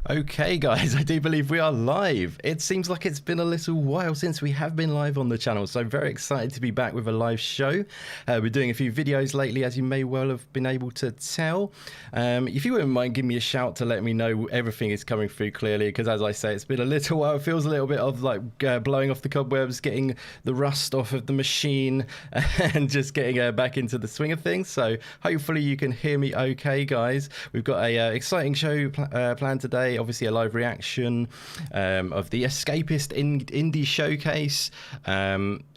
Okay, guys, I do believe we are live. It seems like it's been a little while since we have been live on the channel, so very excited to be back with a live show. We're doing a few videos lately, as you may well have been able to tell. If you wouldn't mind, give me a shout to let me know everything is coming through clearly, because as I say, it's been a little while. It feels a little bit of like blowing off the cobwebs, getting the rust off of the machine, and just getting back into the swing of things. So hopefully you can hear me okay, guys. We've got a exciting show planned today. Obviously a live reaction of the Escapist Indie Showcase.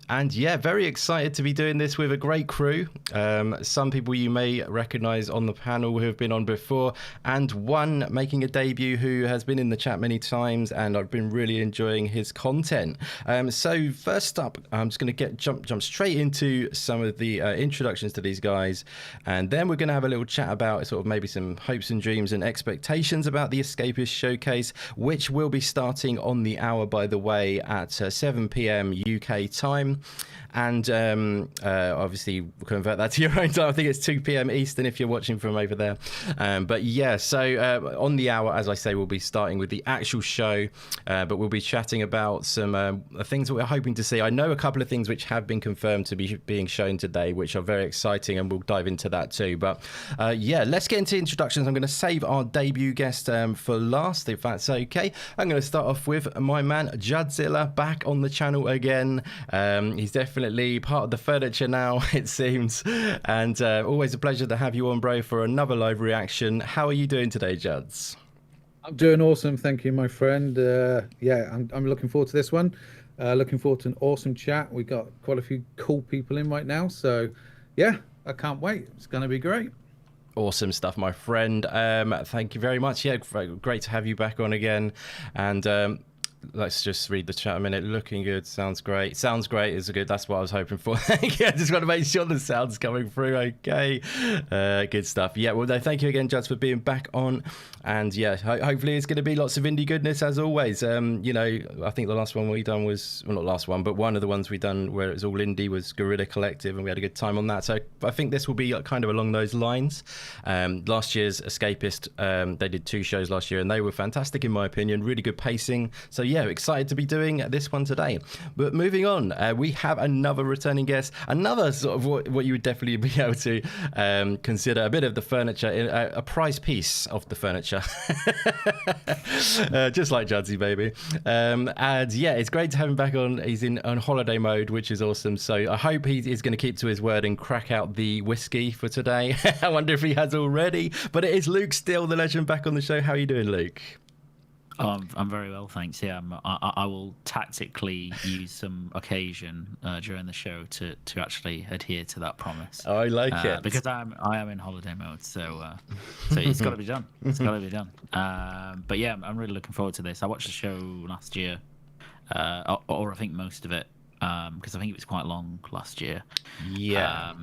And yeah, very excited to be doing this with a great crew. Some people you may recognize on the panel who have been on before, and one making a debut who has been in the chat many times, and I've been really enjoying his content. So first up, I'm just going to jump straight into some of the introductions to these guys, and then we're going to have a little chat about sort of maybe some hopes and dreams and expectations about the Escapist Showcase, which will be starting on the hour, by the way, at 7 p.m. UK time. And obviously convert that to your own time. I think it's 2 p.m. Eastern if you're watching from over there. But yeah, so on the hour, as I say, we'll be starting with the actual show, but we'll be chatting about some things that we're hoping to see. I know a couple of things which have been confirmed to be being shown today, which are very exciting, and we'll dive into that too. But yeah, let's get into introductions. I'm going to save our debut guest for last, if that's okay. I'm going to start off with my man Judzilla, back on the channel again. He's definitely part of the furniture now, it seems, and always a pleasure to have you on, bro, for another live reaction. How are you doing today, Juds? I'm doing awesome, thank you, my friend. Yeah, I'm looking forward to this one. Looking forward to an awesome chat. We've got quite a few cool people in right now, so yeah, I can't wait. It's going to be great. Awesome stuff, my friend. Thank you very much. Yeah, great to have you back on again. And let's just read the chat a minute. Looking good. Sounds great. Sounds great is good. That's what I was hoping for. Yeah, just want to make sure the sound's coming through okay. Good stuff. Yeah, well, no, thank you again, Juds, for being back on. And yeah, hopefully it's going to be lots of indie goodness as always. You know, I think the last one we done was, well, not last one, but one of the ones we done where it was all indie was Guerrilla Collective, and we had a good time on that. So I think this will be kind of along those lines. Last year's Escapist, they did 2 shows last year, and they were fantastic in my opinion. Really good pacing. So yeah, excited to be doing this one today. But moving on, we have another returning guest, another sort of what you would definitely be able to consider a bit of the furniture, a prize piece of the furniture. Just like Judsy, baby. And yeah, it's great to have him back on. He's on holiday mode, which is awesome. So I hope he is going to keep to his word and crack out the whiskey for today. I wonder if he has already. But it is Luke Still, the legend, back on the show. How are you doing, Luke? Oh, I'm very well, thanks. Yeah, I will tactically use some occasion during the show to actually adhere to that promise. Oh, I like it, because I am in holiday mode, so it's got to be done. It's got to be done. But yeah, I'm really looking forward to this. I watched the show last year, or I think most of it, because I think it was quite long last year. Yeah.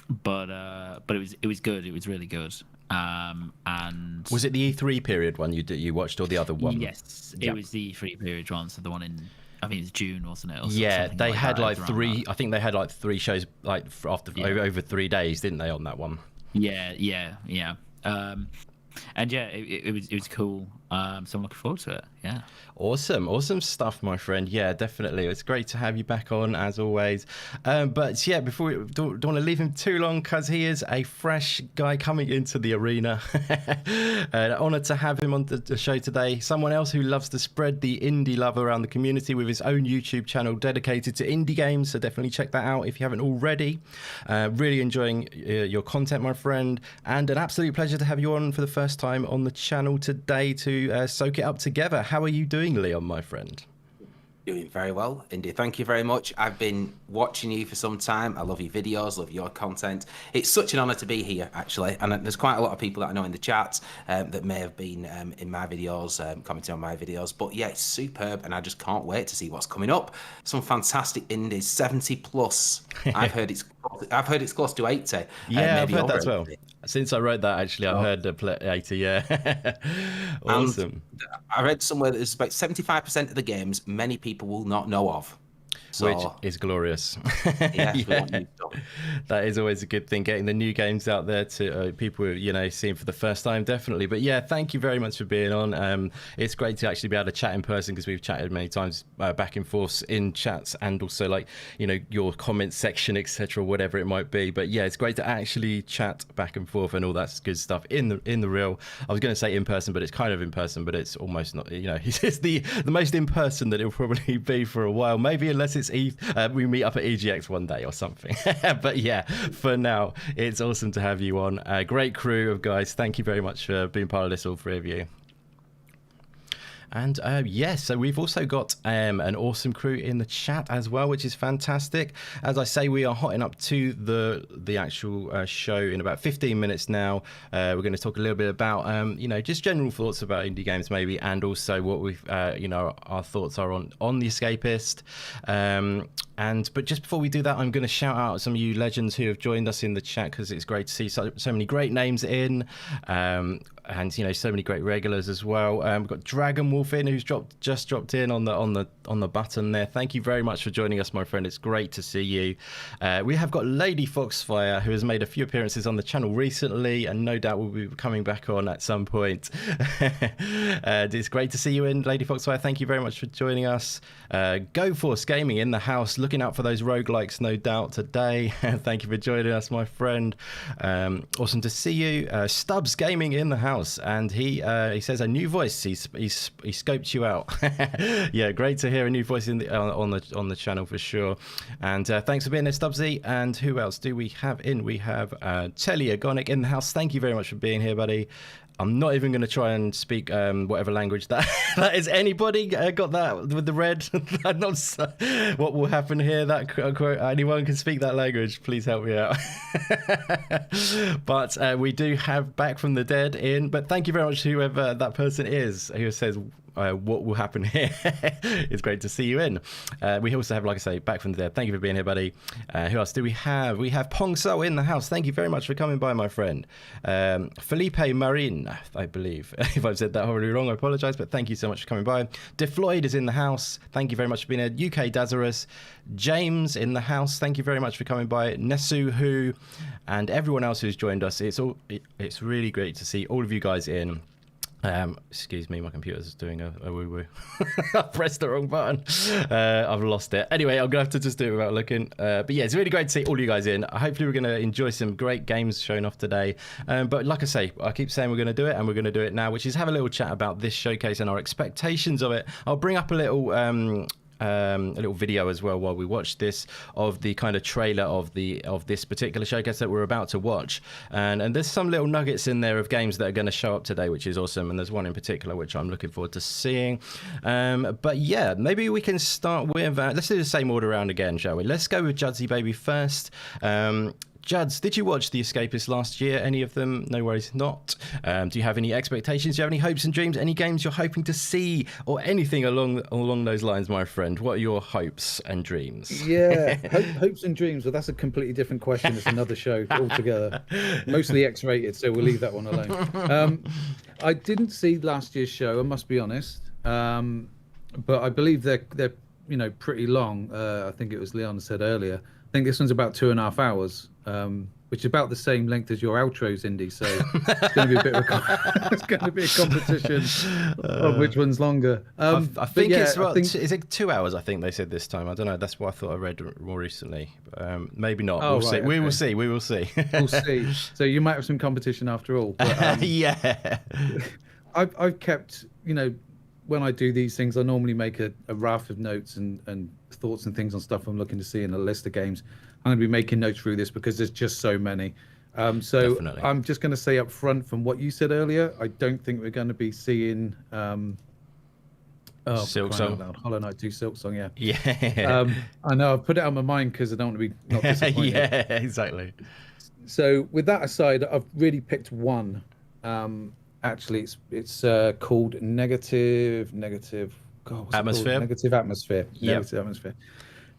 But it was good. It was really good. And was it the E3 period one you watched, or the other one? Yes, it was the E3 period one. So the one in, I think it was June, wasn't it? Or yeah, they like had that, like 3. I think they had like 3 shows like after over 3 days, didn't they, on that one? Yeah. And yeah, it was cool. So I'm looking forward to it. Yeah. Awesome stuff, my friend. Yeah, definitely. It's great to have you back on as always. But yeah, before we don't want to leave him too long, because he is a fresh guy coming into the arena. Honoured to have him on the show today. Someone else who loves to spread the indie love around the community with his own YouTube channel dedicated to indie games. So definitely check that out if you haven't already. Really enjoying your content, my friend, and an absolute pleasure to have you on for the first time on the channel today to soak it up together. How are you doing, Leon, my friend? Doing very well, Indy. Thank you very much. I've been watching you for some time. I love your videos, love your content. It's such an honour to be here, actually. And there's quite a lot of people that I know in the chat that may have been in my videos, commenting on my videos. But yeah, it's superb, and I just can't wait to see what's coming up. Some fantastic indies, 70 plus. I've heard it's close to 80. Yeah, I've heard that as well. Since I wrote that, actually, I've heard 80. Yeah, awesome. And I read somewhere that there's about 75% of the games many people will not know of. So, which is glorious. yeah, we want new stuff. That is always a good thing, getting the new games out there to people, seeing for the first time, definitely. But yeah, thank you very much for being on. It's great to actually be able to chat in person, because we've chatted many times back and forth in chats, and also your comment section, etc., whatever it might be. But yeah, it's great to actually chat back and forth and all that good stuff in the real. I was going to say in person, but it's kind of in person, but it's almost not. It's the most in person that it'll probably be for a while, maybe, unless it's we meet up at EGX one day or something. But yeah, for now, it's awesome to have you on. A great crew of guys. Thank you very much for being part of this, all three of you. And so we've also got an awesome crew in the chat as well, which is fantastic. As I say, we are hotting up to the actual show in about 15 minutes now. We're going to talk a little bit about, just general thoughts about indie games maybe, and also what we've, our thoughts are on The Escapist. But just before we do that, I'm going to shout out some of you legends who have joined us in the chat, because it's great to see so many great names in. And so many great regulars as well. We've got Dragon Wolf in, who's just dropped in on the button there. Thank you very much for joining us, my friend. It's great to see you. We have got Lady Foxfire, who has made a few appearances on the channel recently, and no doubt will be coming back on at some point. It's great to see you in, Lady Foxfire. Thank you very much for joining us. Go Force Gaming in the house, looking out for those roguelikes, no doubt, today. Thank you for joining us, my friend. Awesome to see you. Stubbs Gaming in the house. And he says a new voice. He scoped you out. Yeah, great to hear a new voice on the channel for sure. And thanks for being there, Stubbsy. And who else do we have in? We have Telly Agonic in the house. Thank you very much for being here, buddy. I'm not even going to try and speak whatever language that is. Anybody got that with the red? What will happen here? That quote, anyone can speak that language, please help me out. But we do have Back from the Dead in. But thank you very much to whoever that person is who says what will happen here. It's great to see you in. We also have, like I say, Back from the Dead. Thank you for being here, buddy. Who else do we have? We have Pong So in the house. Thank you very much for coming by, my friend. Felipe Marin, I believe. If I've said that horribly wrong, I apologize, but thank you so much for coming by. DeFloyd is in the house. Thank you very much for being here. UK Dazarus. James in the house. Thank you very much for coming by. Nesu Who, and everyone else who's joined us. It's really great to see all of you guys in. Excuse me, my computer's doing a woo-woo. I pressed the wrong button. I've lost it. Anyway, I'm going to have to just do it without looking. But yeah, it's really great to see all you guys in. Hopefully we're going to enjoy some great games shown off today. But like I say, I keep saying we're going to do it, and we're going to do it now, which is have a little chat about this showcase and our expectations of it. I'll bring up a little video as well while we watch this, of the kind of trailer of this particular showcase that we're about to watch, and there's some little nuggets in there of games that are going to show up today, which is awesome, and there's one in particular which I'm looking forward to seeing. But yeah, maybe we can start with let's do the same order around again, shall we? Let's go with Judsy Baby first. Juds, did you watch The Escapist last year? Any of them? No worries, not. Do you have any expectations? Do you have any hopes and dreams? Any games you're hoping to see, or anything along those lines, my friend? What are your hopes and dreams? Yeah, hopes and dreams. Well, that's a completely different question. It's another show altogether. Mostly X-rated, so we'll leave that one alone. I didn't see last year's show, I must be honest. But I believe they're pretty long. I think it was Leon said earlier. I think this one's about 2.5 hours, which is about the same length as your outros, Indy. So it's going to be a bit of a competition of which one's longer. I think is it 2 hours? I think they said this time. I don't know. That's what I thought I read more recently. Maybe not. Oh, we'll see. Okay. We will see. We will see. We'll see. So you might have some competition after all. But, yeah. I've kept, when I do these things, I normally make a raft of notes and thoughts and things on stuff I'm looking to see in a list of games. I'm going to be making notes through this because there's just so many. So definitely. I'm just going to say up front from what you said earlier, I don't think we're going to be seeing Silksong. Hollow Knight 2 Silksong, yeah. Yeah. I know, I've put it on my mind because I don't want to be not disappointed. Yeah, exactly. So with that aside, I've really picked one. Actually, it's called Negative. God, what's Atmosphere. It called? Negative Atmosphere. Yep. Negative Atmosphere.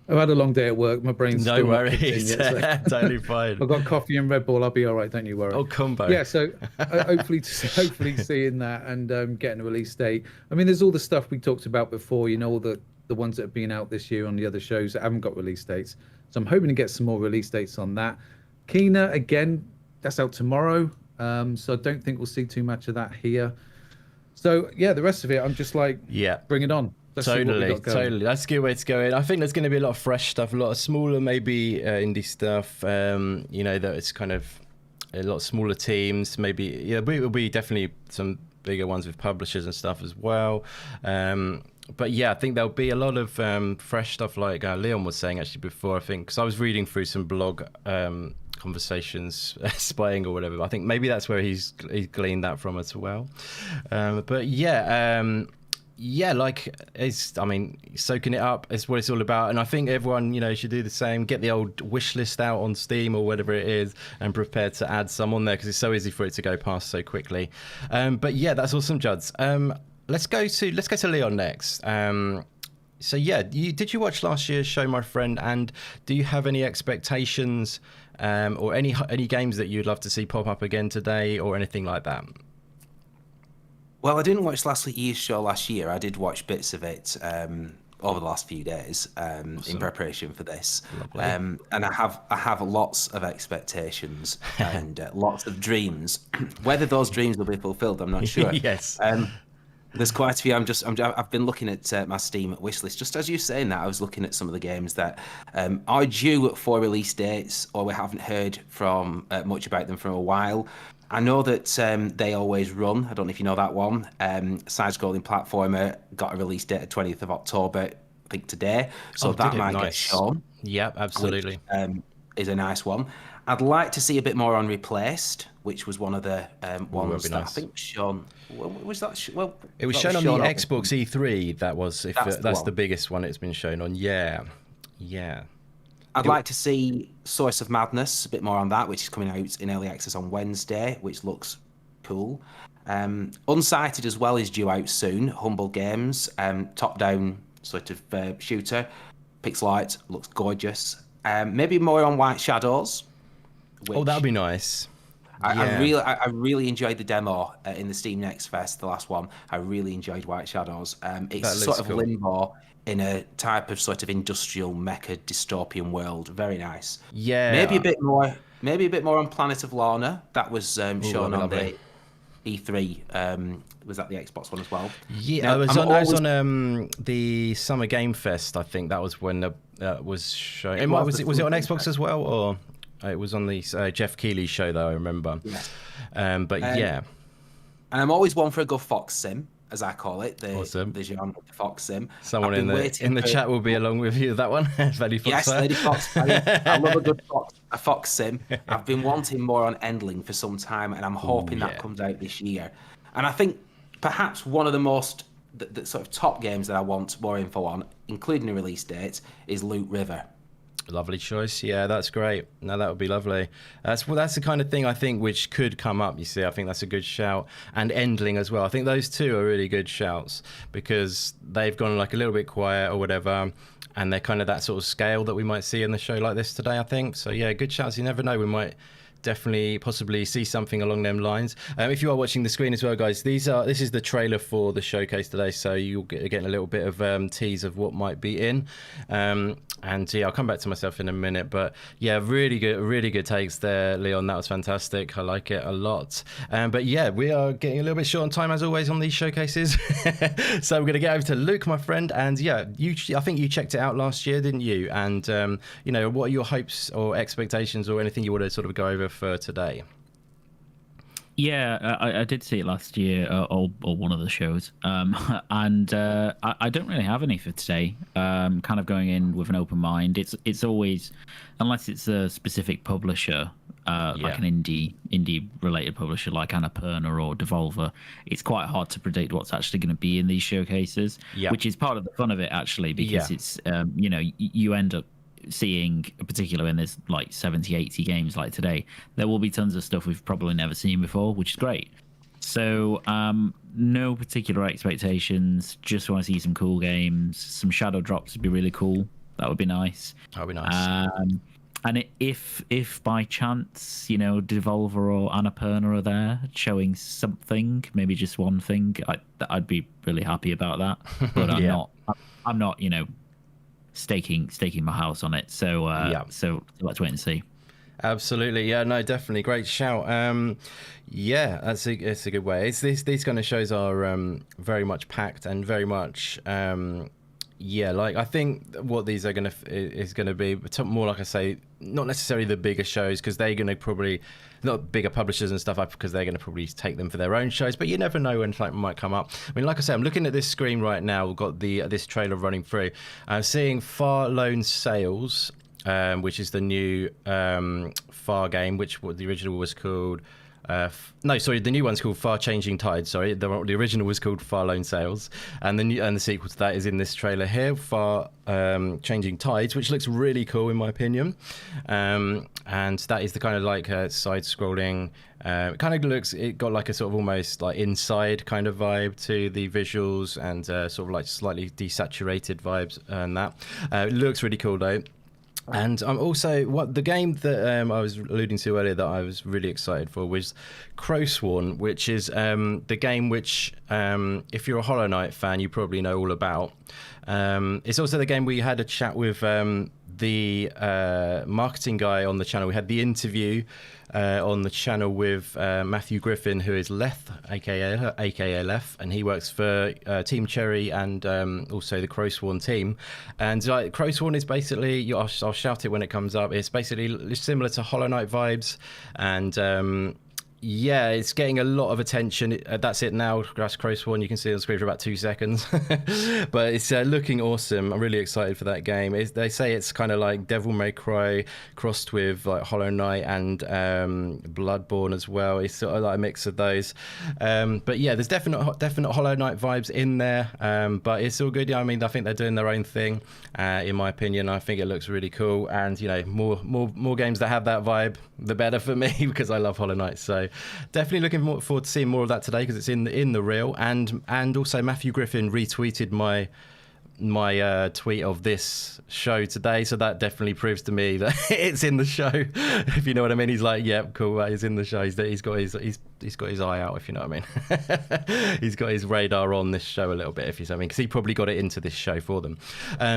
I've had a long day at work. My brain's No still not kicked in worries. yet, so Totally fine. I've got coffee and Red Bull. I'll be all right. Don't you worry. Oh, combo. Yeah, so hopefully seeing that and getting a release date. I mean, there's all the stuff we talked about before. You know, all the ones that have been out this year on the other shows that haven't got release dates. So I'm hoping to get some more release dates on that. Kena, again, that's out tomorrow. So I don't think we'll see too much of that here. So yeah, the rest of it, I'm just like, yeah, bring it on. Let's totally. That's a good way to go in. I think there's going to be a lot of fresh stuff, a lot of smaller, maybe indie stuff. You know, that it's kind of a lot of smaller teams. Maybe yeah, will be definitely some bigger ones with publishers and stuff as well. But yeah, I think there'll be a lot of fresh stuff, like Leon was saying actually before. I think because I was reading through some blog conversations, spying or whatever. I think maybe that's where he's gleaned that from as well. But yeah. Yeah, like soaking it up is what it's all about, and I think everyone, you know, should do the same. Get the old wish list out on Steam or whatever it is, and prepare to add some on there because it's so easy for it to go past so quickly. But yeah, that's awesome, Juds. Let's go to Leon next. So yeah, did you watch last year's show, my friend? And do you have any expectations or any games that you'd love to see pop up again today or anything like that? Well, I didn't watch last year's show last year. I did watch bits of it over the last few days Awesome. in preparation for this. Lovely. And I have lots of expectations and lots of dreams. Whether those dreams will be fulfilled, I'm not sure. Yes. There's quite a few. I've been looking at my Steam wishlist. Just as you're saying that, I was looking at some of the games that are due for release dates, or we haven't heard from much about them for a while. I know that They Always Run. I don't know if you know that one. Side-scrolling platformer, got a release date of 20th of October, I think today. So that might get shown. Yeah, absolutely. Which, is a nice one. I'd like to see a bit more on Replaced, which was one of the ones that nice. I think shown. Was that? Well, it was that shown on shown the Xbox E3. That was that's the biggest one it's been shown on. Yeah. I'd like to see Source of Madness, a bit more on that, which is coming out in early access on Wednesday, which looks cool. Unsighted as well is due out soon. Humble Games, top-down sort of shooter, pixel art, looks gorgeous. Maybe more on White Shadows. Oh, that'd be nice. I really enjoyed the demo in the Steam Next Fest, the last one. I really enjoyed White Shadows. It's sort of Limbo in a type of sort of industrial mecha dystopian world. Very nice. Yeah. Maybe a bit more on Planet of Lana. That was shown on the E3. Was that the Xbox one as well? Yeah, I was on the Summer Game Fest. I think that was when was shown. Was it on Xbox as well, or it was on the Jeff Keighley show though? I remember. Yeah. But yeah. And I'm always one for a good Fox Sim, as I call it, the genre of the Fox Sim. Someone in the chat will be along with you that one. Lady Fox. Yes, Lady Fox. I love a good Fox Sim. I've been wanting more on Endling for some time, and I'm hoping that comes out this year. And I think perhaps one of the sort of top games that I want more info on, including a release date, is Loot River. Lovely choice. Yeah, that's great. No, that would be lovely. That's the kind of thing I think which could come up. You see, I think that's a good shout. And Endling as well. I think those two are really good shouts because they've gone like a little bit quiet or whatever, and they're kind of that sort of scale that we might see in the show like this today, I think. So yeah, good shouts. You never know. We might definitely possibly see something along them lines. If you are watching the screen as well, guys, this is the trailer for the showcase today, so you'll get a little bit of tease of what might be in. And yeah, I'll come back to myself in a minute, but yeah, really good takes there, Leon. That was fantastic. I like it a lot. But yeah, we are getting a little bit short on time as always on these showcases. So we're going to get over to Luke, my friend. And yeah, I think you checked it out last year, didn't you? And you know, what are your hopes or expectations or anything you want to sort of go over for today? Yeah, I did see it last year, or one of the shows, and I don't really have any for today. Kind of going in with an open mind. It's always, unless it's a specific publisher, like an indie related publisher like Annapurna or Devolver, it's quite hard to predict what's actually going to be in these showcases. Which is part of the fun of it actually, because it's you know, you end up seeing, particularly when there's like 70-80 games like today, there will be tons of stuff we've probably never seen before, which is great. So no particular expectations, just want to see some cool games. Some shadow drops would be really cool. That would be nice. That'd be nice. And if by chance, Devolver or Annapurna are there showing something, maybe just one thing, I'd be really happy about that. But I'm not, staking my house on it. So so let's wait and see. Absolutely, yeah, no, definitely, great shout. Yeah, it's a good way. These kind of shows are very much packed and very much. Like I think what these are is gonna be more, like I say, not necessarily the bigger shows, because they're gonna probably not bigger publishers and stuff, because they're gonna probably take them for their own shows. But you never know when something might come up. I mean, like I say, I'm looking at this screen right now. We've got this trailer running through. I'm seeing Far Lone Sails, which is the new Far game, what the original was called. The new one's called Far Changing Tides. Sorry, the original was called Far Lone Sails, and the sequel to that is in this trailer here, Far Changing Tides, which looks really cool in my opinion. And that is the kind of like side-scrolling. It got like a sort of almost like Inside kind of vibe to the visuals, and sort of like slightly desaturated vibes, and that it looks really cool though. And I'm also the game that I was alluding to earlier that I was really excited for was Crowsworn, which is the game which, if you're a Hollow Knight fan, you probably know all about. It's also the game we had a chat with the marketing guy on the channel. We had the interview on the channel with Matthew Griffin, who is Leth, aka Leth, and he works for Team Cherry and also the Crowsworn team. And Crowsworn is basically, I'll shout it when it comes up, it's basically similar to Hollow Knight vibes, and yeah, it's getting a lot of attention. That's it now. That's Crowsworn. You can see it on the screen for about 2 seconds. But it's looking awesome. I'm really excited for that game. They say it's kind of like Devil May Cry crossed with like Hollow Knight and Bloodborne as well. It's sort of like a mix of those. But yeah, there's definite Hollow Knight vibes in there. But it's all good. I mean, I think they're doing their own thing. In my opinion, I think it looks really cool. And more games that have that vibe, the better for me, because I love Hollow Knight. So definitely looking forward to seeing more of that today, because it's in the reel. And also Matthew Griffin retweeted my tweet of this show today, so that definitely proves to me that it's in the show, if you know what I mean. He's like, yeah, cool, he's in the show. He's got his eye out, if you know what I mean. He's got his radar on this show a little bit, if you know what I mean, because he probably got it into this show for them.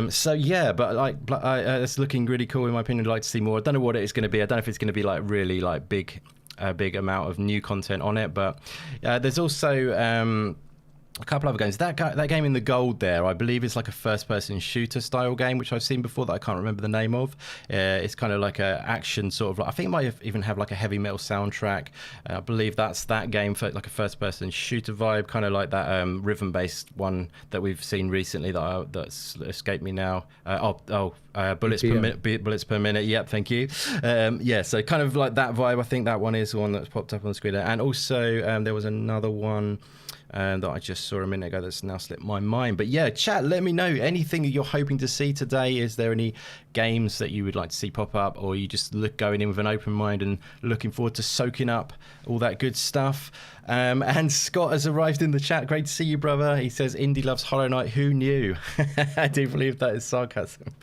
So yeah, but it's looking really cool in my opinion. I'd like to see more. I don't know what it's going to be. I don't know if it's going to be like really like big amount of new content on it, but there's also a couple other games. That game in the gold there, I believe, is like a first-person shooter style game, which I've seen before that I can't remember the name of. It's kind of like a action sort of. I think it might even have like a heavy metal soundtrack. I believe that's that game for like a first-person shooter vibe, kind of like that rhythm-based one that we've seen recently that's escaped me now. Bullets per minute. Yep, thank you. Yeah, so kind of like that vibe. I think that one is the one that's popped up on the screen. And also there was another one that I just saw a minute ago that's now slipped my mind. But yeah, chat, let me know anything you're hoping to see today. Is there any games that you would like to see pop up, or you just going in with an open mind and looking forward to soaking up all that good stuff? And Scott has arrived in the chat. Great to see you, brother. He says, Indy loves Hollow Knight. Who knew? I do believe that is sarcasm.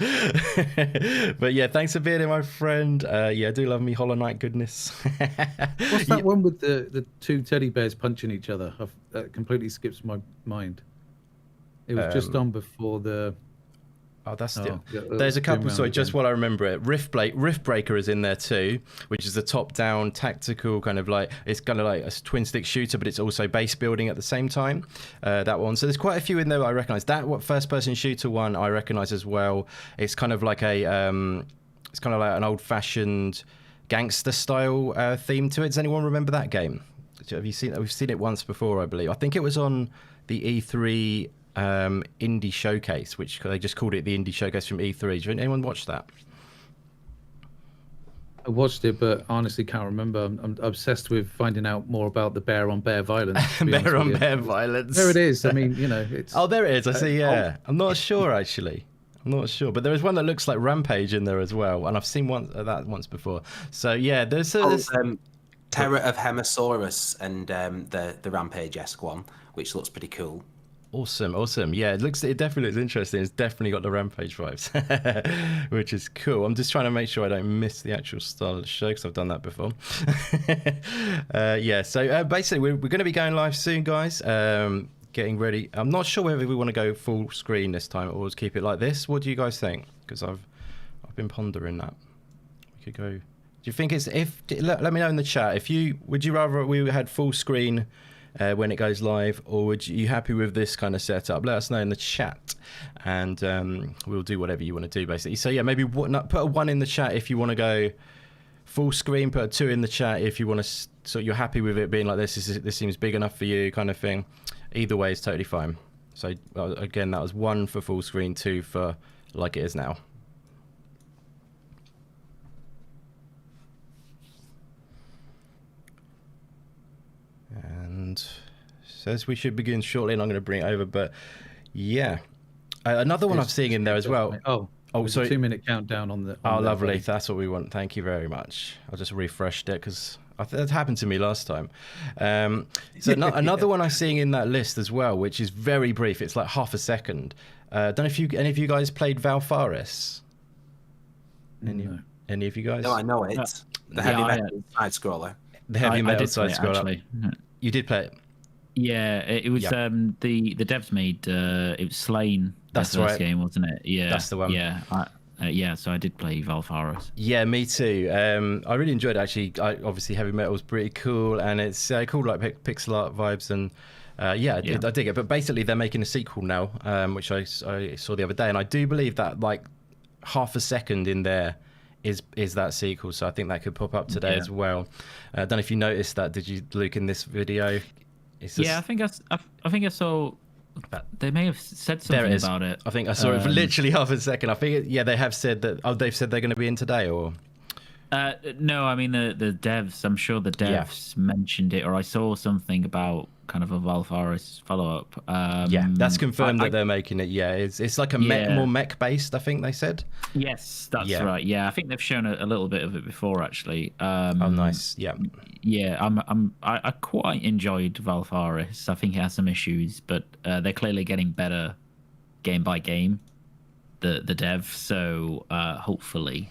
But yeah, thanks for being here, my friend. Yeah, I do love me Hollow Knight goodness. What's that one with the two teddy bears punching each other? That completely skips my mind. It was just on before the... Oh, there's a couple. Sorry, just while I remember it, Riftbreaker is in there too, which is a top-down tactical kind of like, it's kind of like a twin-stick shooter, but it's also base building at the same time. That one. So there's quite a few in there I recognise. That first-person shooter one I recognise as well. It's kind of like an old-fashioned gangster style theme to it. Does anyone remember that game? Have you seen it? We've seen it once before, I believe. I think it was on the E3 Indie Showcase, which they just called it the Indie Showcase from E3. Did anyone watch that? I watched it, but honestly can't remember. I'm obsessed with finding out more about the bear-on-bear violence. Bear-on-bear violence. There it is. I mean, it's... Oh, there it is. I see, yeah. I'm not sure, actually. I'm not sure. But there is one that looks like Rampage in there as well, and I've seen that once before. So, yeah, there's... Terror of Hemosaurus and the Rampage-esque one, which looks pretty cool. Awesome. Yeah, it definitely looks interesting. It's definitely got the Rampage vibes, which is cool. I'm just trying to make sure I don't miss the actual style of the show because I've done that before. So basically we're going to be going live soon, guys. Getting ready. I'm not sure whether we want to go full screen this time or just keep it like this. What do you guys think? Because I've been pondering that. We could go. Do you think it's let me know in the chat would you rather we had full screen when it goes live, or would you happy with this kind of setup? Let us know in the chat, and we'll do whatever you want to do basically. So yeah, maybe put a 1 in the chat if you want to go full screen, put a 2 in the chat if you want to, so you're happy with it being like this. This seems big enough for you, kind of thing. Either way is totally fine. So again, that was 1 for full screen, 2 for like it is now. And says we should begin shortly, and I'm going to bring it over. But yeah, another one I'm seeing in there as well. Oh, sorry. A 2-minute countdown on the. On lovely. Page. That's what we want. Thank you very much. I just refreshed it because that happened to me last time. Another one I'm seeing in that list as well, which is very brief. It's like half a second. Don't know if any of you guys played Valfaris. Any of you guys? No, I know it. The heavy metal side scroller. The heavy metal side scroller. You did play it. Yeah, it was the devs made it was Slain. That's the first right. game, wasn't it? Yeah, that's the one. Yeah, so I did play Valfaris. Yeah, me too. I really enjoyed it actually. Obviously, heavy metal is pretty cool, and it's cool like pixel art vibes, and I dig it. But basically, they're making a sequel now, which I saw the other day, and I do believe that like half a second in there is that sequel. So I think that could pop up today as well. I don't know if you noticed that. Did you, Luke, in this video? I think I saw. They may have said something about it. I think I saw it for literally half a second. I think they have said that. Oh, they've said they're going to be in today, or no? I mean the devs. I'm sure the devs mentioned it, or I saw something about kind of a Valfaris follow-up. That's confirmed that they're making it. Yeah, it's like a more mech based. I think they said. Yes, that's right. Yeah, I think they've shown a little bit of it before actually. Oh, nice. Yeah. Yeah, I quite enjoyed Valfaris. I think it has some issues, but they're clearly getting better game by game. The dev, so hopefully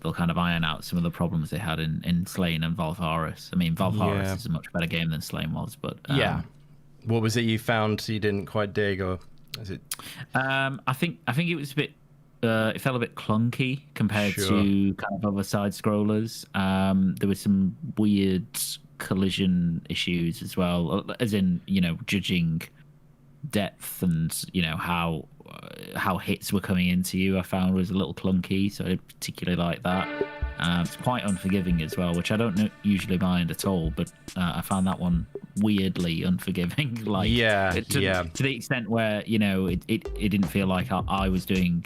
they'll kind of iron out some of the problems they had in Slain and Valfaris. I mean, Valfaris is a much better game than Slain was, but what was it you found you didn't quite dig, or is it? I think it was a bit. It felt a bit clunky compared to kind of other side scrollers. There were some weird collision issues as well, as in judging depth and how hits were coming into you. I found was a little clunky, so I didn't particularly like that. It's quite unforgiving as well, which I don't usually mind at all, but I found that one weirdly unforgiving. To the extent where it didn't feel like I was doing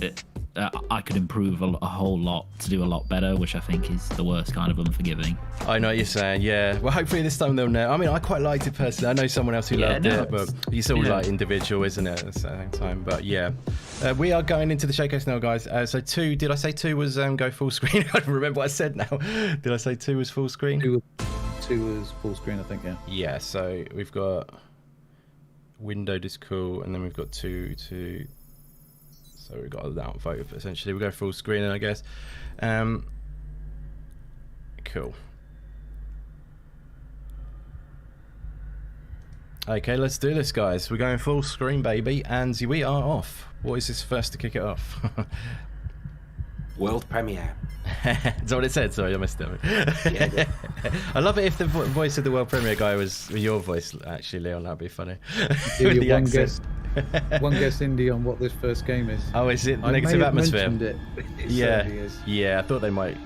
it. I could improve a whole lot to do a lot better, which I think is the worst kind of unforgiving. I know what you're saying, yeah. Well, hopefully this time they'll know. I mean, I quite liked it personally. I know someone else who loved it, but it's all like individual, isn't it, at the same time? But yeah, we are going into the showcase now, guys. So 2, did I say 2 was go full screen? I don't remember what I said now. Did I say 2 was full screen? 2 was full screen, I think, yeah. Yeah, so we've got windowed is cool, and then we've got 2. So we've got an outvote, but essentially we go full screen, I guess. Cool. Okay, let's do this, guys. We're going full screen, baby, and we are off. What is this first to kick it off? World premiere. Is that what it said? Sorry, I missed it. Yeah. I love it if the voice of the world premiere guy was your voice, actually, Leon. That'd be funny. With the accent. One guess indie on what this first game is. Oh, is it Negative Atmosphere? It yeah. I thought they might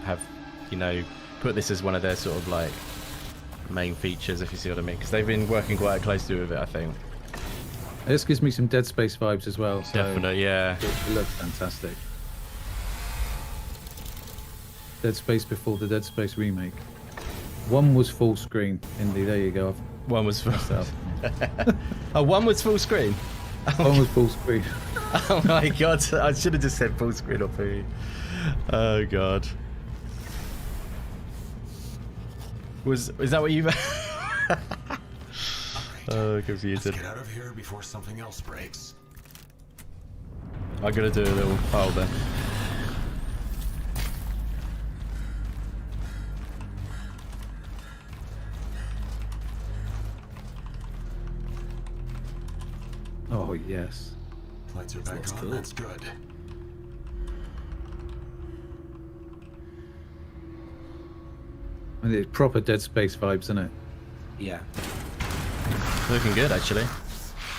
have, put this as one of their sort of like main features, if you see what I mean, because they've been working quite closely with it, I think. This gives me some Dead Space vibes as well. So definitely, yeah. It looks fantastic. Dead Space before the Dead Space remake. 1 was full screen, indie. There you go. 1 was full. Oh, 1 was full screen. 1 was full screen. Oh my god! I should have just said full screen or free. Oh god. Is that what you? Oh, confused. Let's get out of here before something else breaks. I'm gonna do a little pile there. Oh yes. Lights are back on. cool. That's good. And it's proper Dead Space vibes, isn't it? Yeah. Looking good, actually.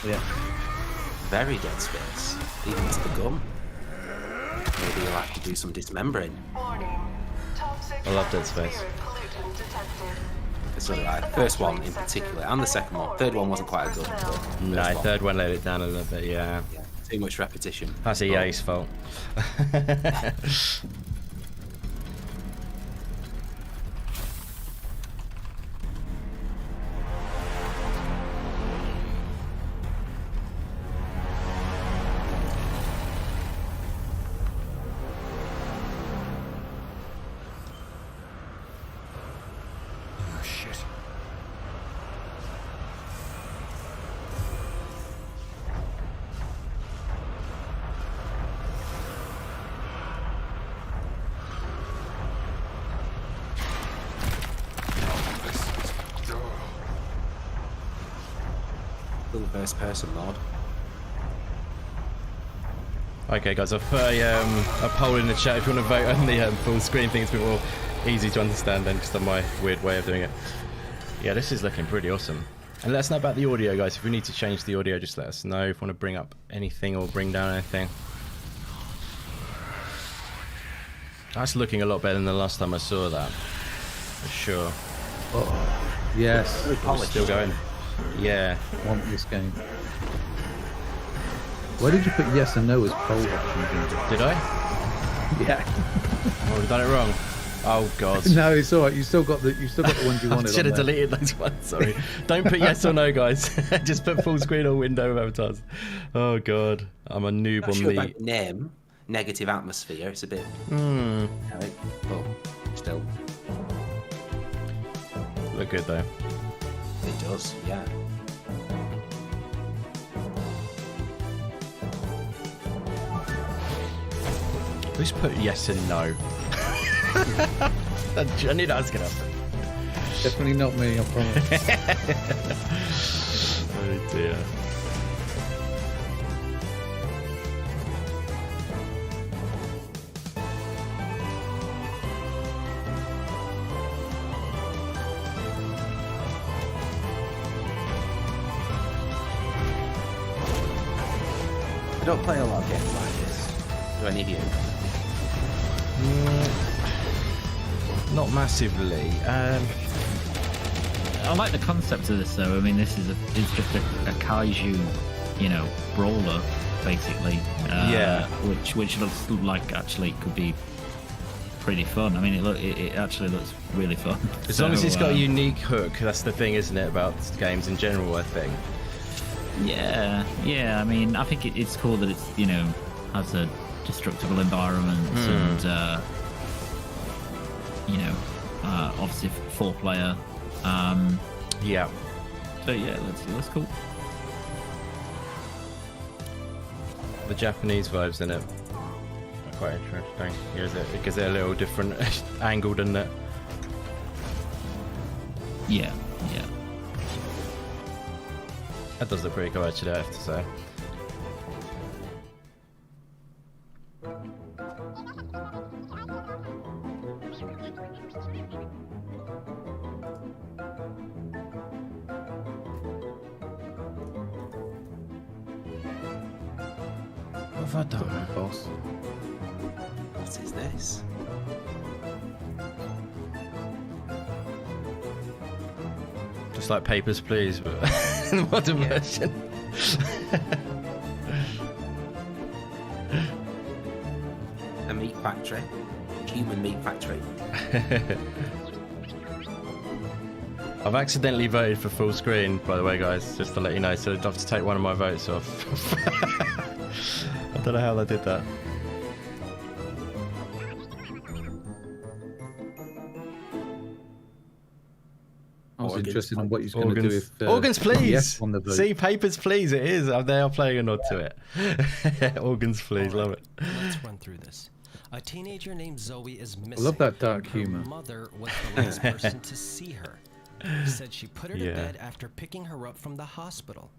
Yeah. Very Dead Space. Even to the gum. Maybe you'll have to do some dismembering. Warning. Toxic I love Dead Space. atmospheric pollutant detected. So the first one in particular, and the second one. Third one wasn't quite as good. But No, first one, third one let it down a little bit, yeah. yeah, too much repetition. That's EA's fault. Oh, shit. This is... Little first person mode. Okay, guys, I've put a poll in the chat if you want to vote on the full screen thing. It's a bit more easy to understand than just on my weird way of doing it. Yeah, this is looking pretty awesome. And let us know about the audio, guys. If we need to change the audio, just let us know. If you want to bring up anything or bring down anything. That's looking a lot better than the last time I saw that. For sure. Oh yes. Still going. Yeah. Want this game. Why did you put yes and no as poll options? Did I? Yeah. Oh, we've done it wrong. Oh god. No, it's alright. You still got the ones you I wanted. should have on there. deleted those ones. Sorry. Don't put yes or no, guys. Just put full screen or window of avatars. Oh god, I'm a noob Not on sure the. about the name. Negative atmosphere. It's a bit. But still, Look good though. it does. Yeah. Who's put yes and no? I knew that was gonna happen. Definitely not me. I promise. Oh dear. I don't play a lot of games like this. Do any of you? Not massively. I like the concept of this though. I mean, it's just a kaiju, brawler, basically. Yeah. Which looks like actually could be pretty fun. I mean, it actually looks really fun. As long as it's got a unique hook, that's the thing, isn't it, about games in general, I think. Yeah. I mean, I think it's cool that it's has a destructible environment and obviously 4-player. Yeah. So yeah, that's cool. The Japanese vibes in it are quite interesting. It gives it a little different angle, doesn't it? Yeah. That does look pretty cool, actually, I have to say. What have I done? Boss. What is this? Just like Papers, Please, but in the modern version. A meat factory. Human meat factory. I've accidentally voted for full screen, by the way, guys, just to let you know, so I'd have to take one of my votes off. I don't know how I did that. Obviously interested in what he's going to do if Organs, please. yes on the vote. See, papers, please. It is. They are playing a nod to it. Organs, please. Love it. Let's run through this. A teenager named Zoe is missing. I love that dark Her humor. mother was the last person to see her. Said she put her to Yeah. bed after picking her up from the hospital.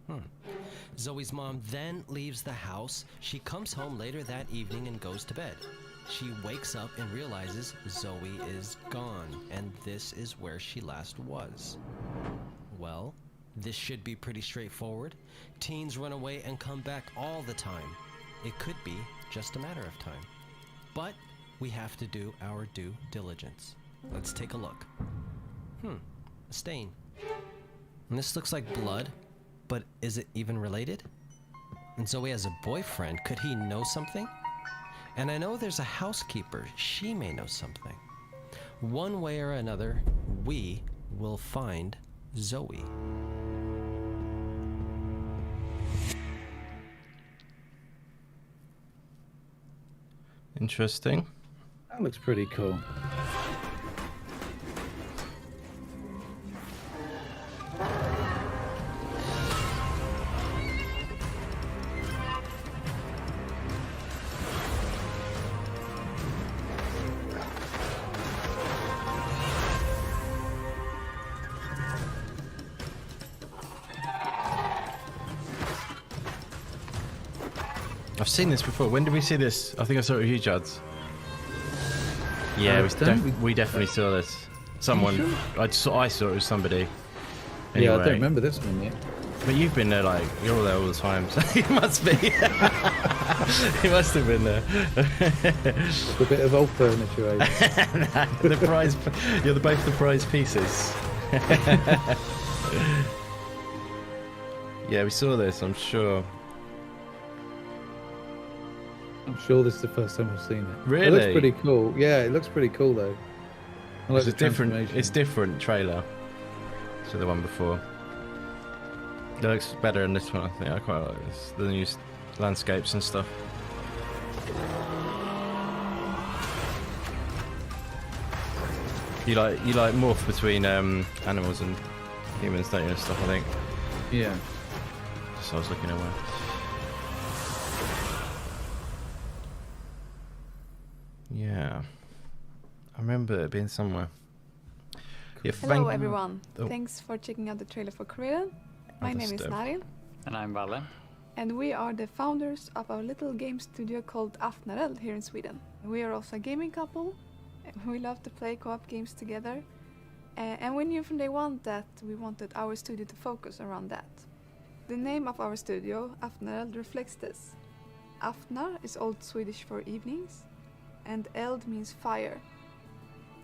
Zoe's mom then leaves the house. She comes home later that evening and goes to bed. She wakes up and realizes Zoe is gone, and this is where she last was. Well, this should be pretty straightforward. Teens run away and come back all the time. It could be just a matter of time. But we have to do our due diligence. Let's take a look. A stain. And this looks like blood, but is it even related? And Zoe has a boyfriend. Could he know something? And I know there's a housekeeper. She may know something. One way or another, we will find Zoe. Interesting. That looks pretty cool. I've seen this before. When did we see this? I think I saw it with you, Juds. Yeah, don't we? we definitely saw this. Someone, I saw it was somebody. Anyway, Yeah, I don't remember this one yet. But you've been there, like, you're all there all the time, so you must be. You must have been there. A bit of old furniture. The prize, you're both the prize pieces. Yeah, we saw this, I'm sure. I'm sure this is the first time I've seen it. It Really? looks pretty cool. Yeah, it looks pretty cool though. I like It's a the different, transformation. it's different trailer to the one before. It looks better in this one, I think. I quite like this. The new landscapes and stuff. You like morph between animals and humans, don't you, and stuff, I think. Yeah. Just I was looking away. Yeah. I remember it being somewhere. Yeah, Hello everyone. Oh. Thanks for checking out the trailer for Korean. My name is Understood. Narin, And I'm Valle. and we are the founders of our little game studio called Afnareld here in Sweden. We are also a gaming couple. We love to play co-op games together. And we knew from day one that we wanted our studio to focus around that. The name of our studio, Afnareld, reflects this. Afnar is Old Swedish for evenings, and eld means fire.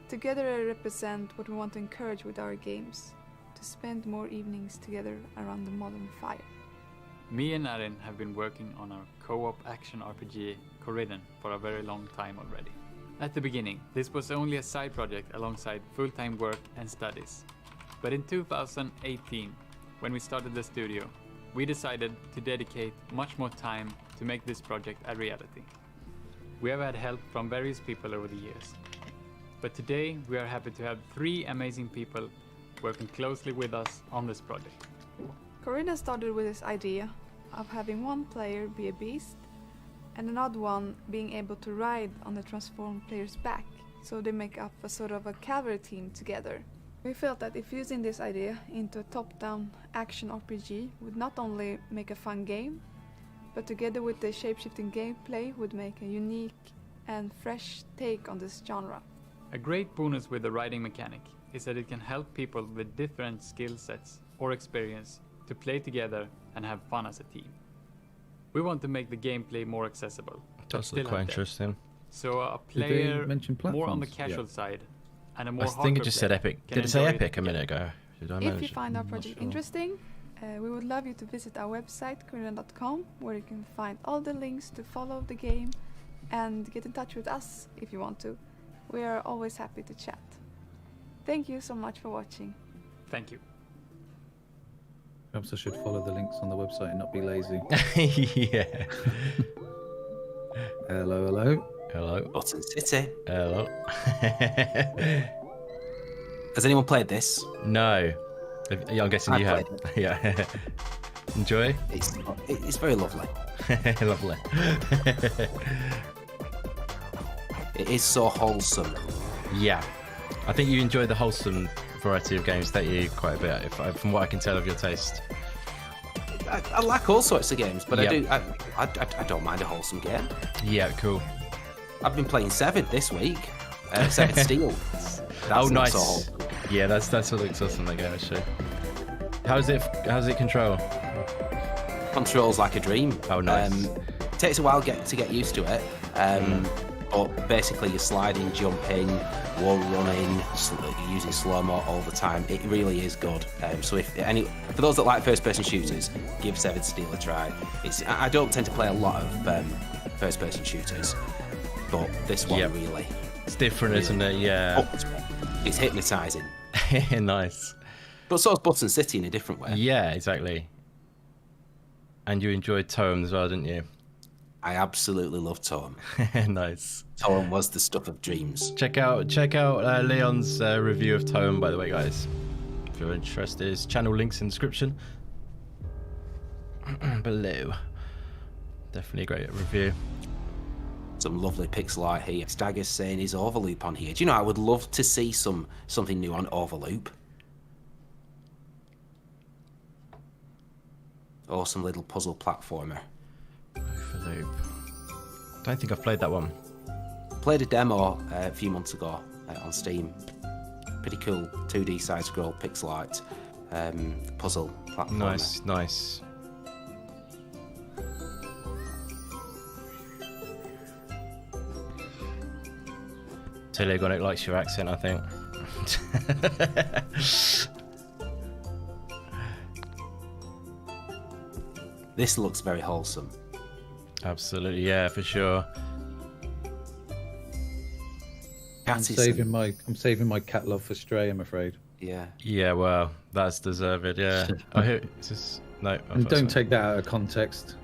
Together they represent what we want to encourage with our games, to spend more evenings together around the modern fire. Me and Narin have been working on our co-op action RPG Corridon for a very long time already. At the beginning, this was only a side project alongside full-time work and studies. But in 2018, when we started the studio, we decided to dedicate much more time to make this project a reality. We have had help from various people over the years. But today, we are happy to have 3 amazing people working closely with us on this project. Corina started with this idea of having one player be a beast and another one being able to ride on the transformed player's back, so they make up a sort of a cavalry team together. We felt that if using this idea into a top-down action RPG would not only make a fun game, but together with the shape-shifting gameplay would make a unique and fresh take on this genre. A great bonus with the riding mechanic is that it can help people with different skill sets or experience to play together and have fun as a team. We want to make the gameplay more accessible. It does still look quite have depth. interesting. So a Did they player mention more on the platforms? casual Yeah. side and a I more think it hardcore just said player epic. can Did it say enjoy epic a together. minute ago? Did I If mention? you find our Not project sure. interesting, we would love you to visit our website, corina.com, where you can find all the links to follow the game and get in touch with us if you want to. We are always happy to chat. Thank you so much for watching. Thank you. Perhaps I should follow the links on the website and not be lazy. Yeah. Hello, hello. Hello. Button City. Hello. Has anyone played this? No. Yeah, I'm guessing you have. played Yeah. Enjoy? It's very lovely. Lovely. It is so wholesome. Yeah. I think you enjoy the wholesome variety of games, don't you, quite a bit, from what I can tell of your taste. I like all sorts of games, but Yep. I don't mind a wholesome game. Yeah, cool. I've been playing Severed this week. Severed Steel. That's not so wholesome. Yeah, that's what looks awesome, that game, actually. How's it control? Controls like a dream. Oh, nice. Takes a while to get used to it. But basically, you're sliding, jumping, wall running, using slow-mo all the time. It really is good. So for those that like first-person shooters, give Severed Steel a try. I don't tend to play a lot of first-person shooters, but this one really. It's different, isn't it? Yeah. It's hypnotising. Nice. But so is Button City in a different way. Yeah, exactly. And you enjoyed Toem as well, didn't you? I absolutely love Toem. Nice. Toem was the stuff of dreams. Check out Leon's review of Toem, by the way, guys. If you're interested, his channel links in the description below. Definitely a great review. Some lovely pixel art here. Stagger's saying his Overloop on here. Do you know, I would love to see something new on Overloop. Awesome little puzzle platformer. Overloop. Don't think I've played that one. Played a demo a few months ago on Steam. Pretty cool 2D side-scroll pixel art puzzle platformer. Nice. Telegonic likes your accent, I think. This looks very wholesome. Absolutely, yeah, for sure. I'm saving my cat love for Stray, I'm afraid. Yeah. Yeah, well, that's deserved, yeah. Oh, here, is this... No. And don't take that out of context.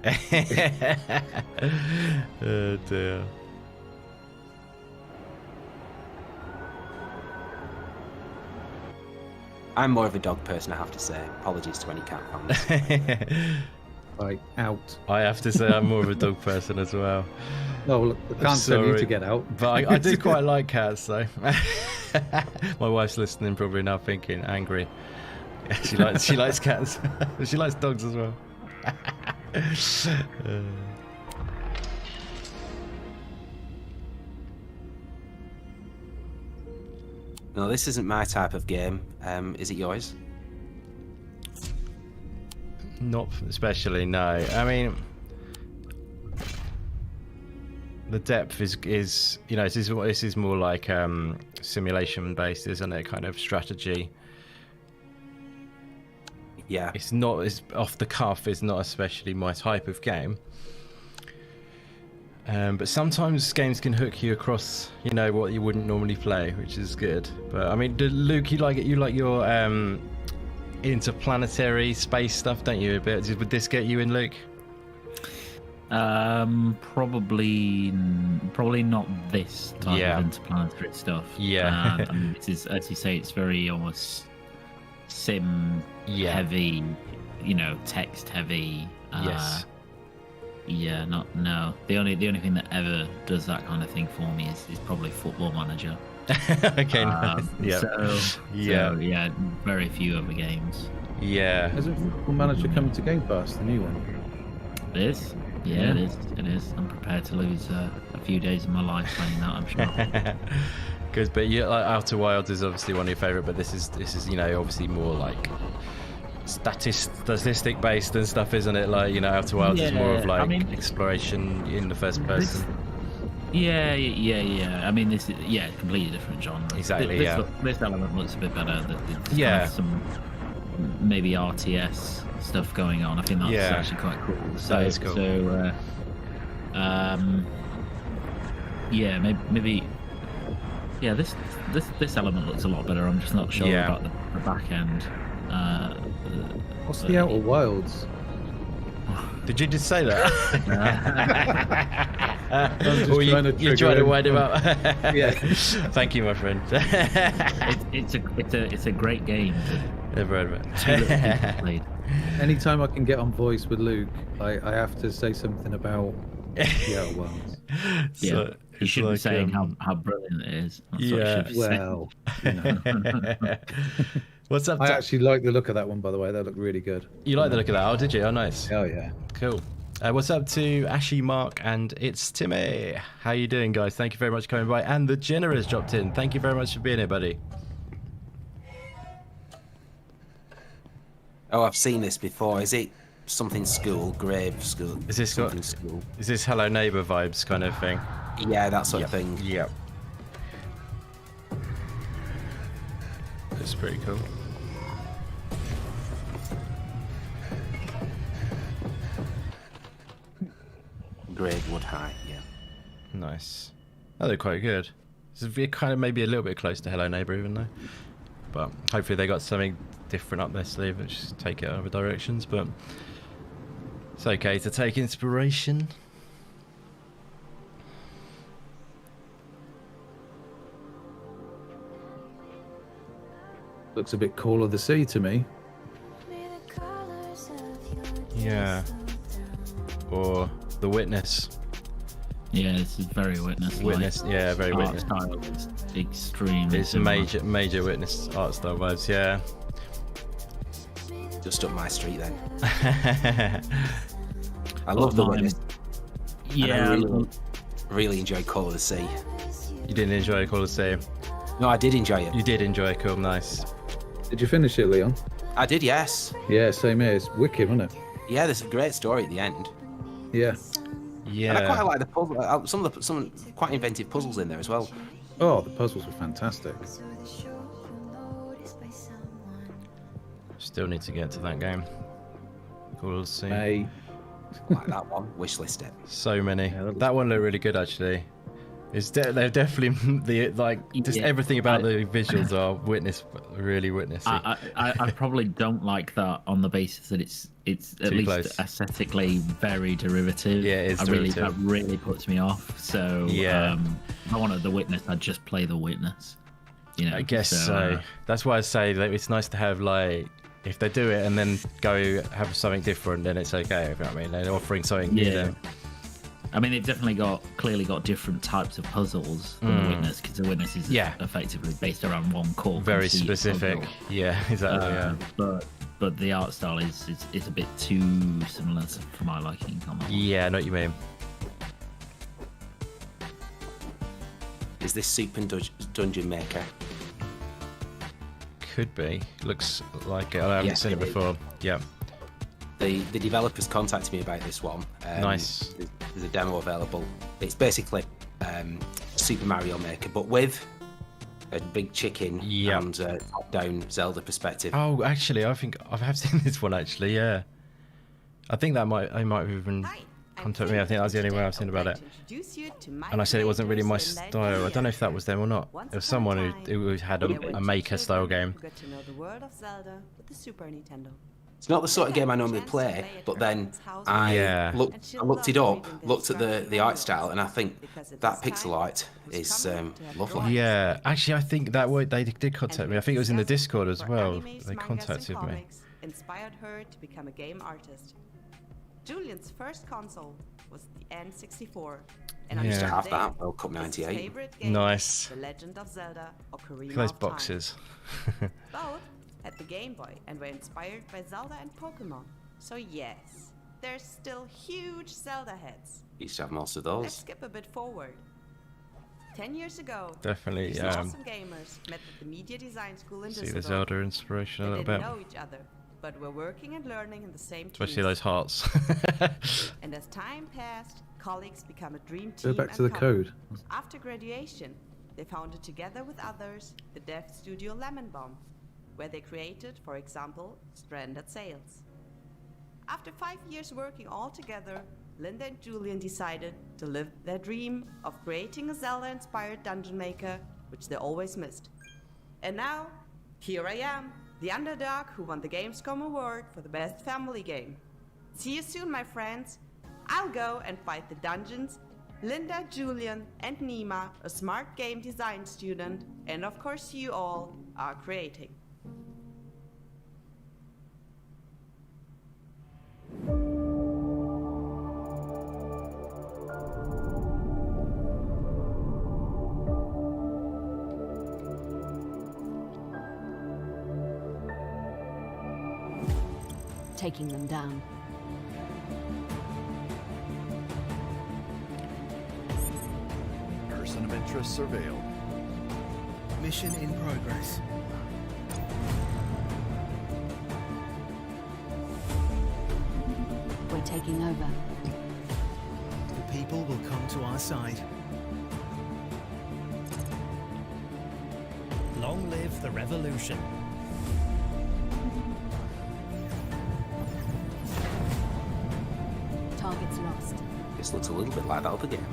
Oh, dear. I'm more of a dog person, I have to say. Apologies to any cat fans. Like, out. I have to say I'm more of a dog person as well. Oh, look, I can't tell you to get out. But I do quite like cats, though. My wife's listening probably now thinking, angry. She likes cats. She likes dogs as well. No, this isn't my type of game. Is it yours? Not especially, no. I mean, the depth is you know, this is more like simulation based, isn't it? Kind of strategy. Yeah. It's off the cuff. It's not especially my type of game. But sometimes games can hook you across, you know, what you wouldn't normally play, which is good. But I mean, Luke, you like your interplanetary space stuff, don't you? A bit. Would this get you in, Luke? Probably not this type of interplanetary stuff. Yeah. I mean, it is, as you say, it's very almost sim heavy, you know, text heavy. Yes. Yeah, no. The only thing that ever does that kind of thing for me is probably Football Manager. Okay, nice. Yeah. So, yeah, very few other games. Yeah. Isn't Football Manager coming to Game Pass, the new one? It is. Yeah, it is. I'm prepared to lose a few days of my life playing that, I'm sure. Good, but yeah, like Outer Wilds is obviously one of your favourite, but this is you know, obviously more like statistic based and stuff, isn't it? Like, you know, Outer Wilds is more of like exploration in the first person. Yeah. I mean, this is completely different genre. Exactly. This element looks a bit better. There's Yeah. some maybe RTS stuff going on. I think that's actually quite cool. So, that is cool. So, maybe. Yeah, this element looks a lot better. I'm just not sure about the back end. What's the Outer Wilds? Did you just say that? Or you're trying to wind him up? Yeah. Thank you, my friend. It's a great game Never heard of it. Played. Anytime I can get on voice with Luke, I have to say something about the Outer Worlds. So You should be like, saying how brilliant it is. That's what you yeah. should be saying. Well, you know. What's up? I actually like the look of that one, by the way. That looked really good. You like the look of that? Oh, did you? Oh, nice. Oh yeah. Cool. What's up to Ashy, Mark, and it's Timmy. How you doing, guys? Thank you very much for coming by. And the Jenner has dropped in. Thank you very much for being here, buddy. Oh, I've seen this before. Is it something school, grave school? Is this something school? Is this Hello Neighbor vibes kind of thing? Yeah, that sort of thing. Yep. That's pretty cool. Gravewood High, yeah. Nice. Oh, they're quite good. It's kind of maybe a little bit close to Hello Neighbor, even though. But hopefully they got something different up their sleeve, which is take it other directions. But it's okay to take inspiration. Looks a bit Call of the Sea to me. Yeah. Or The Witness. Yeah, this is very Witness. Witness, yeah, very Witness. Style is extremely. It's similar. major Witness art style vibes, yeah. Just up my street then. I love The Witness. Yeah. And I really enjoyed Call of the Sea. You didn't enjoy Call of the Sea? No, I did enjoy it. You did enjoy it, cool, nice. Did you finish it, Leon? I did, yes. Yeah, same here. It's wicked, wasn't it? Yeah, there's a great story at the end. Yeah. Yeah. And I quite like the puzzle. Some quite inventive puzzles in there as well. Oh, the puzzles were fantastic. Still need to get to that game. Call of the Sea. Hey. Like that one. Wishlist it. So many. Yeah, that one looked really good, actually. They're definitely just everything about the visuals are really Witnessy. I probably don't like that on the basis that it's at Too least close. aesthetically very derivative. Yeah, it is that derivative. really puts me off. So Yeah. if I wanted The Witness, I'd just play The Witness. You know, I guess so. That's why I say that it's nice to have if they do it and then go have something different, then it's okay. If you know what I mean, they're offering something new. Then. I mean, they've definitely clearly got different types of puzzles than The Witness, because The Witness is effectively based around one core. Very conceit specific. puzzle. Yeah, exactly. Yeah. But the art style is a bit too similar for my liking. Yeah, I know what you mean. Is this Super Dungeon Maker? Could be. Looks like it. I haven't seen it before. Yeah. The developers contacted me about this one. Nice. There's a demo available. It's basically Super Mario Maker, but with a big chicken and top-down Zelda perspective. Oh, actually, I think I have seen this one. Actually, yeah. I think I might have even contacted me. I think that was the only way I've seen about it. And I said it wasn't really my style. I don't know if that was them or not. It was someone who had a Maker-style game. It's not the sort of game I normally play, but then I looked it up, looked at the art style, and I think that pixel art is lovely. Yeah, actually, I think they did contact me. I think it was in the Discord as well. They contacted me. Inspired her to become a game artist. Julian's first console was the N64. And I used to have that, World Cup '98. Nice. The Legend of Zelda, Ocarina Look at those of boxes. Both had the Game Boy and were inspired by Zelda and Pokemon. So yes, there's still huge Zelda heads. Used to have most of Let's those. skip a bit forward. 10 years ago, Definitely, these awesome gamers met at the media design school in See Düsseldorf. the Zelda inspiration a They little didn't bit. know each other, but were working and learning in the same Especially teams. those hearts. And as time passed, colleagues become a dream Go team. back to and the couple. code. After graduation, they founded together with others the dev studio Lemonbomb, where they created, for example, Stranded Sails. After 5 years working all together, Linda and Julian decided to live their dream of creating a Zelda-inspired dungeon maker, which they always missed. And now, here I am, the underdog who won the Gamescom Award for the best family game. See you soon, my friends. I'll go and fight the dungeons. Linda, Julian, and Nima, a smart game design student, and of course you all, are creating. taking them down. Person of interest surveilled. Mission in progress. We're taking over. The people will come to our side. Long live the revolution. Targets lost. This looks a little bit like the other game.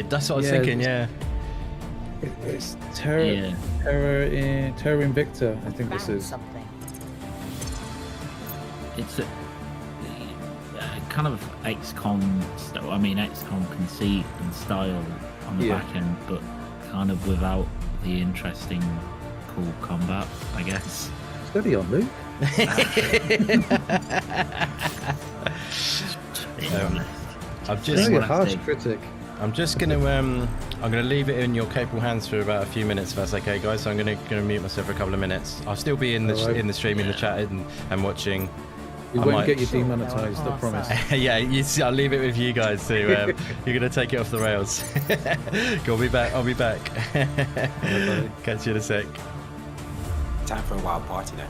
That's what I was thinking, yeah. It's Terror Invicta, I think this is. Something. It's a kind of XCOM conceit and style on the back end, but kind of without the interesting, cool combat, I guess. Steady on, Luke. I've just a harsh critic. I'm just gonna I'm gonna leave it in your capable hands for about a few minutes, if that's okay, guys. So I'm gonna mute myself for a couple of minutes. I'll still be in the in the stream, in the chat, and watching. We won't get you demonetized, I promise. Yeah, I'll leave it with you guys. So you're gonna take it off the rails. Go, I'll be back. Catch you in a sec. Time for a wild party now.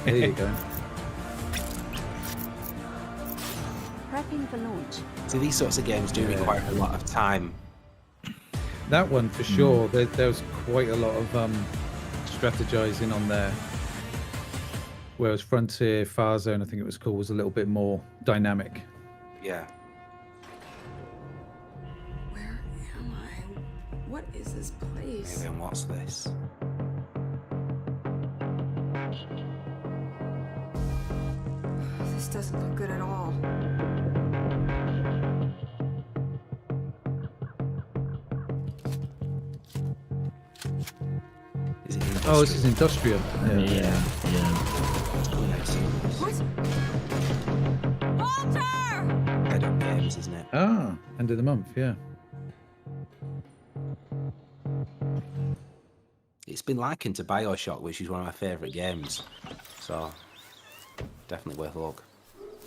There you go. Prepping for launch. So these sorts of games do require a lot of time. That one for sure. There was quite a lot of strategizing on there. Whereas Frontier, Far Zone, I think it was called, was a little bit more dynamic. Yeah. Where am I? What is this place? And what's this? This doesn't look good at all. Is it Industria? Oh, this is Industria. Yeah. Head Up Games, isn't it? Ah, end of the month, yeah. It's been likened to BioShock, which is one of my favourite games. So, definitely worth a look.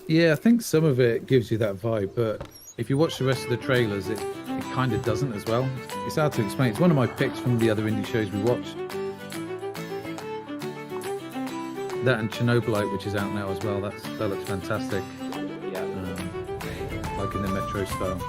Yeah, I think some of it gives you that vibe, but if you watch the rest of the trailers, it kind of doesn't as well. It's hard to explain. It's one of my picks from the other indie shows we watched. That and Chernobylite, which is out now as well. That looks fantastic. Yeah. Like in the Metro style.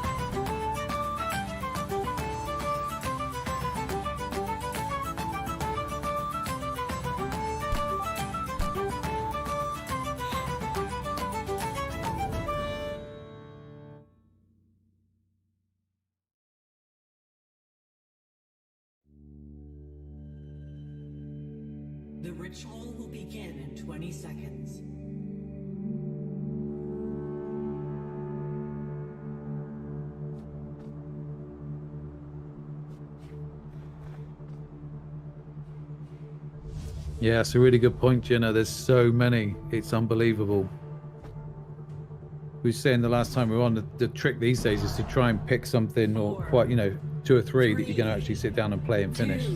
The ritual will begin in 20 seconds. Yeah, it's a really good point, Jenna. There's so many. It's unbelievable. We were saying the last time we were on, the trick these days is to try and pick something, or quite, 2 or 3 that you're going to actually sit down and play and finish.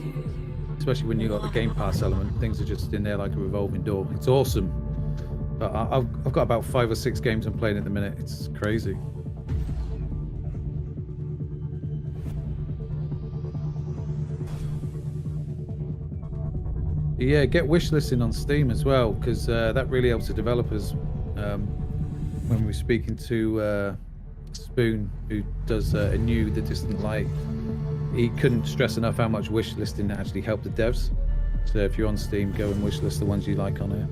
Especially when you've got the Game Pass element. Things are just in there like a revolving door. It's awesome. But I've got about 5 or 6 games I'm playing at the minute. It's crazy. Yeah, get wishlisting on Steam as well, because that really helps the developers. When we're speaking to Spoon, who does a new The Distant Light, he couldn't stress enough how much wishlisting actually helped the devs. So if you're on Steam, go and wishlist the ones you like on here.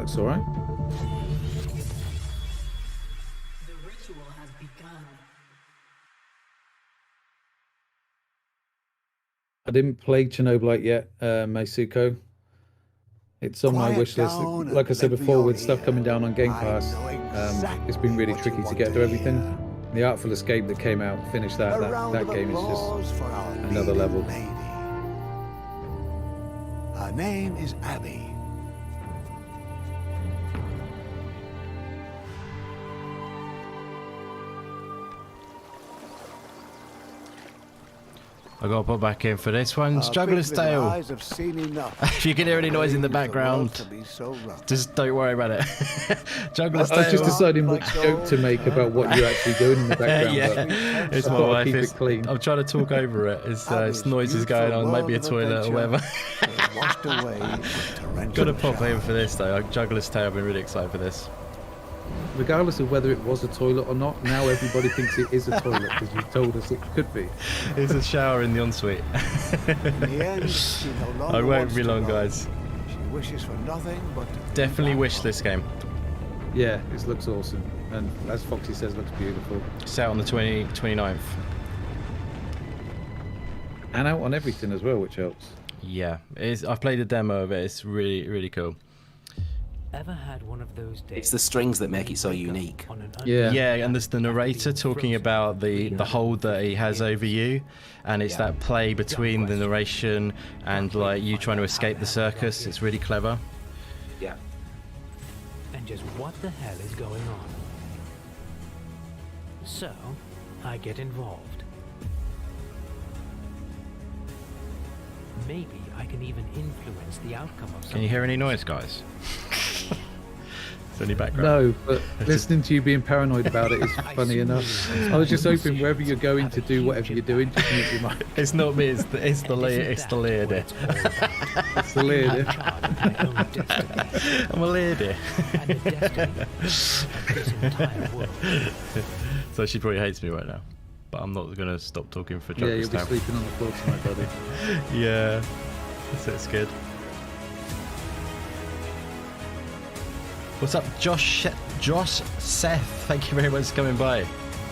Looks all right. The ritual has begun. I didn't play Chernobylite yet, Meisuko. It's on my wish list. Like I said before, with stuff coming down on Game Pass, it's been really tricky to get through everything. The Artful Escape that came out, finished that. That game is just another level. Lady. Her name is Abby. I gotta put back in for this one. Juggler's Tale. If you can hear any noise in the background, just don't worry about it. Juggler's Tale. I was just deciding which joke to make about what you're actually doing in the background. Yeah, it's my wife. Keep it clean. I'm trying to talk over it. It's noises going on, maybe a toilet or whatever. Gotta pop in for this though. Juggler's Tale. I've been really excited for this. Regardless of whether it was a toilet or not, now everybody thinks it is a toilet because you told us it could be. It's a shower in the ensuite. In the end, she no longer I won't be long, guys. She wishes for nothing but definitely wish this game. Yeah, it looks awesome, and as Foxy says, looks beautiful. It's out on the 29th. And out on everything as well, which helps. Yeah, I've played a demo of it. It's really, really cool. Ever had one of those days? It's the strings that make it so unique. Yeah, and there's the narrator talking about the hold that he has over you, and it's that play between the narration and like you trying to escape the circus. It's really clever. Yeah. And just what the hell is going on? So, I get involved. Maybe I can even influence the outcome of something. Can you hear any noise, guys? Any background? No, but listening to you being paranoid about it is funny enough. I was just hoping wherever you're going to do whatever you're doing, just mute your mic. It's not me. It's the lady. It's the lady. It's the lady. I'm a lady. So she probably hates me right now, but I'm not gonna stop talking for Juggler's Yeah, you'll be Tale. sleeping on the floor tonight, buddy. Yeah, that's good. What's up, Josh Seth? Thank you very much for coming by.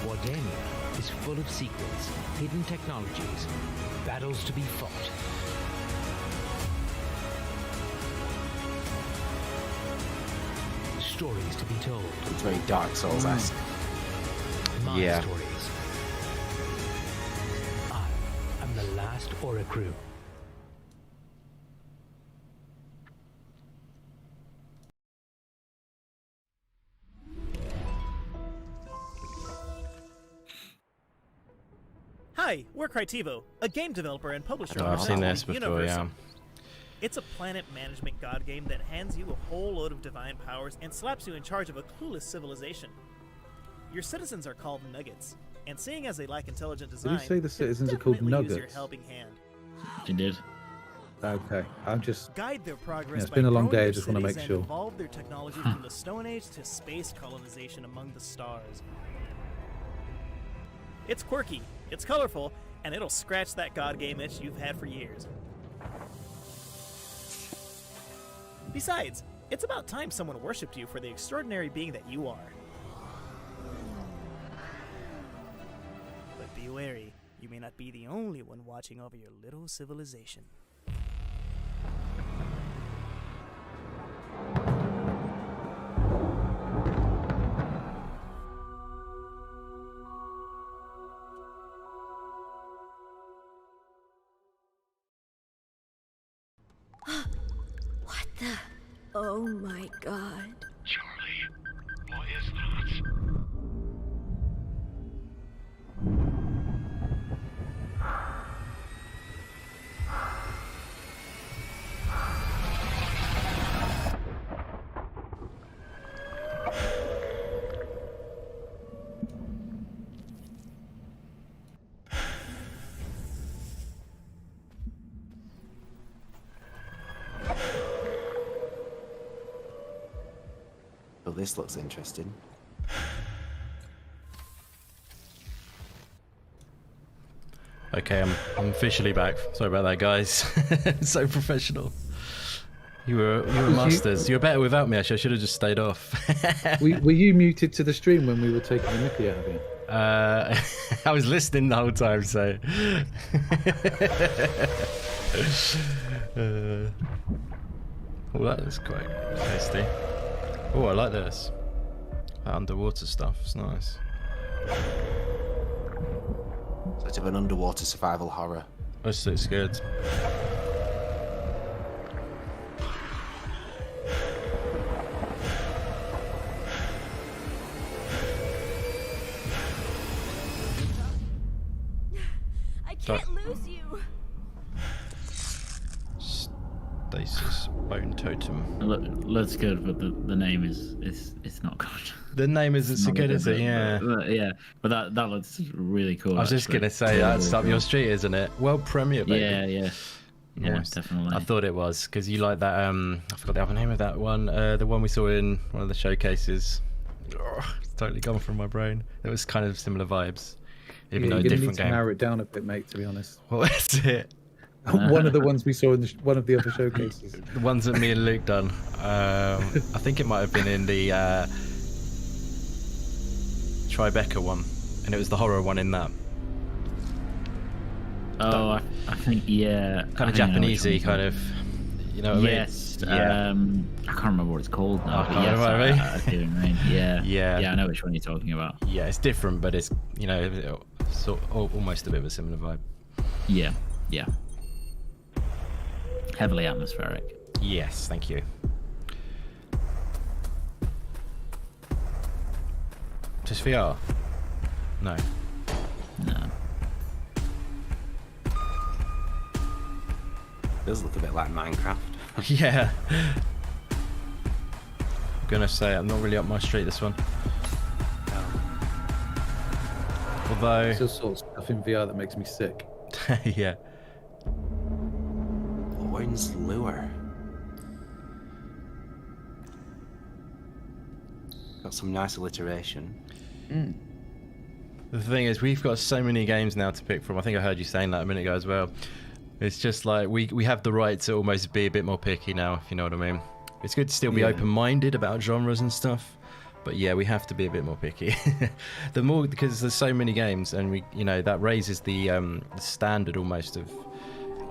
Wardania is full of secrets, hidden technologies, battles to be fought. Stories to be told. It's very Dark Souls-esque. My stories. I am the last Oricru. Hi, we're Critivo, a game developer and publisher. Oh, I've seen this before, Universe. yeah. It's a planet management god game that hands you a whole load of divine powers and slaps you in charge of a clueless civilization. Your citizens are called Nuggets, and seeing as they lack intelligent design, Did you say the citizens are called definitely use your Nuggets? helping hand. You did. Okay, I'm just. Guide their progress. Yeah, it's by been a long growing day. I their just want to cities make and sure. Evolve their technology from the Stone Age to space colonization among the stars. It's quirky, it's colorful, and it'll scratch that god game itch you've had for years. Besides, it's about time someone worshipped you for the extraordinary being that you are. But be wary, you may not be the only one watching over your little civilization. What the? Oh my god. Charlie, what is that? Well, this looks interesting. Okay, I'm officially back. Sorry about that, guys. So professional. You were masters. You were better without me. Actually, I should have just stayed off. Were you muted to the stream when we were taking the mickey out of you? I was listening the whole time, so. Well, that is quite tasty. Oh, I like this. That underwater stuff. It's nice. Sort of an underwater survival horror. This looks good. I can't lose you. Stasis bone totem. Looks good, but the name is it's not good. The name isn't so good, is it? Yeah. But that looks really cool. I was just gonna say that's up your street, isn't it? World premiere, baby. Yeah, definitely. I thought it was because you like that. I forgot the other name of that one. The one we saw in one of the showcases. Oh, it's totally gone from my brain. It was kind of similar vibes, even though a different need to game. narrow it down a bit, mate. To be honest. What was it? One of the ones we saw in one of the other showcases. The ones that me and Luke done. I think it might have been in the Tribeca one, and it was the horror one in that. Oh, I think kind of Japanesey, kind of. You know what I mean? Yes. I can't remember what it's called now. Oh, yes, I see what you mean. Yeah. I know which one you're talking about. Yeah, it's different, but it's almost a bit of a similar vibe. Yeah. Heavily atmospheric. Yes, thank you. Just VR? No. Does look a bit like Minecraft. Yeah. I'm gonna say I'm not really up my street, this one. Although there's all sorts of stuff in VR that makes me sick. Yeah. Owen's Lure. Got some nice alliteration. The thing is, we've got so many games now to pick from. I think I heard you saying that a minute ago as well. It's just like we have the right to almost be a bit more picky now, if you know what I mean. It's good to still be open-minded about genres and stuff, but yeah, we have to be a bit more picky. The more, because there's so many games, and that raises the standard almost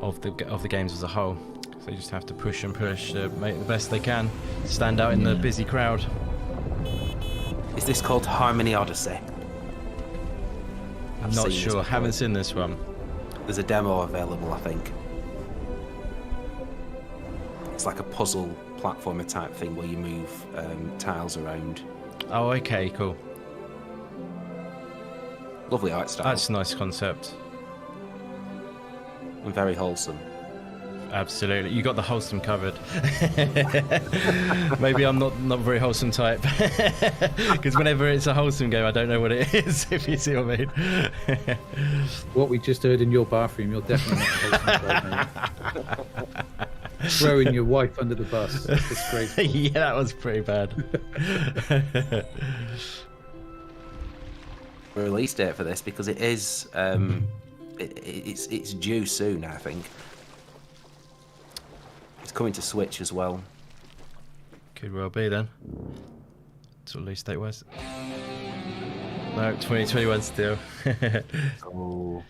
of the games as a whole. So you just have to push and push to make the best they can, stand out in the busy crowd. Is this called Harmony Odyssey? I'm not sure. Haven't seen this one. There's a demo available, I think. It's like a puzzle platformer type thing where you move tiles around. Oh, okay, cool. Lovely art style. That's a nice concept. And very wholesome. Absolutely. You got the wholesome covered. Maybe I'm not very wholesome type. Because whenever it's a wholesome game, I don't know what it is, if you see what I mean. What we just heard in your bathroom, you're definitely not wholesome type, mate. Throwing your wife under the bus. Disgraceful. Yeah, that was pretty bad. Release date for this, because it is it's due soon, I think. It's coming to Switch as well. Could well be then. It's what release date was. No, 2021 still. Oh.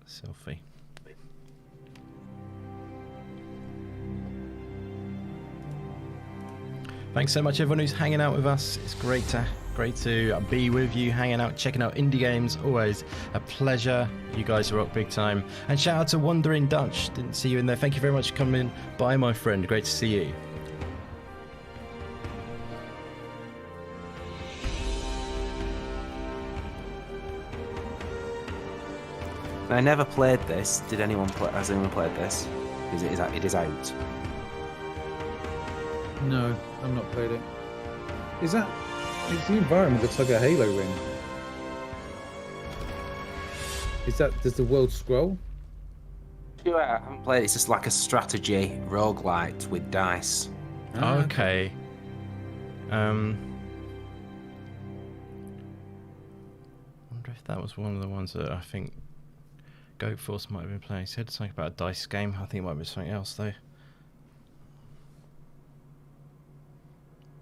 Selfie. Thanks so much, everyone who's hanging out with us. It's great to be with you, hanging out, checking out indie games. Always a pleasure. You guys rock big time. And shout out to Wandering Dutch. Didn't see you in there. Thank you very much for coming by, my friend. Great to see you. I never played this. Did anyone play? Has anyone played this? It is out. No, I've not played it. Is the environment looks like a Halo ring? Does the world scroll? Sure, I haven't played it. It's just like a strategy roguelite with dice. Okay. Wonder if that was one of the ones that I think Goat Force might have been playing. He said something about a dice game. I think it might be something else though.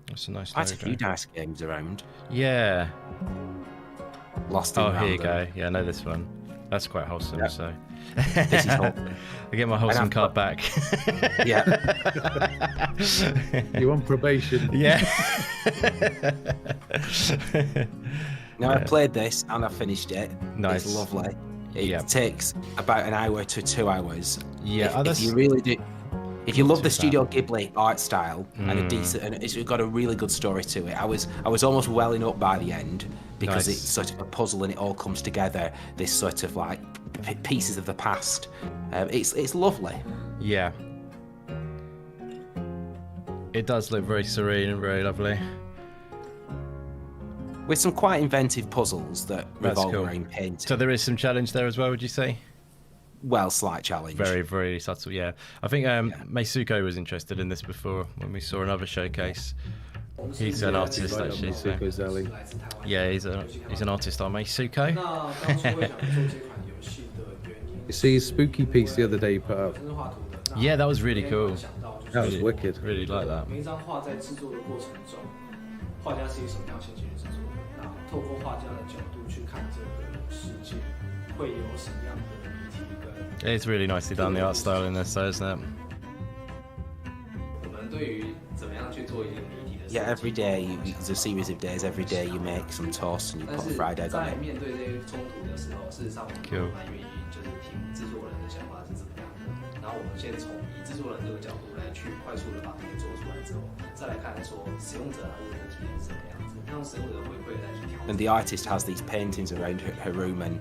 That's a nice Quite a logo. few dice games around. Yeah. Lost in Oh, here you Random. go. Yeah, I know this one. That's quite wholesome. Yep. So This is wholesome. I get my wholesome card back. Yeah. You're on probation. Yeah. Now I've played this and I've finished it. Nice. It's lovely. It takes about an hour to 2 hours. Yeah. If you really do, if you love the Studio Ghibli art style and a decent, and it's got a really good story to it. I was almost welling up by the end because it's sort of a puzzle and it all comes together. This sort of like pieces of the past. It's lovely. Yeah. It does look very serene and very lovely. With some quite inventive puzzles that revolve cool. around painting. So there is some challenge there as well, would you say? Well, slight challenge. Very, very subtle, yeah. I think Meisuko was interested in this before when we saw another showcase. He's an artist, actually. So. Yeah, he's an artist, Meisuko. You see his spooky piece the other day you put up? Yeah, that was really cool. That was wicked. Really like that. 画家是一个什么样心情去制作的？那透过画家的角度去看这个世界，会有什么样的谜题跟？ It's really nicely done, the art style in this, though, isn't it? 我们对于怎么样去做一个谜题的 Yeah, every day, there's a series of days. Every day you make some toast and you put a fried egg on 在 it. 面对这些冲突的时候，事实上我们都蛮愿意就是听制作人的想法是怎么样的，然后我们先从以制作人这个角度来去快速的把这个做出来之后，再来看说使用者他的体验是什么样子，让使用者的回馈来去调整。 And the artist has these paintings around her room, and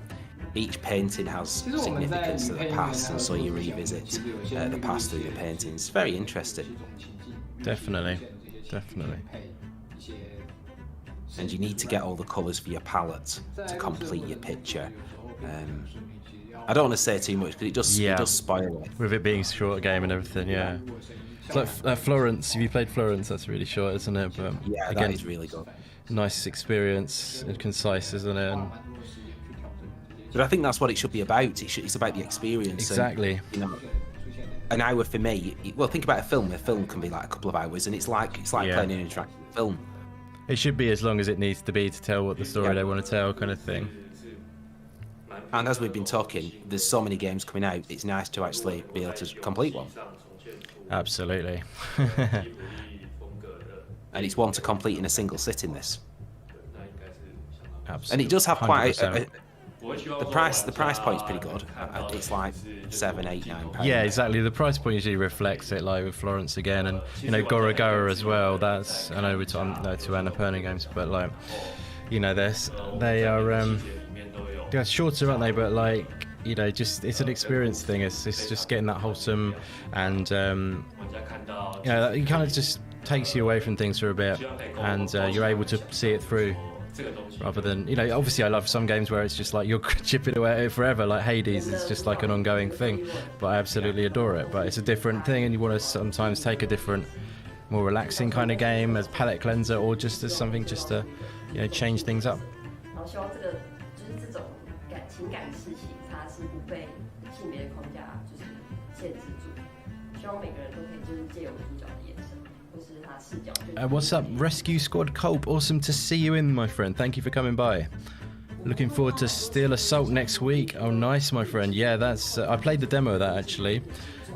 each painting has significance to the past, and so you revisit the past through the paintings. Very interesting. Definitely. Definitely. And you need to get all the colours for your palette to complete your picture. I don't want to say too much because it does spoil it. With it being a short game and everything, yeah. It's like Florence. If you played Florence, that's really short, isn't it? But yeah, again, that is really good. Nice experience and concise, isn't it? And but I think that's what it should be about. It's about the experience. Exactly. And, you know, an hour for me. Well, think about a film. A film can be like a couple of hours, and it's like playing an interactive film. It should be as long as it needs to be to tell what the story they want to tell, kind of thing. And as we've been talking, there's so many games coming out. It's nice to actually be able to complete one. Absolutely. And it's one to complete in a single sitting. This. Absolutely. And it does have quite 100%. the price point's pretty good. It's like £7, £8, £9. Yeah, exactly. The price point usually reflects it, like with Florence again, and you know Gora Gora as well. That's I know we're talking to Annapurna games, but like you know they are they're shorter, aren't they? But like you know, just it's an experience thing. It's just getting that wholesome, and you know, it kind of just takes you away from things for a bit, and you're able to see it through. Rather than, you know, obviously I love some games where it's just like you're chipping away at it forever, like Hades is just like an ongoing thing, but I absolutely adore it. But it's a different thing, and you want to sometimes take a different, more relaxing kind of game as palate cleanser, or just as something just to, you know, change things up. 然后希望这个就是这种情感的事情，它是不被性别的框架就是限制住，希望每个人都可以就是借由主角的眼神。What's up, Rescue Squad Culp? Awesome to see you in, my friend. Thank you for coming by. Looking forward to Steel Assault next week. Oh, nice, my friend. Yeah, that's. I played the demo of that actually,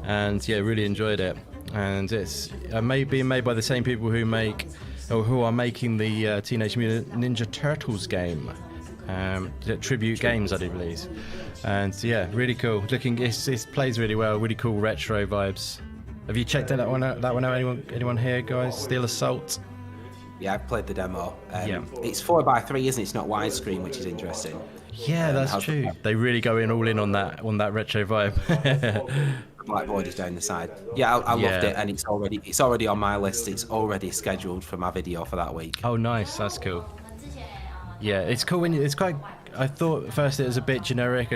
and yeah, really enjoyed it. And it's being made by the same people who are making the Teenage Mutant Ninja Turtles game, Tribute Games, I do believe. And yeah, really cool. It plays really well. Really cool retro vibes. Have you checked that one out? Anyone here, guys? Steel Assault. Yeah, I've played the demo. It's 4x3, isn't it? It's not widescreen, which is interesting. Yeah, that's true. They really go all in on that retro vibe. Black borders down the side. Yeah, I loved it, and it's already on my list. It's already scheduled for my video for that week. Oh, nice. That's cool. Yeah, it's cool when it's quite. I thought at first it was a bit generic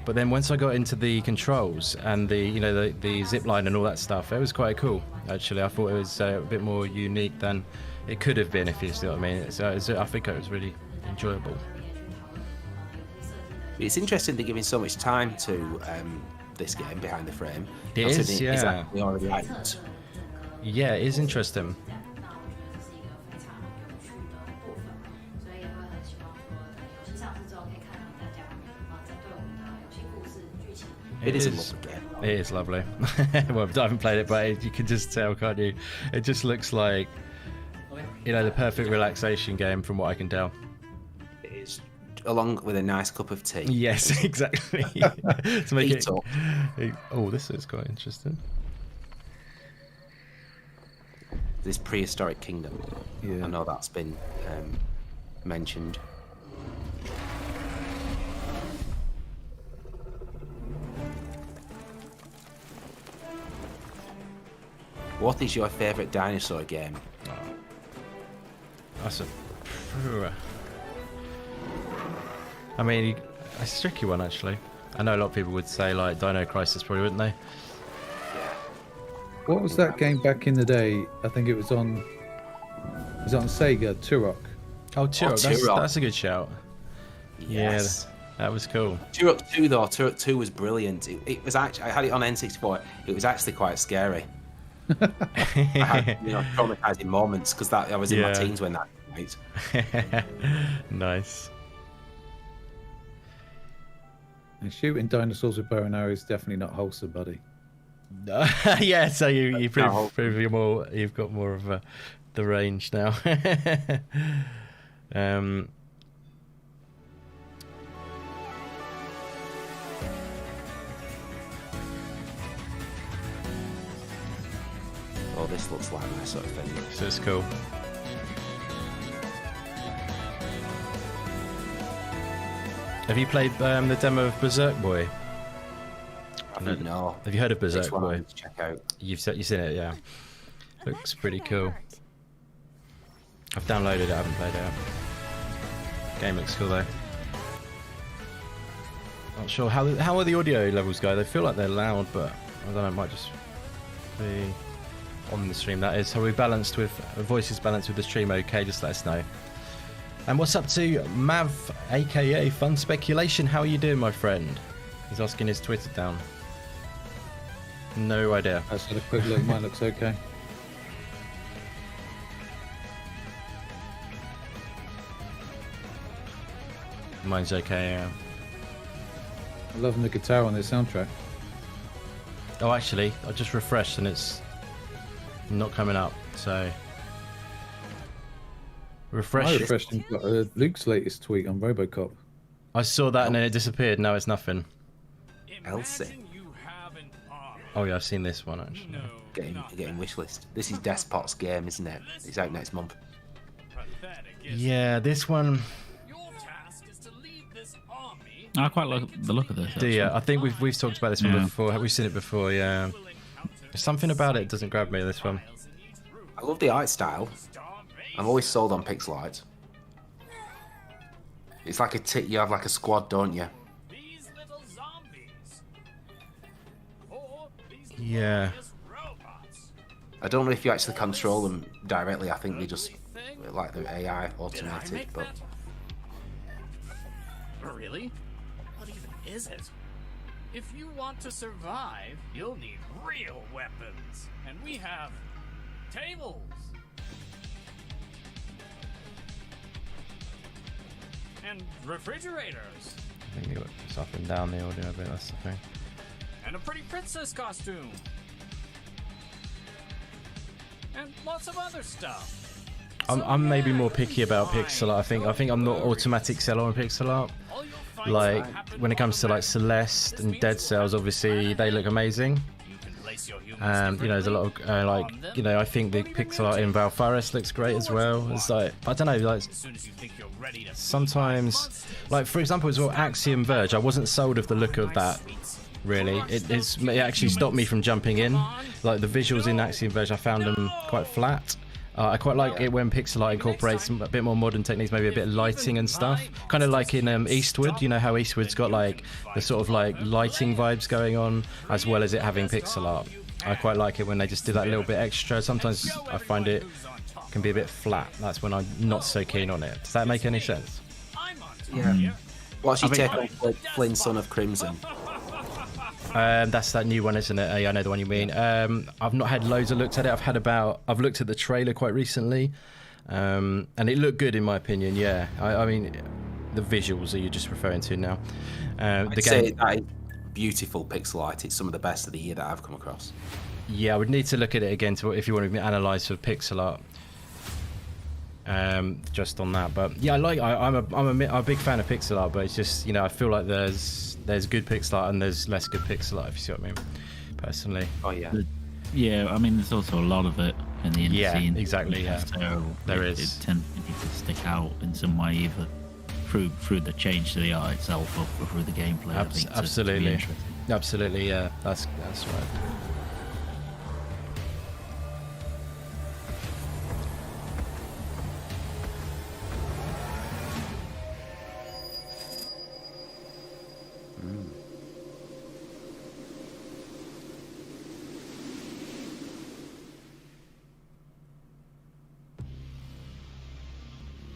but then once I got into the controls and the zip line and all that stuff, it was quite cool. Actually, I thought it was a bit more unique than it could have been, if you see what I mean. So I think it was really enjoyable. It's interesting they're giving so much time to this game Behind the Frame. It is, yeah. It's actually already out. Yeah, it is interesting. It is a lovely game. It is lovely. Well, I haven't played it, but you can just tell, can't you? It just looks like, the perfect relaxation game from what I can tell. It is, along with a nice cup of tea. Yes, exactly. To make it. Oh, this is quite interesting. This prehistoric kingdom. Yeah. I know that's been mentioned. What is your favourite dinosaur game? That's a. I mean, it's a tricky one actually. I know a lot of people would say like Dino Crisis, probably, wouldn't they? What was that game back in the day? I think it was on. Was it on Sega? Turok. Oh, Turok. That's a good shout. Yes. Yeah, that was cool. Turok 2 though. Turok 2 was brilliant. It was actually. I had it on N64. It was actually quite scary. I had traumatizing moments because I was in my teens when that came out. Nice. And shooting dinosaurs with bow and arrow is definitely not wholesome, buddy. Yeah, so you prove you're more. You've got more of the range now. Oh, this looks like my sort of thing. So it's cool. Have you played the demo of Berserk Boy? No. Have you heard of Berserk Boy? Check out. You've seen it, yeah. Looks pretty cool. I've downloaded it. I haven't played it yet. Game looks cool though. Not sure how are the audio levels go. They feel like they're loud, but I don't know. It might just be on the stream. That is. So we balanced with voices balanced with the stream. Okay, just let us know. And what's up to Mav, aka Fun Speculation? How are you doing, my friend? He's asking his Twitter down. No idea. Let's have a quick look. Mine looks okay. Mine's okay, yeah. I'm loving the guitar on this soundtrack. Oh, actually, I just refreshed and it's not coming up, so... Refresh. I refreshed and got Luke's latest tweet on Robocop. I saw that and then it disappeared. Now it's nothing. Elsie. Oh yeah, I've seen this one actually. Getting wishlist. This is Despot's game, isn't it? It's out next month. Yeah, this one. I quite like the look of this. Do you? I think we've talked about this one before. Have we seen it before? Yeah. There's something about it doesn't grab me. This one. I love the art style. I'm always sold on pixel art. It's like you have like a squad, don't you? Yeah. I don't know if you actually control them directly. I think they just like the AI automated, but. Really? What even is it? If you want to survive, you'll need real weapons. And we have tables. And refrigerators. I think it's up and down the audio a bit, that's the thing. And a pretty princess costume. And lots of other stuff. I'm maybe more picky about pixel art. I think I'm not automatic seller on pixel art. Like when it comes to like Celeste and Dead Cells, obviously they look amazing. There's a lot of I think the pixel art in Valfaris looks great as well. It's like I don't know, like sometimes, like for example, as well, Axiom Verge. I wasn't sold of the look of that. Really, it actually stopped me from jumping in. Like the visuals in Axiom Verge, I found them quite flat. I quite like it when pixel art incorporates a bit more modern techniques, maybe a bit of lighting and stuff. Kind of like in Eastwood, you know how Eastwood's got like the sort of like lighting vibes going on, as well as it having pixel art. I quite like it when they just do that little bit extra. Sometimes I find it can be a bit flat. That's when I'm not so keen on it. Does that make any sense? Yeah. What's your take on Flynn, Son of Crimson? That's that new one, isn't it? Yeah, I know the one you mean. I've not had loads of looks at it. I've looked at the trailer quite recently, and it looked good in my opinion. Yeah, I mean, the visuals are you just referring to now? I'd say beautiful pixel art. It's some of the best of the year that I've come across. Yeah, I would need to look at it again if you want to analyze for pixel art. Just on that, but yeah, I'm a big fan of pixel art, but it's just, I feel like there's good pixel art and there's less good pixel art, if you see what I mean, personally. Oh yeah. Yeah, I mean, there's also a lot of it in the indie scene. Yeah, exactly. Yeah, so there it tends to stick out in some way, either through the change to the art itself or through the gameplay. I think, absolutely, absolutely. Yeah, that's right.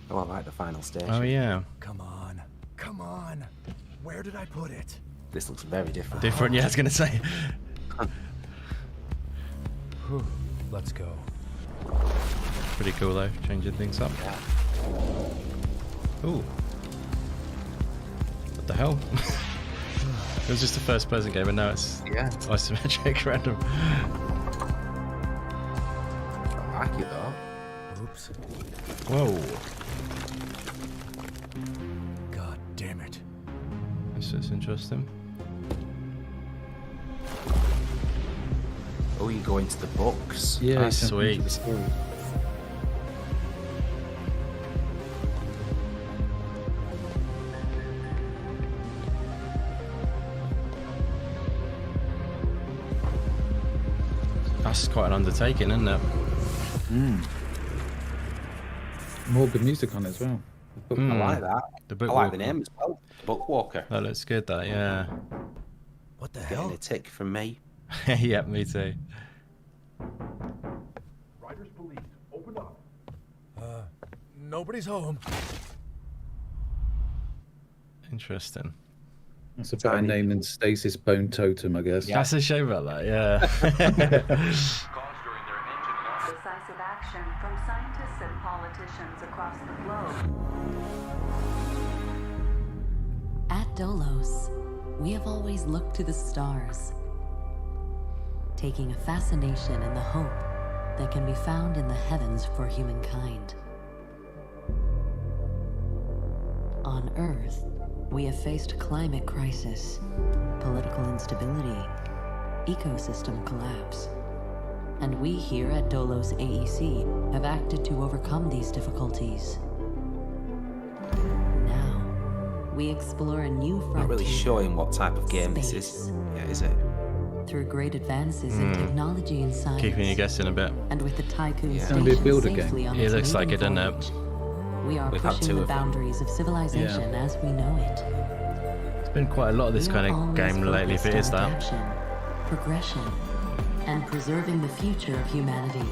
Oh, I like the final station. Oh yeah. Come on. Come on. Where did I put it? This looks very different. Different, yeah, I was going to say. Let's go. Pretty cool though, changing things up. Ooh. What the hell? It was just a first person game, and now it's isometric random. I like it though. Oops. Whoa. God damn it. This is interesting. Oh, you go into the books. Yeah, that's sweet. That's quite an undertaking, isn't it? More good music on it as well. I like that. I like the name as well. Bookwalker. That looks good, that, yeah. What the Getting a tick from me. Yeah, me too. Riders police, open up. Nobody's home. Interesting. That's a better name than Stasis Bone Totem, I guess. That's a shame about that, yeah. Decisive action from scientists and politicians across the globe. At Dolos, we have always looked to the stars, taking a fascination in the hope that can be found in the heavens for humankind. On Earth, we have faced climate crisis, political instability, ecosystem collapse. And we here at Dolos AEC have acted to overcome these difficulties. Now, we explore a new frontier. Not really showing what type of game this is. Yeah, is it? Through great advances in technology and science. Keeping you guessing a bit. And with the Tycoon It's gonna be a builder game. safely on It its looks like it, maiden doesn't it? voyage, we are We've had pushing two the of them. boundaries of civilization as we know it. There's been quite a lot of this We kind are of always game lately, if it focused is on that. adaptation, progression, and preserving the future of humanity,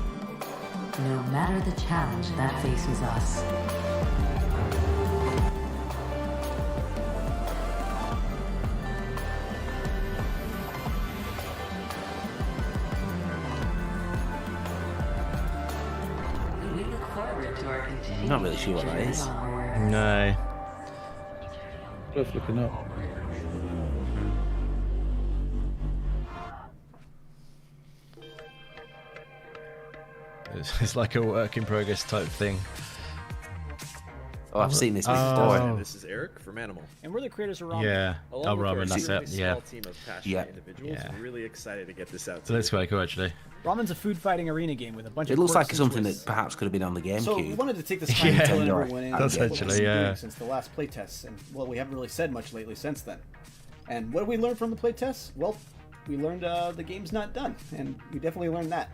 no matter the challenge that faces us. We look forward to our continued I'm not really sure what that journey is. onward. No. Worth looking up. It's like a work in progress type thing. Oh, I've seen this before. Oh. This is Eric from Animal. And we're the creators of Ramen. Yeah. Along Oh, with our Ramen, that's it. extremely Yeah. small team of passionate individuals, Yeah. really excited to get this out. So that's quite cool, actually. Ramen's a food fighting arena game with a bunch of It looks like quirks and something twists. that perhaps could have been on the GameCube. So we wanted to take this time Yeah, to fill everyone in. that's on what actually, we've been yeah. doing since the last playtests, and well, we haven't really said much lately since then. And what did we learn from the playtests? Well, we learned the game's not done, and we definitely learned that.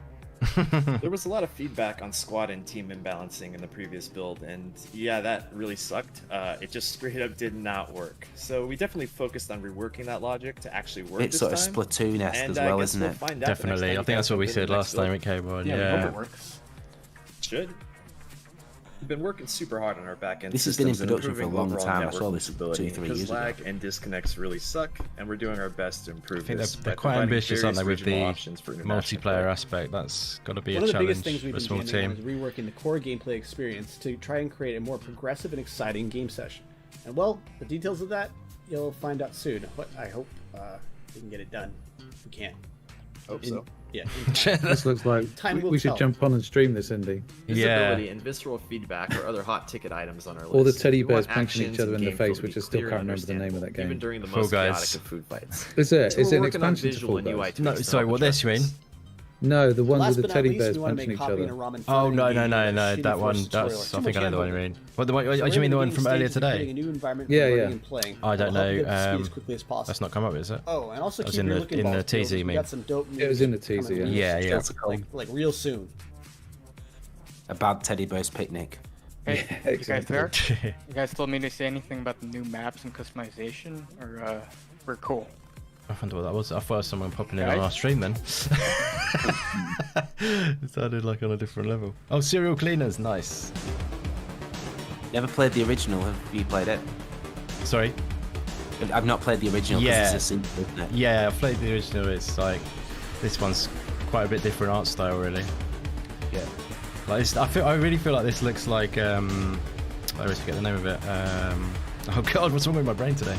There was a lot of feedback on squad and team imbalancing in the previous build, and yeah, that really sucked. It just straight up did not work. So we definitely focused on reworking that logic to actually work It's this sort of time. Splatoon-esque And as I well, guess isn't we'll it? find out the next Definitely. time I you think that's what we guys come said in the last next time it came on. Yeah, we Yeah. hope it works. Should. We've been working super hard on our back-end This has been in systems and production for a improving long overall time. I network saw this stability, 2-3 because years ago. lag and disconnects really suck, and we're doing our best to improve I think this they're by quite providing ambitious, aren't they, with various the regional options for international multiplayer play. aspect. That's got to be One a of the biggest challenge things we've for a been small jamming on team. is reworking the core gameplay experience to try and create a more progressive and exciting game session. And well, the details of that you'll find out soon. But I hope we can get it done. If we can't. Hope so. Yeah. This looks like Time will we should tell. jump on and stream this, Indy. Visibility and visceral feedback are other hot ticket items on our list. All the teddy We want bears punching actions each other and in the game flow face, to which be I still clear can't and remember the name of that understandable, game. even during the Fall most Guys. chaotic of food fights. Is it? So Is we're it an working on expansion to visual Fall and UI Guys? No, tweaks sorry, and what this you mean? No, the one Last with the but not teddy least, bears we wanna punching make each copy other. and a ramen Oh filling no, game no, no, and no, Human that one. Force tutorial. That's. Too I think much I know the one you handholding. mean. What do So you we're mean? in The the one beginning from earlier stages of creating today? a new environment for Yeah, learning yeah. and playing. I don't We'll help you know. get up to speed as quickly as possible. That's not come up, is it? Oh, and also That was keep in your the- looking in the ball teaser, skills. you We mean? got some dope It was in the news coming teaser, really yeah. Yeah, soon. yeah. Like real soon. A bad teddy bear's picnic. Hey, Yeah, you guys there? exactly. You guys told me to say anything about the new maps and customization, or we're cool? I wonder what that was. I thought it was someone popping in on Guys? our stream then. It sounded like on a different level. Oh, Serial Cleaners, nice. Never played the original. Have you played it? Sorry? I've not played the original because Yeah. it's a simple, isn't it? Yeah, I played the original. It's like, this one's quite a bit different art style, really. Yeah. Like this, I really feel like this looks like, I always forget the name of it. Oh god, what's wrong with my brain today?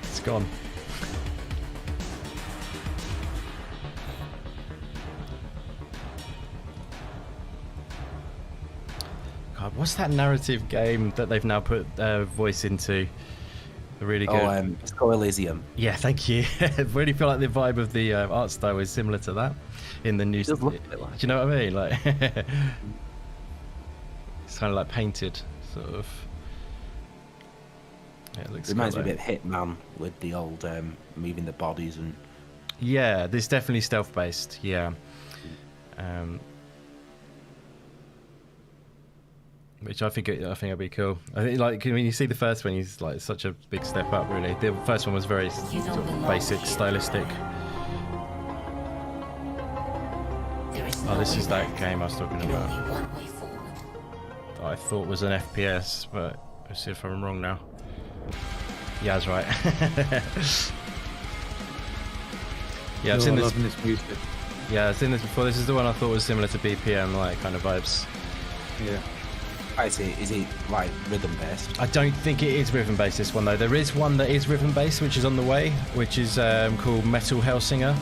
It's gone. God, what's that narrative game that they've now put voice into? Really good. Oh, it's called Elysium. Yeah, thank you. I really feel like the vibe of the art style is similar to that in the new. Does look Do a bit like you know what I mean? Like, it's kind of like painted, sort of. Yeah, it looks. Reminds cool, me a bit of Hitman with the old moving the bodies and. Yeah, this is definitely stealth based. Yeah. Which I think it'll be cool. I think like when you see the first one, he's like such a big step up. Really, the first one was very sort of basic, stylistic. Oh, this is that game I was talking about. That I thought was an FPS, but let's see if I'm wrong now. Yeah, that's right. Yeah, I've seen this. Loving this music. Yeah, I've seen this before. This is the one I thought was similar to BPM, like kind of vibes. Yeah. Is it like rhythm based? I don't think it is rhythm based, this one though. There is one that is rhythm based, which is on the way, which is called Metal Hellsinger.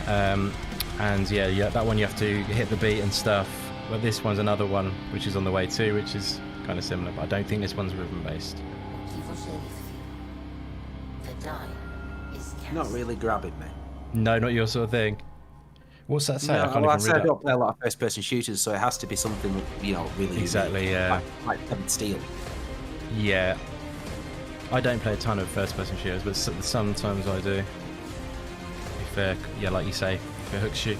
And yeah, that one you have to hit the beat and stuff. But this one's another one which is on the way too, which is kind of similar. But I don't think this one's rhythm based. Not really grabbing me. No, not your sort of thing. What's that say? No, I can't well, I even said I read that. don't play a lot of first-person shooters, so it has to be something really Exactly, unique, yeah. like Seventh Steel. Yeah. I don't play a ton of first-person shooters, but sometimes I do. If yeah, like you say, if it hooks you.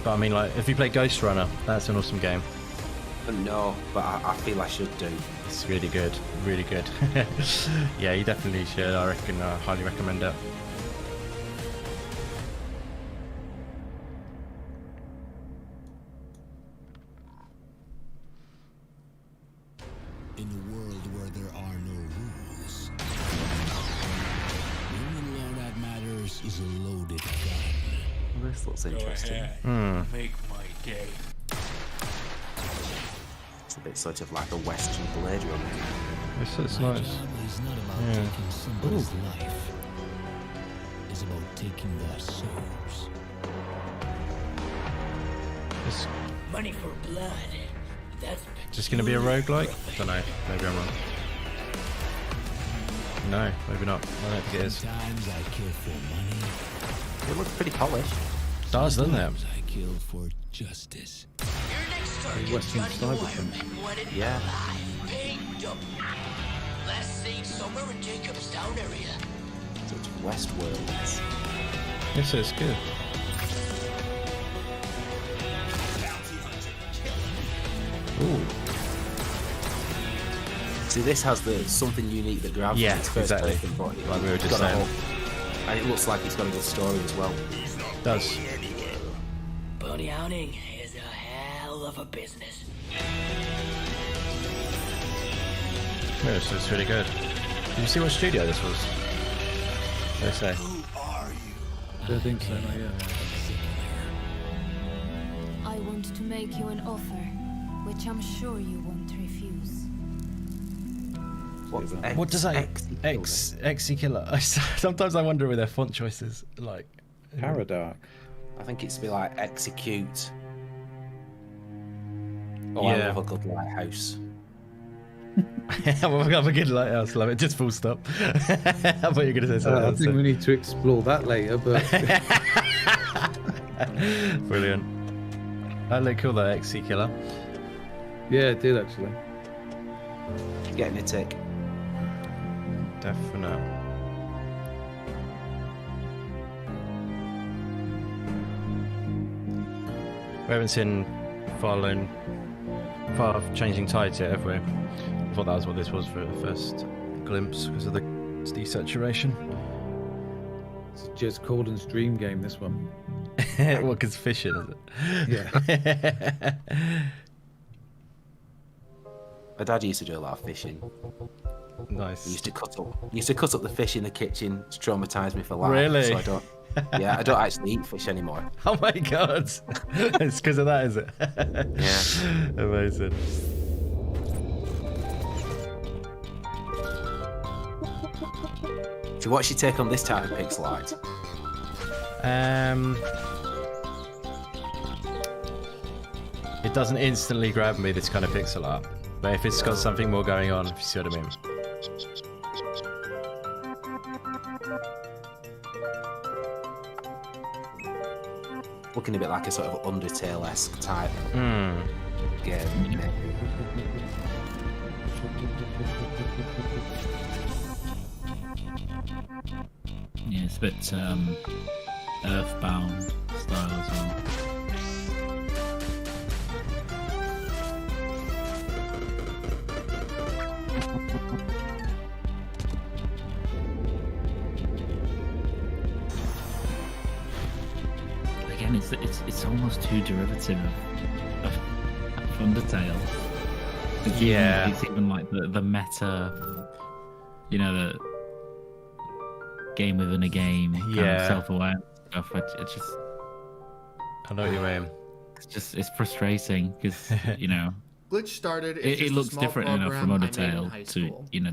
But I mean, like, if you play Ghost Runner, that's an awesome game. No, but I feel I should do. It's really good, really good. Yeah, you definitely should. I reckon. I highly recommend it. In a world where there are no rules, the only law that matters is a loaded gun. Well, this looks interesting. Make my day. It's a bit sort of like a Western Blade Runner. It's nice. Job is not about Yeah. taking somebody's life. It's about taking their souls. It's Money for blood. That's just going to be a roguelike? Don't know. Maybe I'm wrong. No, maybe not. I don't think it is. Sometimes I kill for money. It looks pretty polished. It does, doesn't it? Sometimes I kill for justice. Western cyberpunk. Yeah. Last seen somewhere in Jacobstown area. So it's Westworld. Yes, it's good. Ooh. See, this has something unique that grabs you. Yeah, It's first exactly. person, but Like we were it's just got a saying. whole- and it looks like it's got a good story as well. It does. Bounty hunting is a hell of a business. Yeah, it's really good. Did you see what studio this was? They say. I don't think so, not yet. I won't want to make you an offer, which I'm sure you won't refuse. What does that Exi Killer? Sometimes I wonder with their font choices, like Paradark. I think it's to be like execute. Oh, Yeah. I love a good lighthouse. Well, we have a good lighthouse, love it. Just full stop. I thought you were going to say something I else. think we need to explore that later, but Brilliant. That looked cool, that Exi Killer. yeah, it did actually. Getting a tick. Definite. We haven't seen far changing tides yet, have we? I thought that was what this was for the first glimpse because of the desaturation. It's just Corden's dream game, this one. Well, because fishing, is it? Yeah. My dad used to do a lot of fishing. Nice. He used to cut up the fish in the kitchen to traumatise me for life. Really? So I don't actually eat fish anymore. Oh my god! It's because of that, is it? Yeah. Amazing. So what's your take on this type of pixel art? It doesn't instantly grab me, this kind of pixel art. But if it's got something more going on, if you see what I mean. Looking a bit like a sort of Undertale-esque type game. Yeah, it's a bit Earthbound style as well. Again, it's almost too derivative of Undertale. Yeah. It's even like the meta, you know, the game within a game, kind of self-aware stuff. It's just, I know what you mean. It's frustrating because you know. Glitch started. It looks different enough from Undertale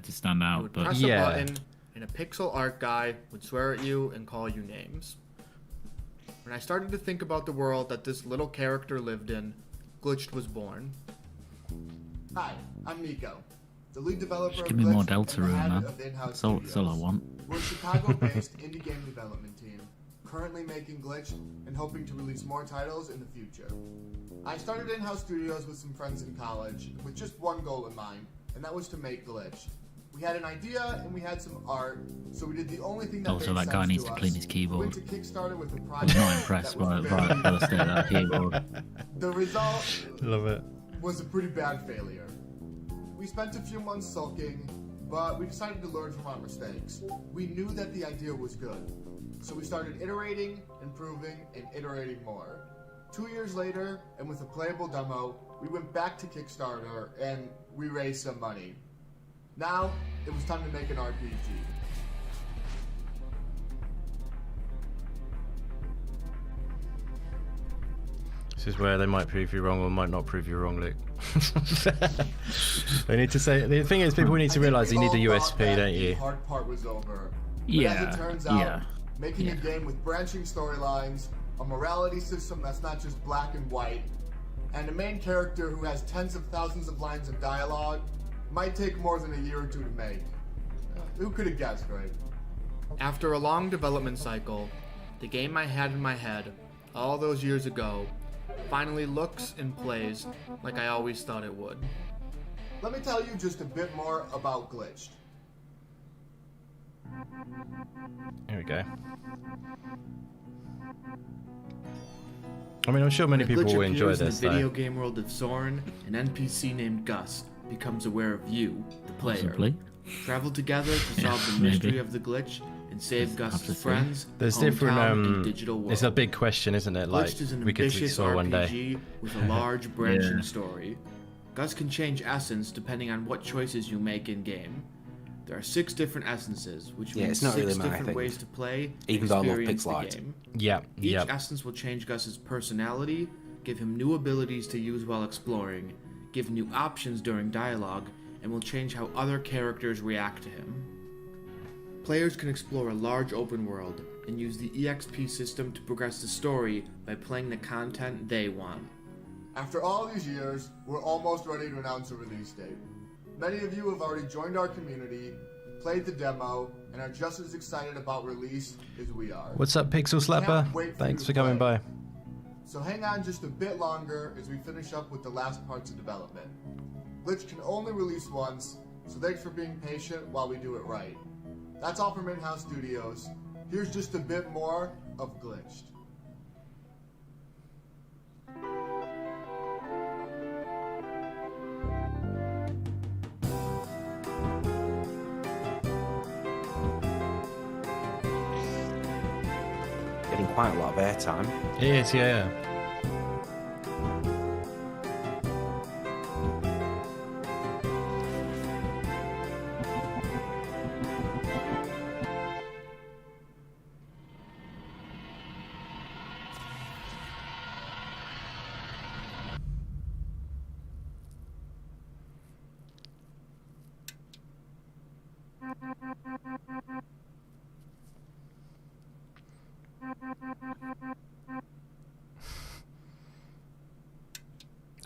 to stand out, You would but press a button, and a pixel art guy would swear at you and call you names. When I started to think about the world that this little character lived in, Glitched was born. Hi, I'm Nico, the lead developer just of give me more Glitched Delta and the Room, head man. of in-house That's all I want. We're a Chicago-based indie game development team, currently making Glitched and hoping to release more titles in the future. I started in-house studios with some friends in college with just one goal in mind, and that was to make Glitched. We had an idea and we had some art, so we did the only thing that Also, made that guy sense needs to to us. clean his We keyboard. went to Kickstarter with a I'm project not impressed by the state of that keyboard. The result Love it. was a pretty bad failure. We spent a few months sulking, but we decided to learn from our mistakes. We knew that the idea was good, so we started iterating, improving, and iterating more. 2 years later, and with a playable demo, we went back to Kickstarter and we raised some money. Now, it was time to make an RPG. This is where they might prove you wrong or might not prove you wrong, Luke. They need to say, the thing is, people need to realise you need a USP, don't you? The hard part was over. Yeah, But as it turns out, making a game with branching storylines, a morality system that's not just black and white, and a main character who has tens of thousands of lines of dialogue might take more than a year or two to make. Who could have guessed, right? After a long development cycle, the game I had in my head all those years ago finally looks and plays like I always thought it would. Let me tell you just a bit more about Glitched. Here we go. I mean, I'm sure many people will enjoy this, In the video though. game world of Soren, an NPC named Gus becomes aware of you, the player. Possibly. Travel together to solve the mystery of the glitch and save Gus's friends. There's hometown, different, and digital world. it's a big question, isn't it? Like, Glitched is an we could ambitious explore one day. RPG with a large branching story. Gus can change essence depending on what choices you make in game. There are 6 different essences, which means it's not 6 really my different thing. ways to play Even though I love experience pixel the art. game. Yeah, Each yeah. essence will change Gus's personality, give him new abilities to use while exploring, give new options during dialogue, and will change how other characters react to him. Players can explore a large open world and use the EXP system to progress the story by playing the content they want. After all these years, we're almost ready to announce a release date. Many of you have already joined our community, played the demo, and are just as excited about release as we are. What's up, Pixel Slapper? Thanks for coming by. So hang on just a bit longer as we finish up with the last parts of development. Glitch can only release once, so thanks for being patient while we do it right. That's all from In-House Studios. Here's just a bit more of Glitched. Getting quite a lot of airtime. It is, yeah.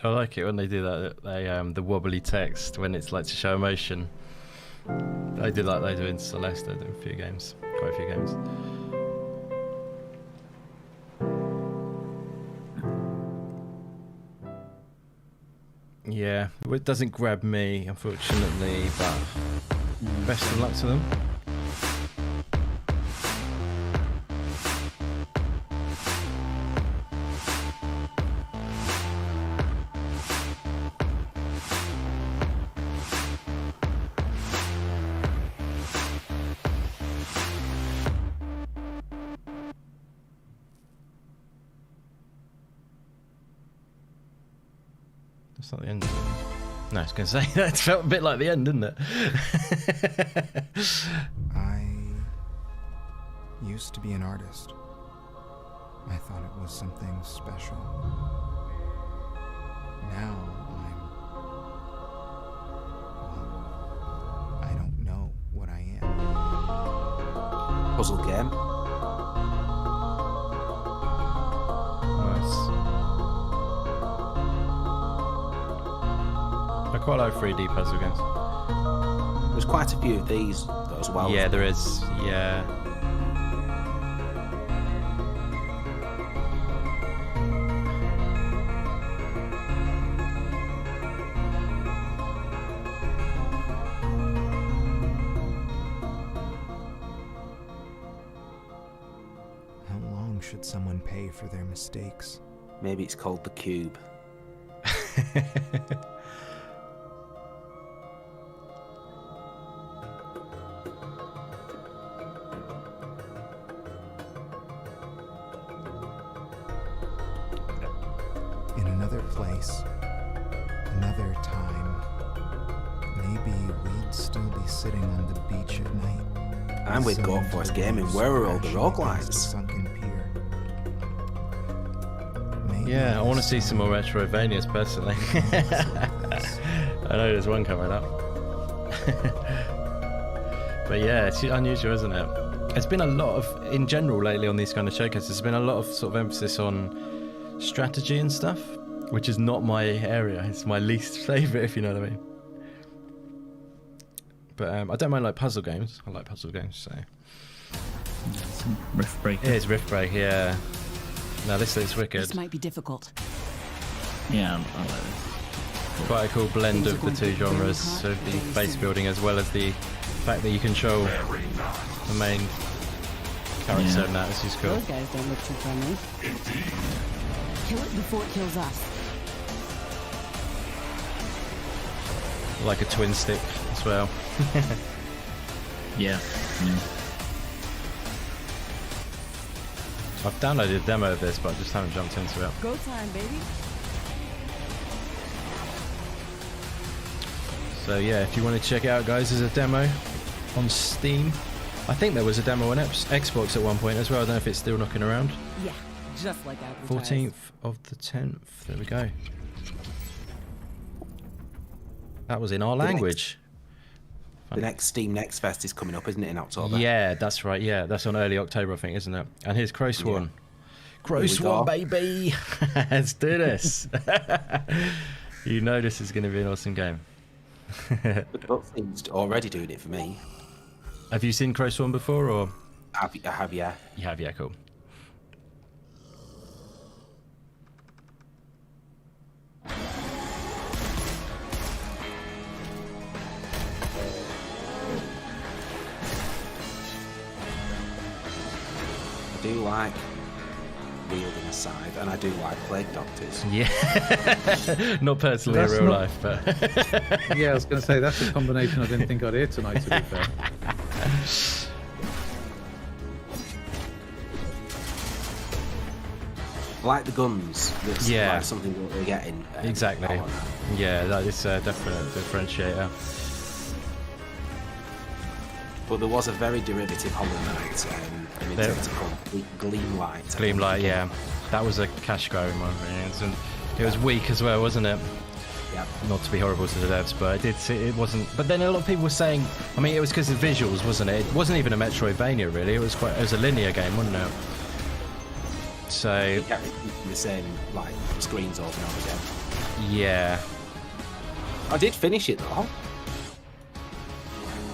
I like it when they do that. They the wobbly text when it's like to show emotion. They do like they do in Celeste. They do in a few games, quite a few games. Yeah, it doesn't grab me, unfortunately, but best of luck to them. That's not the end. No, I was going to say, that felt a bit like the end, didn't it? I used to be an artist. I thought it was something special. Now I don't know what I am. Puzzle game. Nice. I quite like 3D puzzle games. There's quite a few of these as well. Yeah, there is. Yeah. How long should someone pay for their mistakes? Maybe it's called the Cube. In another place, another time, maybe we'd still be sitting on the beach at night. I'm with Go Force Gaming. Where are all the roguelites? Yeah, I want to see some more Retrovanias personally. I know there's one coming up. But yeah, it's unusual, isn't it? There's been a lot of, in general lately on these kind of showcases, there's been a lot of sort of emphasis on strategy and stuff, which is not my area. It's my least favourite, if you know what I mean. But I don't mind like puzzle games. I like puzzle games, so. Some Rift Break. It is Rift Break, yeah. Now this looks wicked. This might be difficult. Yeah, I like this. Quite a cool blend of the two genres, of the base building as well as the fact that you control the main character in that. This is cool. Those guys don't look too friendly. Kill it before it kills us. Like a twin stick as well. Yeah. I've downloaded a demo of this, but I just haven't jumped into it. Go time, baby. So yeah, if you want to check it out, guys, there's a demo on Steam. I think there was a demo on Xbox at one point as well. I don't know if it's still knocking around. Yeah. just like advertised. 14th of the 10th. There we go. That was in our language. The next Steam Next Fest is coming up, isn't it, in October? Yeah, that's right. Yeah, that's on early October, I think, isn't it? And here's Crowsworn. Yeah. Crowsworn, baby. Let's do this. You know this is going to be an awesome game. The cutscene's already doing it for me. Have you seen Crowsworn before, or? I have, yeah. You have, yeah, cool. I do like wielding a scythe, and I do like plague doctors. Yeah, not personally in real life, but yeah, I was going to say that's a combination I didn't think I'd hear tonight. To be fair. Like the guns, that's like something that we're getting. Exactly. Yeah, that is a definite differentiator. But there was a very derivative Hollow Knight, an interpreter called Gleamlight. Gleamlight, yeah. That was a cash grab in my opinion. And it was weak as well, wasn't it? Yeah. Not to be horrible to the devs, but it wasn't. But then a lot of people were saying, I mean, it was because of visuals, wasn't it? It wasn't even a Metroidvania, really. It was a linear game, wasn't it? So yeah, the same like screens over and over again. Yeah. I did finish it though.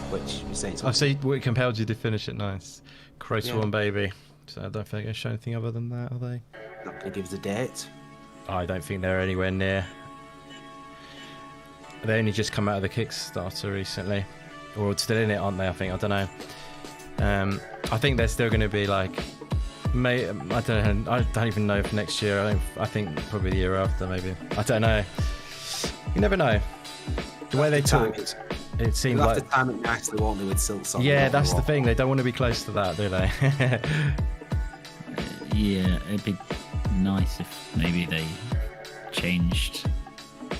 Which you say? I see. What compelled you to finish it? Nice. Crowsworn, baby. So I don't think they're going to show anything other than that, are they? Not going to give us a date. I don't think they're anywhere near. They only just come out of the Kickstarter recently, or still in it, aren't they? I think. I don't know. I think they're still going to be like. I don't know. I don't even know if next year. I think probably the year after, maybe. I don't know. You never know. The way they talked, it seemed like. They'll have to time it nicely, won't they, with Silksong? Yeah, that's the thing. They don't want to be close to that, do they? Yeah, it'd be nice if maybe they changed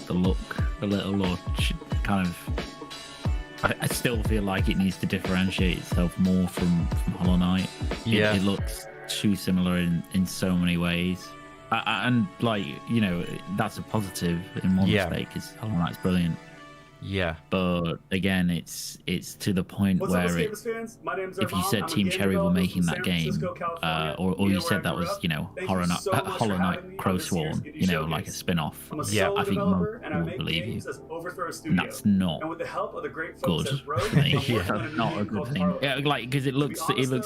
the look a little, or kind of. I still feel like it needs to differentiate itself more from Hollow Knight. Yeah, it looks too similar in so many ways, and like, you know, that's a positive in one respect, because Hollow Knight's brilliant. Yeah, but again, it's to the point where if you said Team Cherry were making that game, or you said that was, you know, Hollow Knight Crowsworn, you know, like a spin-off, I think more people would believe you. And that's not good. Not a good thing. Yeah, like, because it looks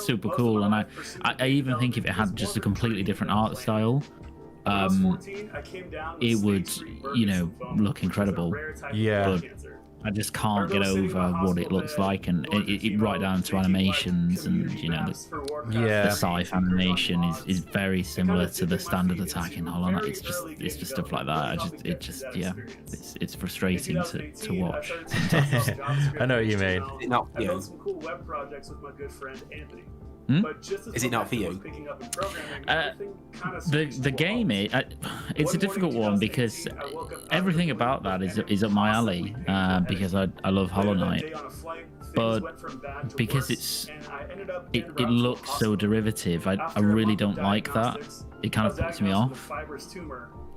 super cool, and I even think if it had just a completely different art style, it would, you know, look incredible. Yeah. But I just can't get over what it looks like, and it right down to animations, and you know, the scythe animation is very similar to the standard attack in Hollow Knight. It's just stuff like that. It's frustrating to watch. I know what you mean. Not for you. Is it not for you? The game, it's a difficult one, because everything about that is up my alley, because I love Hollow Knight, but because it looks so derivative, I really don't like that. It kind of puts me off.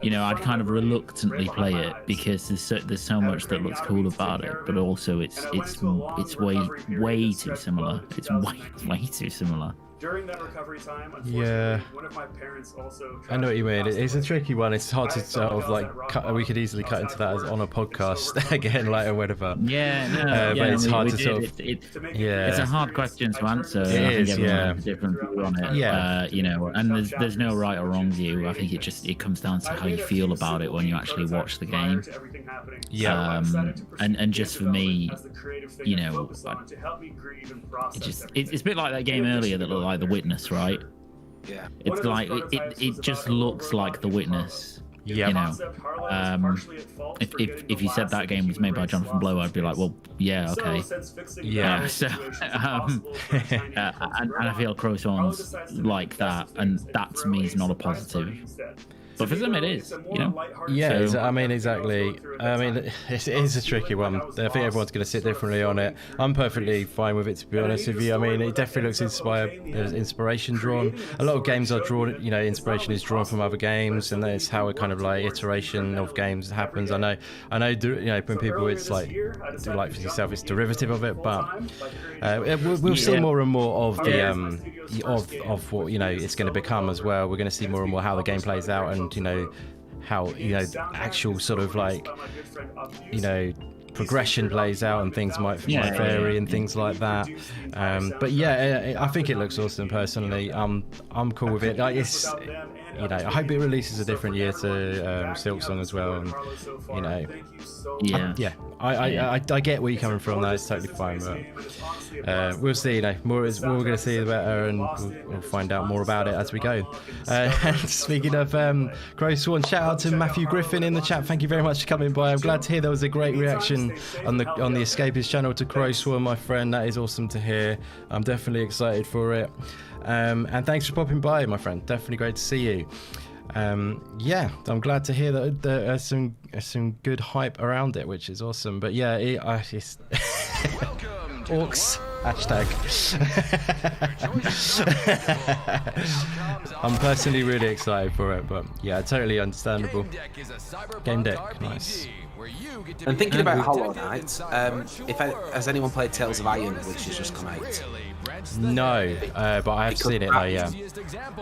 You know, I'd kind of reluctantly play it, because there's so much that looks cool about it, but also it's way too similar. It's way too similar. During that recovery time, unfortunately, one of my parents also. I know what you mean. It's a tricky one. It's hard to sort of like cut. We could easily cut into that as on a podcast again, like, or whatever. Yeah, no, but it's hard to sort of. It's a hard question to answer. It is, yeah. Different view on it. Yeah, you know, and there's no right or wrong view. I think it comes down to how you feel about it when you actually watch the game. Yeah. And just for me, you know, it's a bit like that game earlier that looked like The Witness, right? Yeah. It's like it just looks like The Witness. Yeah. You know, if you said that game was made by Jonathan Blow, I'd be like, well, yeah, okay. Yeah. So, and I feel Crowsworn's like that, and that to me is not a positive. But for some, it is. You know. Yeah, So- I mean, exactly. I mean, it is a tricky one. I think everyone's going to sit differently on it. I'm perfectly fine with it, to be honest with you. I mean, it definitely looks inspired. There's inspiration drawn. A lot of games are drawn. You know, inspiration is drawn from other games, and that's how it kind of like iteration of games happens. I know. You know, when people, it's like, do like for yourself, it's derivative of it, but we'll see more and more of the of what, you know, it's going to become as well. We're going to see more and more how the game plays out, and you know how, you know, actual sort of like, you know, progression plays out, and things might vary and things like that. But yeah, I think it looks awesome personally. I'm cool with it. Like, it's, you know, I hope it releases a different year to Silksong as well, and you know, I get where you're coming from. That's totally fine, but we'll see. You know, more we're going to see the better, and we'll find out more about it as we go. And speaking of Crowsworn, shout out to Matthew Griffin in the chat. Thank you very much for coming by. I'm glad to hear there was a great reaction on the Escapist channel to Crowsworn, my friend. That is awesome to hear. I'm definitely excited for it. And thanks for popping by, my friend. Definitely great to see you. Yeah, I'm glad to hear that there's some good hype around it, which is awesome. But yeah, it's orcs hashtag. I'm personally really excited for it, but yeah, totally understandable. Game Deck, nice. And thinking about Hollow Knight, has anyone played Tales of Iron, which has just come out? No, but I have seen it. Yeah,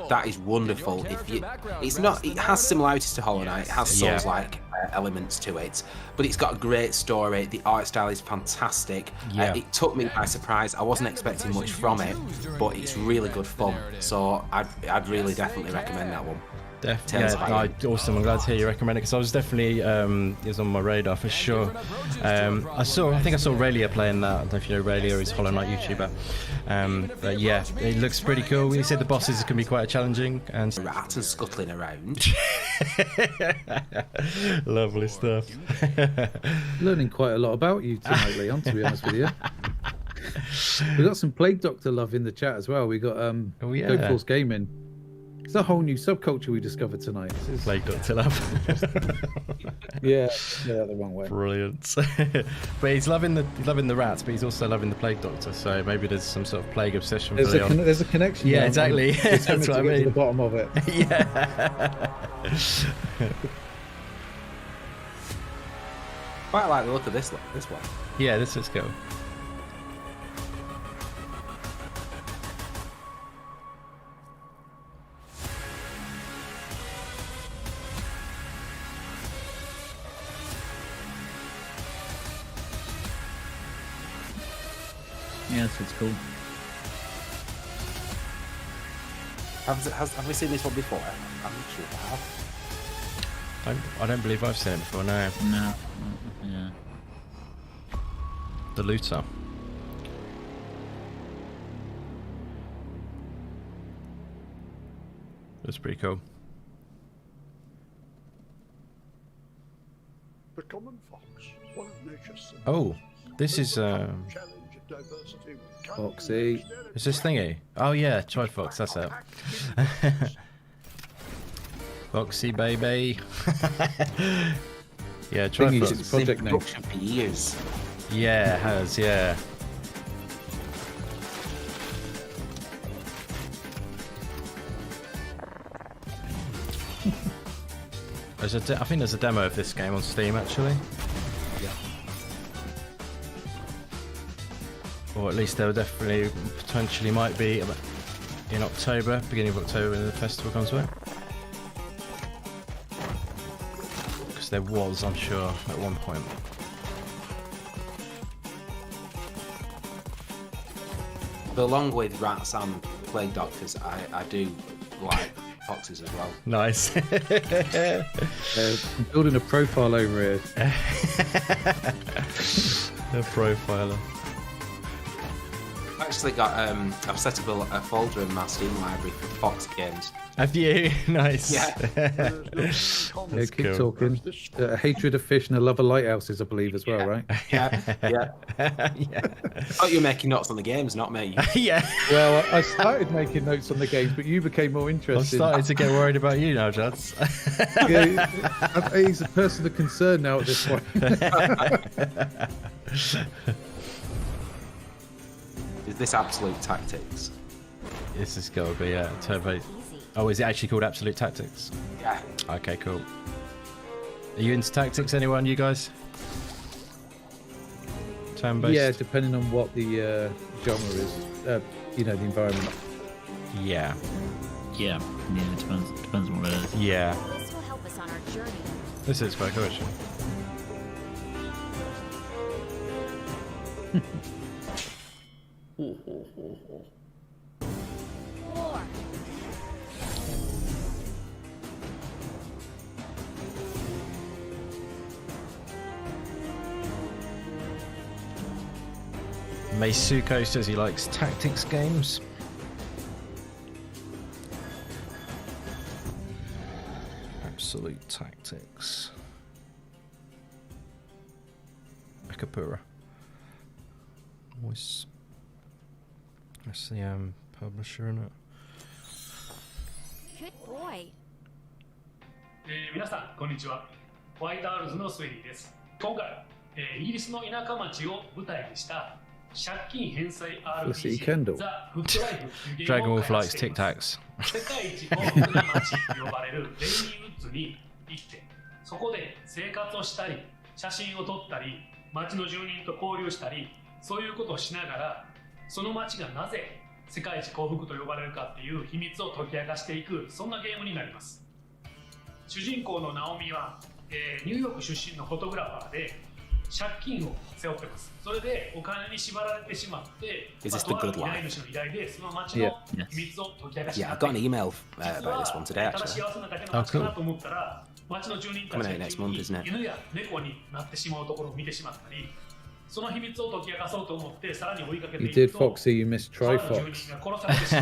that is wonderful. It has similarities to Hollow Knight. It has Souls-like elements to it, but it's got a great story. The art style is fantastic. It took me by surprise. I wasn't expecting much from it, but it's really good fun. So I'd really definitely recommend that one. Definitely, awesome. I'm glad to hear you recommend it, because I was definitely it was on my radar for sure. I think I saw Raylia playing that. I don't know if you know Raylia, he's a Hollow Knight YouTuber. But yeah, it looks pretty cool. You said the bosses can be quite challenging, and rats and scuttling around. Lovely stuff. Learning quite a lot about you tonight, Leon, to be honest with you. We got some Plague Doctor love in the chat as well. We got Code Force Gaming. It's a whole new subculture we discovered tonight. Plague Doctor love. yeah, the wrong way. Brilliant. But he's loving the rats, but he's also loving the Plague Doctor. So maybe there's some sort of plague obsession. There's a connection. Yeah, exactly. That's what I mean. To the bottom of it. Yeah. Quite like the look of this one. Yeah, this looks cool. Yeah, this looks cool. Have we seen this one before? I'm not sure I have. I don't believe I've seen it before, no. No. Yeah. The Looter. That's pretty cool. The common fox, one of nature's symbols. Oh, this is Foxy. Is this thingy? Oh yeah, Trifox, that's it. Foxy baby. Yeah, Trifox. Its project name. For years. Yeah, it has, yeah. I think there's a demo of this game on Steam actually. Yeah. Or at least there definitely potentially might be in October, beginning of October when the festival comes back. Because there was, I'm sure, at one point. But along with rats and plague doctors, I do like foxes as well. Nice. I'm building a profile over here. A profiler. Actually got I've set up a folder in my Steam library for Fox games. Have you? Nice. Yeah. Yeah, keep talking. A hatred of fish and a love of lighthouses, I believe, as well, right? Yeah. I thought you were making notes on the games, not me. Yeah. Well, I started making notes on the games, but you became more I'm interested. starting to get worried about you now, Judds. Yeah, he's a person of concern now at this point. Is this Absolute Tactics? This has got to be Turbo. Oh, is it actually called Absolute Tactics? Yeah. Okay, cool. Are you into tactics, anyone, you guys? Turn-based? Yeah, depending on what the genre is. You know, the environment. Yeah. Yeah, it depends on what it is. Yeah. This will help us on our journey. This is quite cool, actually. War. Meisuko says he likes tactics games. Absolute Tactics. Akapura. Voice. That's the publisher, isn't it? Good boy. 皆さんこんにちは。ホワイトアウルズのスウェリーです。今回、イギリスの田舎町を舞台にした借金返済 Felicity RPG Kendall. The Good Life というゲー Dragon ムを Wolf 開 likes 発してい Tic ます Tacs. 世界一幸福な町と呼ばれるレイニーウッズに行ってそこで生活をしたり写真を撮ったり町の住人と交流したりそういうことをしながらその町がなぜ世界一幸福と呼ばれるかっていう秘密を解き明かしていくそんなゲームになります。主人公のナオミは、ニューヨーク出身のフォトグラファーで借金を背負ってます。それでお金に縛られてしまって、Is this the とある good 依 life? 頼主の依頼でその町の秘密を解き明かし Yeah, な I が got ら an email about this one today, ただ actually. 幸せなだけの町かなと思ったら、町の住人たち Coming out が next month, isn't it? 犬や猫になってしまうところを見てしまったり、その秘密を解き明かそうと思ってさらに追いかけて You い did くと、 Foxy, you missed とあ Try る住 Fox. 人が殺されてしま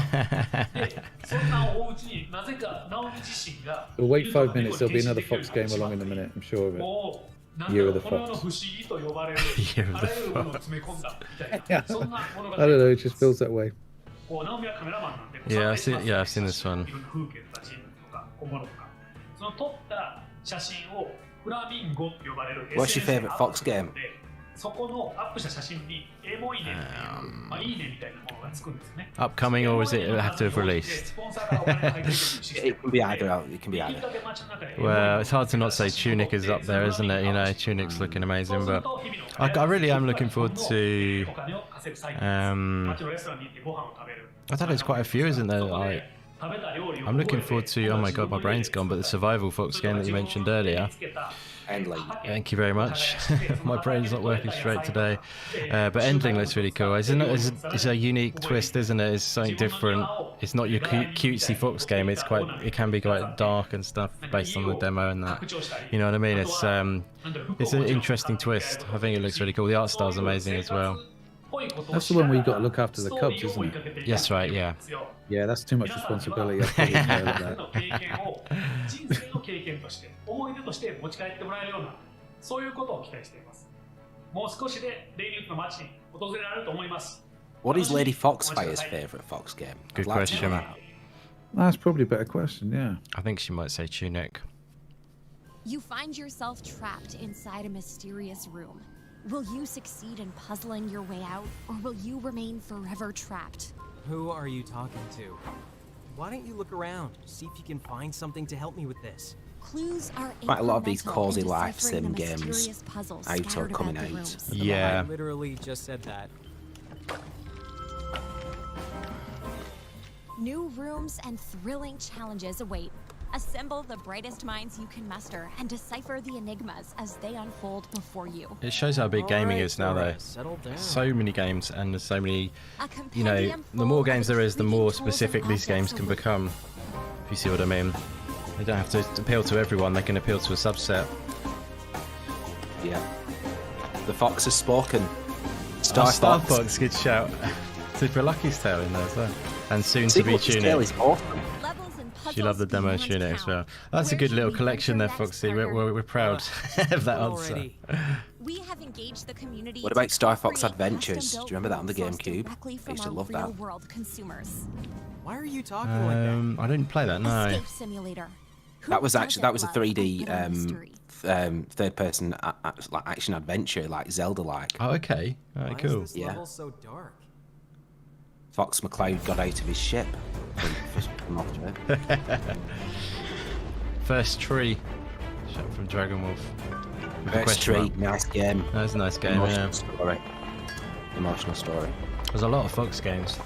う。で、そんなお家になぜかナオミ自身が We'll wait 5 minutes, there'll be another Fox game along in a minute, I'm sure of it. もうなんだ Year ろ of う the この世の Fox. 不思議と呼ばれる Year of あ the らゆるものを詰め込んだみたい Yeah. なそんな物語 I don't know, it just feels that way. こうナオミはカメラマンなんで Yeah, I've 撮影 seen, し yeah, ま I've す seen this one. いろんな風景とか人物とか小物とかその撮った写真をフラミンゴって呼ばれる What's your SNS に favourite アッ Fox プする game? のでそこのアップした写真にエモいねっていう、まあ、いいねみたいなものがつくんですね Upcoming, or is it have to have released? スポンサーからお金が入ってくるシステム It can be either. It can be でき either. るだけ街の中で Well, it's hard to not say Tunic is up there, isn't it? You know, Tunic's looking amazing, but I really am looking forward to. お金を稼ぐサイトです Um, 街のレストランに行ってご飯を食べる I thought there's quite a few, isn't there? Like, 食べた料理を I'm looking forward to. Oh my god, my brain's gone. But the survival Fox game that you mentioned earlier. Endling. Thank you very much. My brain's not working straight today. But Endling looks really cool. It's a unique twist, isn't it? It's something different. It's not your cutesy Fox game. It can be quite dark and stuff based on the demo and that. You know what I mean? It's an interesting twist. I think it looks really cool. The art style's amazing as well. That's the one where you got to look after the cubs, isn't it? Yes, right. Yeah. Yeah, that's too much responsibility. I'd probably fail at that. 人生の経験として思い出として持ち帰ってもらえるようなそういうことを期待していますもう少しでレイニューの街に訪れられると思います What is Lady Foxfire's favourite Fox game? Good I'd like to question. know that. That's probably a better question, yeah. I think she might say Tunic. You find yourself trapped inside a mysterious room. Will you succeed in puzzling your way out, or will you remain forever trapped? Who are you talking to? Why don't you look around, see if you can find something to help me with this? Clues are Quite a lot of these incremental cozy in life deciphering sim the games mysterious puzzles out or scattered coming about the out. rooms. Yeah. I literally just said that. New rooms and thrilling challenges await. Assemble the brightest minds you can muster and decipher the enigmas as they unfold before you. It shows how big gaming is now, though. Alright, settle down. So many games, and there's so many. A You know, compendium the more full games of there is, the intriguing more tools and specific these objects games to can look become. If you see what I mean. They don't have to appeal to everyone. They can appeal to a subset. Yeah. The fox has spoken. Star Fox, good shout. Super Lucky's Tale in there as well. And soon Super to be Lucky's Tale Tunic. is awesome. She loved the demo Tunic as well. That's a good little collection there, Foxy. We're proud of that answer. We have engaged the community. What about to Star Fox create Adventures? Do custom-built you remember that on the worlds sourced GameCube? directly I used to from love our that. real-world consumers. Why are you talking like that? I didn't play that, no. Escape Simulator. That was actually a doesn't 3D love a good mystery? third-person like action adventure, like Zelda-like. Oh, okay. Why Alright, cool. is this level so dark? Fox McCloud got out of his ship. From off to it. First Tree. Shot from Dragon Wolf. With a First question Tree, mark. nice game. That was a nice game, Emotional yeah. story. Emotional story. There's a lot of Fox games.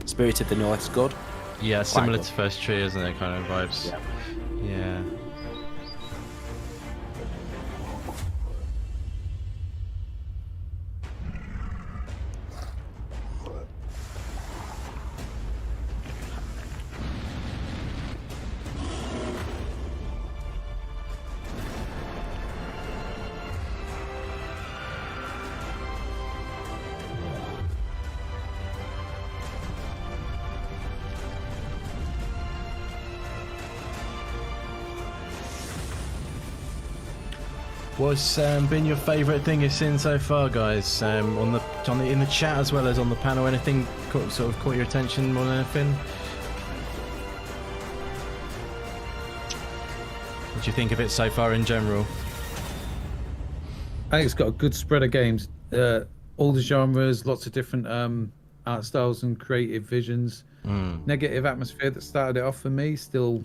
Spirit of the North's good. Yeah, Quite similar good. to First Tree, isn't it? Kind of vibes. Yeah. What's been your favourite thing you've seen so far, guys? In the chat as well as on the panel, anything sort of caught your attention more than anything? What do you think of it so far in general? I think it's got a good spread of games, all the genres, lots of different art styles and creative visions. Negative Atmosphere that started it off for me, still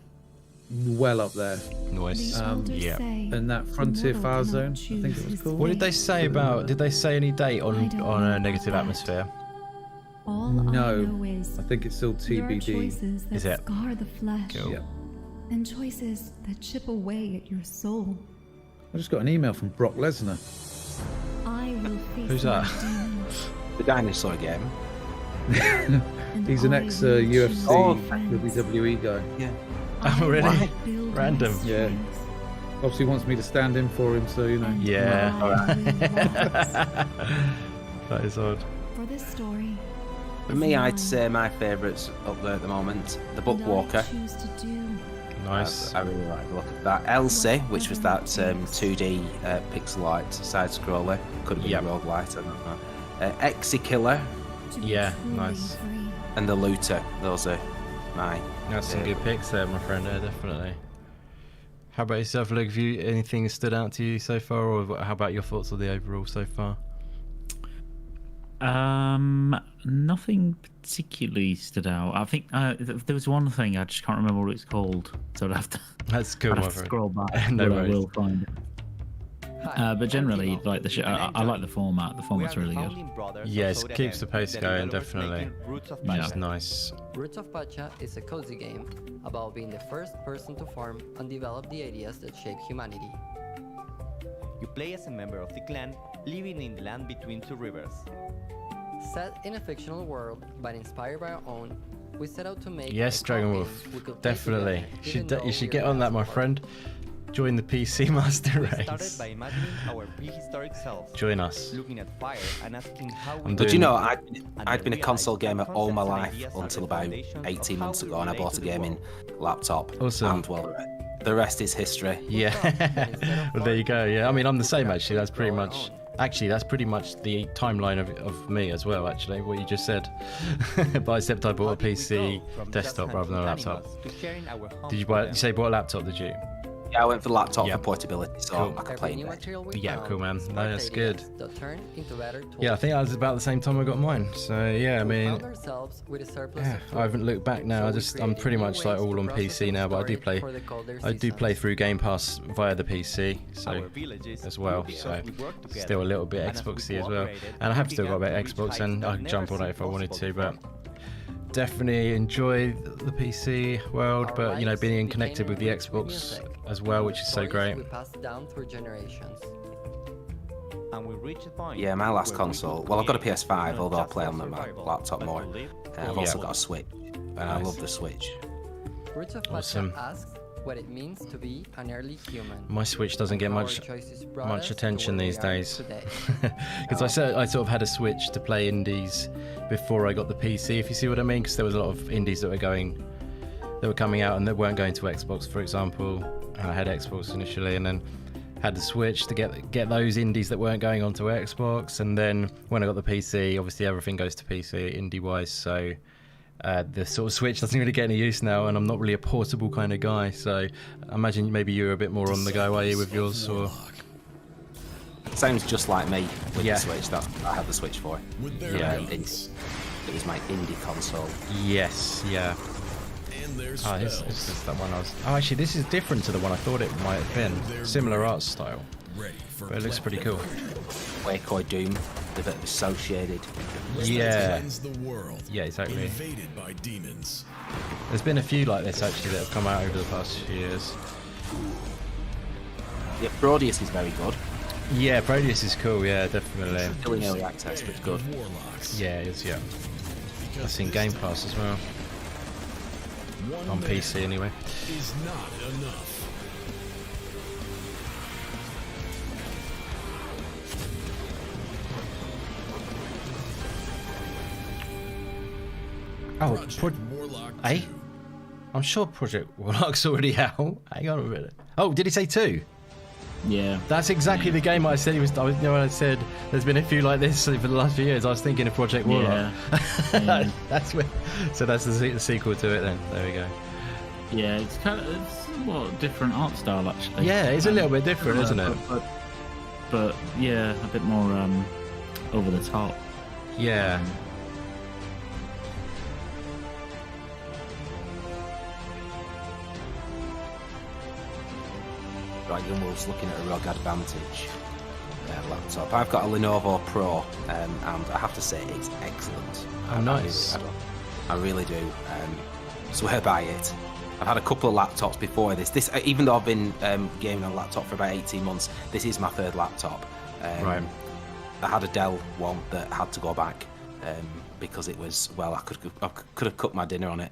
well up there. Nice. Yeah. And that Frontier Far Zone, I think it was called. What did they say about? Did they say any date on a Negative Atmosphere? No, I think it's still There are TBD. choices that Is it? scar the flesh, Cool. Yeah. and choices that chip away at your soul. I just got an email from Brock Lesnar. I will face Who's my that? demons, The dinosaur game. and He's an I ex will UFC choose Oh, defense. WWE guy. Yeah. Oh, really? I will build my Random. Yeah. strength. Obviously wants me to stand in for him, so you know. Yeah. I will rise. That is odd. For this story, For me, I'd say my favourites up there at the moment. The Book and I Walker. choose to do Nice. I really like the look of that. Elsie, which was that 2D pixel art side scroller. Could have been Yep. roguelite, I don't know. Exy Killer to be Yeah, truly nice. free. and The Looter. Those are my. That's some good picks there, my friend. Yeah, definitely. How about yourself, Luke? Have you anything stood out to you so far, or how about your thoughts on the overall so far? Nothing particularly stood out. I think there was one thing I just can't remember what it's called, so I'd have to. That's cool, I'd my have to friend. scroll back. No but I worries. will find it. But generally, like I like the format. The format's really good. Yes, keeps the pace going, definitely. Yeah. That's nice. Roots of Pacha is a cozy game about being the first person to form and develop the ideas that shape humanity. You play as a member of the clan living in the land between two rivers. Set in a fictional world, but inspired by our own, we set out to make Yes, a Dragon co-game Wolf. we could play Definitely. together, You even though should we get are on that, not my friend. Join the PC Master We started Race. by imagining our prehistoric selves, Join us. looking at fire and asking how we I'm But doing you know, it. I'd been a console gamer all my life until about 18 months ago, and I bought a gaming laptop. Awesome. And well, the rest is history. Yeah. Well, there you go. Yeah, I mean, I'm the same actually. That's pretty much. Actually, that's pretty much the timeline of me as well. Actually, what you just said. But except I bought a PC desktop rather than a laptop. Did you buy? You say you bought a laptop? Did you? Yeah, I went for the laptop Yeah. for portability, so Cool. I could play in bed. Yeah, cool, man. No, that's good. That turn into better tools. Yeah, I think that was about the same time I got mine. So yeah, I mean, Found ourselves with a surplus yeah, of food, I haven't looked back now. I'm pretty new much like ways all to on process PC and now, but I do store play. it for the colder I do play seasons. through Game Pass via the PC, so as well. So still a little bit Xboxy as well, and I have still got a bit of Xbox, and I can jump on it if I wanted to, but. Definitely enjoy the PC world, but you know, being connected with the Xbox as well, which is so great. We passed down through generations. And we reached a point Yeah, my last where we console. could Well, I've got a create PS5, not although I just play for on my survival, laptop but more. to live I've for also Yeah. got a Switch, and I Nice. love the Switch. Roots of Pacha Awesome. asks, what it means to be an early human. My Switch doesn't get Our much choices brought us to attention where these we are days. today. Because I sort of had a Switch to play indies before I got the PC, if you see what I mean. Because there was a lot of indies that were coming out and that weren't going to Xbox, for example. I had Xbox initially, and then had the Switch to get those indies that weren't going onto Xbox. And then when I got the PC, obviously everything goes to PC indie-wise, so the sort of Switch doesn't really get any use now, and I'm not really a portable kind of guy. So I imagine maybe you're a bit more on the go, are you, with yours? Or Sounds just like me with the Switch. That's what I had the Switch for. Yeah. It was my indie console. Yes, yeah. Oh, it's just that one I was... Oh, actually, this is different to the one I thought it might have been. Similar art style. But it looks pretty cool. Quake or Doom, the bit associated. Yeah. The world, yeah, exactly. invaded by demons. There's been a few like this, actually, that have come out over the past few years. Yeah, Proteus is very good. Yeah, Proteus is cool, yeah, definitely. Still in early access, but it's good. Yeah, it is, yeah. I've seen Game Pass as well. On PC, anyway. Is not enough. Oh, I'm sure Project Warlock's already out. Hang on a minute. Oh, did he say 2? Yeah. That's exactly the game I said he was. You know, when I said there's been a few like this for the last few years, I was thinking of Project Warlock. Yeah. That's where. So that's the sequel to it then. There we go. Yeah, it's what, different art style actually. Yeah, it's a little bit different, isn't it? But yeah, a bit more over the top. Yeah. Right, Youngwolf's looking at a ROG Advantage laptop. I've got a Lenovo Pro, and I have to say it's excellent. Oh, nice. I really do. Swear by it. I've had a couple of laptops before this. Even though I've been gaming on a laptop for about 18 months, this is my third laptop. Right. I had a Dell one that had to go back because it was, well, I could have cooked my dinner on it.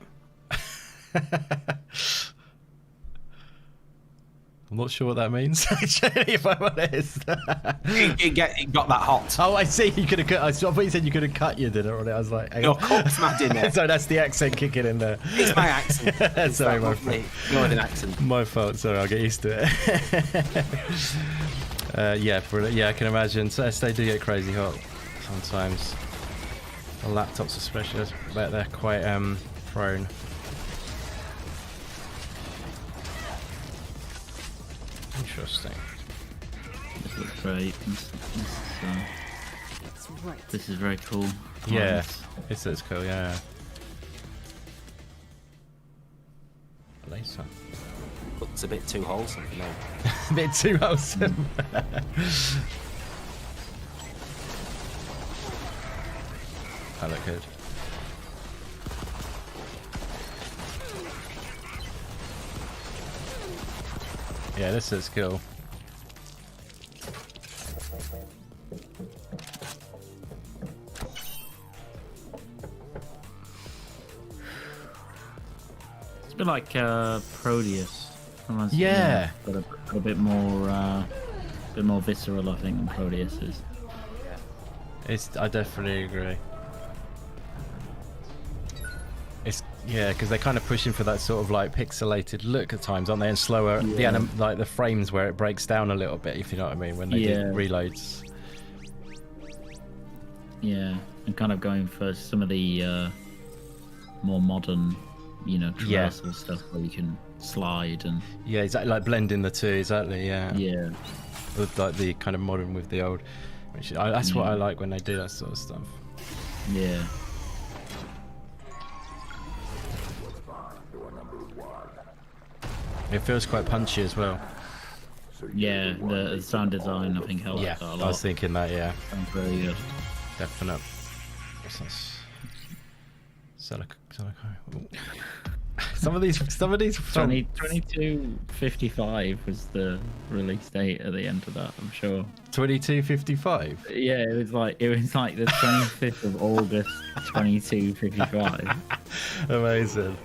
I'm not sure what that means, actually, if I'm honest. it got that hot. Oh, I see. You could have cut. I thought you said you could have cut your dinner on it. I was like, no, cooked my dinner. So that's the accent kicking in there. It's my accent. Sorry, my fault. Northern accent. My fault. Sorry, I'll get used to it. Yeah, I can imagine. So they do get crazy hot sometimes. The laptops, especially, I bet they're quite prone. Interesting. This looks great. This is very cool. Yeah, it looks cool, yeah. Later. Looks a bit too wholesome for me. A bit too wholesome. That look good. Yeah, this is cool. It's a bit like Proteus. Yeah. But a bit more visceral, I think, than Proteus is. I definitely agree. Yeah, because they're kind of pushing for that sort of like pixelated look at times, aren't they? And slower, like the frames where it breaks down a little bit, if you know what I mean, when they do reloads. Yeah, and kind of going for some of the more modern, traversal stuff where you can slide and. Yeah, exactly, like blending the two, exactly. Yeah. Yeah. With like the kind of modern with the old, which that's what I like when they do that sort of stuff. Yeah. It feels quite punchy as well. Yeah, the sound design I think helps that a lot. I was thinking that, yeah. Sounds very good. Definite. What's this? Some of these 2255 was the release date at the end of that, I'm sure. 2255? Yeah, it was like the 25th of August 2255. Amazing.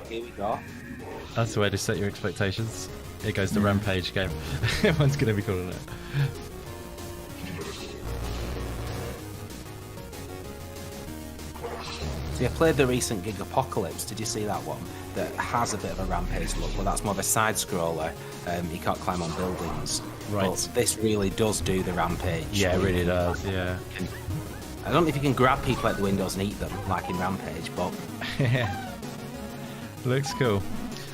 Here we go. That's the way to set your expectations. It goes the Rampage game. Everyone's going to be calling it. So I played the recent Gig Apocalypse. Did you see that one? That has a bit of a Rampage look, but that's more of a side scroller. You can't climb on buildings. Right. But this really does do the Rampage. Yeah, it really does. Yeah. I don't know if you can grab people at the windows and eat them like in Rampage, but looks cool.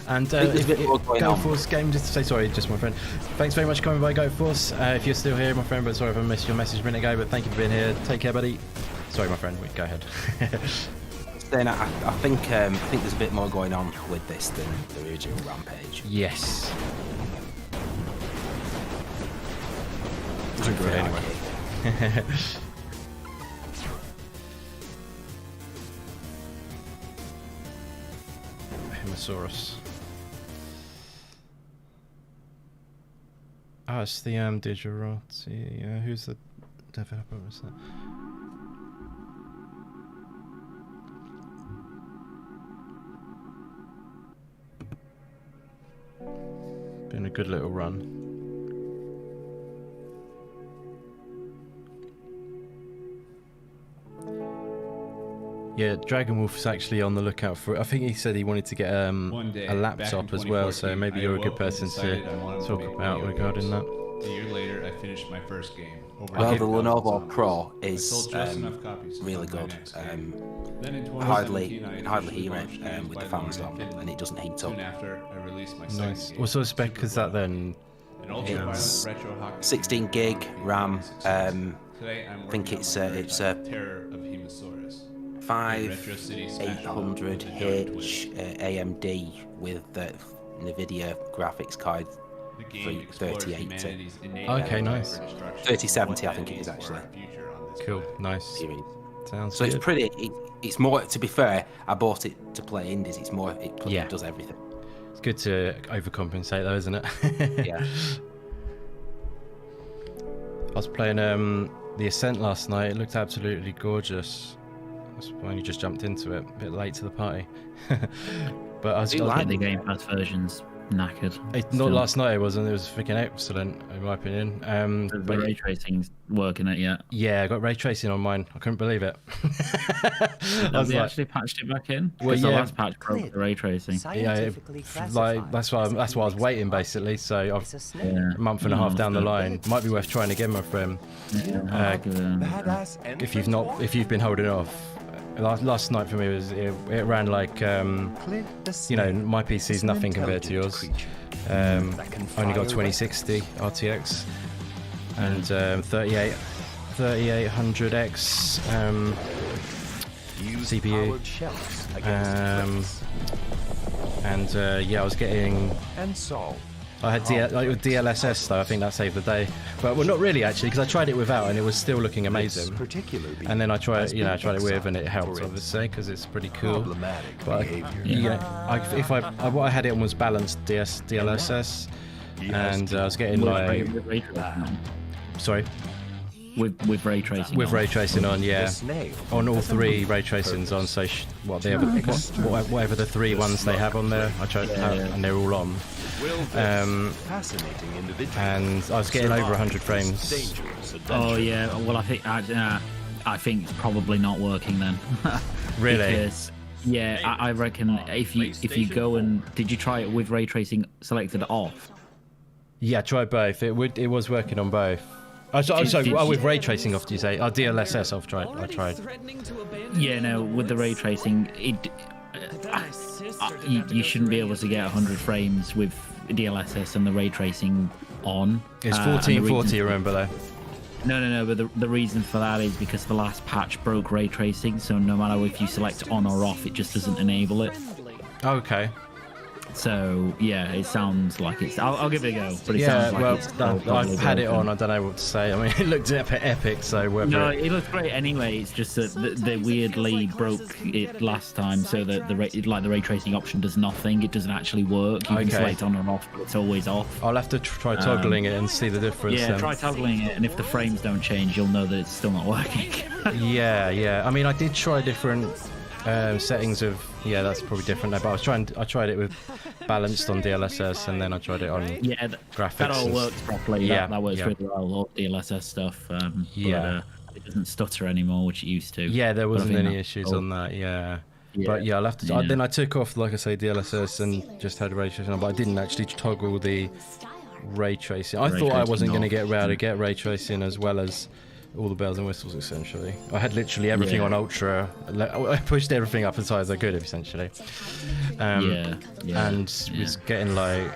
And GoForce game, just to say sorry, just my friend. Thanks very much for coming by, GoForce. If you're still here, my friend, but sorry if I missed your message a minute ago, but thank you for being here. Take care, buddy. Sorry, my friend. Go ahead. Then I think there's a bit more going on with this than the original Rampage. Yes. Good anyway. Hemosaurus. Oh, it's the Digerati. Who's the developer? Was that? Been a good little run. Yeah, Dragon Wolf's actually on the lookout for. I think he said he wanted to get a laptop as well, so maybe you're a good person to talk about regarding that. A year later, I finished my first game. Well, the Lenovo Pro is really good. Hardly hear it with the fans on, and it doesn't heat up. Nice. What sort of spec is that then? It's 16 gig RAM. I think it's a 5800H AMD with the NVIDIA graphics card 3080. Okay, nice. 3070, I think it is actually. Cool, nice. Sounds so good. it's pretty. It's more. To be fair, I bought it to play indies. It's more. It does everything. It's good to overcompensate, though, isn't it? Yeah. I was playing the Ascent last night. It looked absolutely gorgeous. I only just jumped into it, a bit late to the party. But I was like the Game Pass versions knackered. Not last night, it wasn't. It was freaking excellent, in my opinion. But ray tracing's working it yet? Yeah, I got ray tracing on mine. I couldn't believe it. Have they actually patched it back in? Well, the last patch broke the ray tracing. Yeah, that's why I was waiting basically. So a month and a half down the line, might be worth trying again, my friend. If you've been holding off. Last night for me it ran like my PC's nothing compared to yours. Only got 2060 RTX and 3800X CPU. I was getting. I had DLSS though. I think that saved the day, but not really actually, because I tried it without and it was still looking amazing. And then I tried it with and it helped obviously because it's pretty cool. But what I had it on was balanced DLSS, and I was getting like. Sorry. With ray tracing. With ray tracing on, yeah. On all three ray tracings on. So whatever the three ones they have on there, I tried, and they're all on. And I was getting over 100 frames. Oh yeah. Well, I think it's probably not working then. Really? Because, I reckon if you go and did you try it with ray tracing selected off? Yeah, I tried both. It was working on both. With ray tracing off, do you say? DLSS off. I tried. Yeah, no, with the ray tracing, you shouldn't be able to get 100 frames with DLSS and the ray tracing on. It's 1440, remember though. No, but the reason for that is because the last patch broke ray tracing, so no matter if you select on or off, it just doesn't enable it. Okay. So yeah, it sounds like it's. I'll give it a go. But it sounds like it's I've had it on. I don't know what to say. I mean, it looked epic. So no, it looks great anyway. It's just that they weirdly broke it last time, so that the ray tracing option does nothing. It doesn't actually work. You can select on and off, but it's always off. I'll have to try toggling it and see the difference. Yeah, try toggling it, and if the frames don't change, you'll know that it's still not working. Yeah. I mean, I did try different Settings of that's probably different now. But I tried it with balanced on DLSS, and then I tried it on graphics. That all works properly. Yeah, that works really well. All DLSS stuff. But, it doesn't stutter anymore, which it used to. Yeah, there wasn't any issues on that. Yeah. But yeah, I'll have to. Then I took off, like I say, DLSS and just had ray tracing on, but I didn't actually toggle the ray tracing. I thought I wasn't going to get ray tracing as well as all the bells and whistles. Essentially, I had literally everything on ultra. I pushed everything up as high as I could, essentially. And was getting like,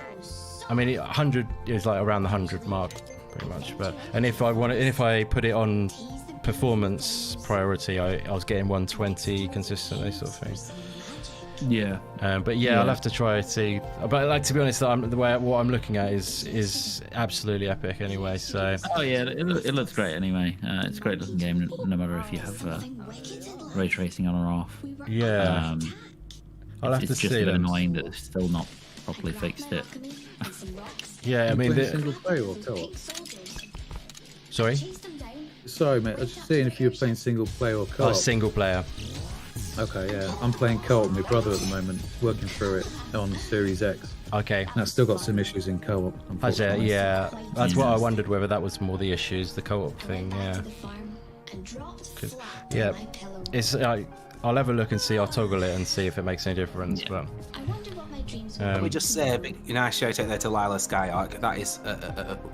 I mean, 100 is like around the 100 mark, pretty much. But if I put it on performance priority, I was getting 120 consistently, sort of thing. But I'll have to try to see. But like, to be honest, what I'm looking at is absolutely epic anyway. So it looks great anyway. It's a great looking game, no matter if you have ray tracing on or off. I'll have to see. It's just a bit annoying that they've still not properly fixed it. I mean, single player or co-op? Sorry, mate. I was just seeing if you were playing single player or co-op. Oh, single player. Okay, yeah. I'm playing co-op with my brother at the moment, working through it on Series X. Okay. And I've still got some issues in co-op. That's what I wondered, whether that was more the issues, the co-op thing. It's I'll have a look and see. I'll toggle it and see if it makes any difference. But let me just say a big shout out there to Lila Skyark. That is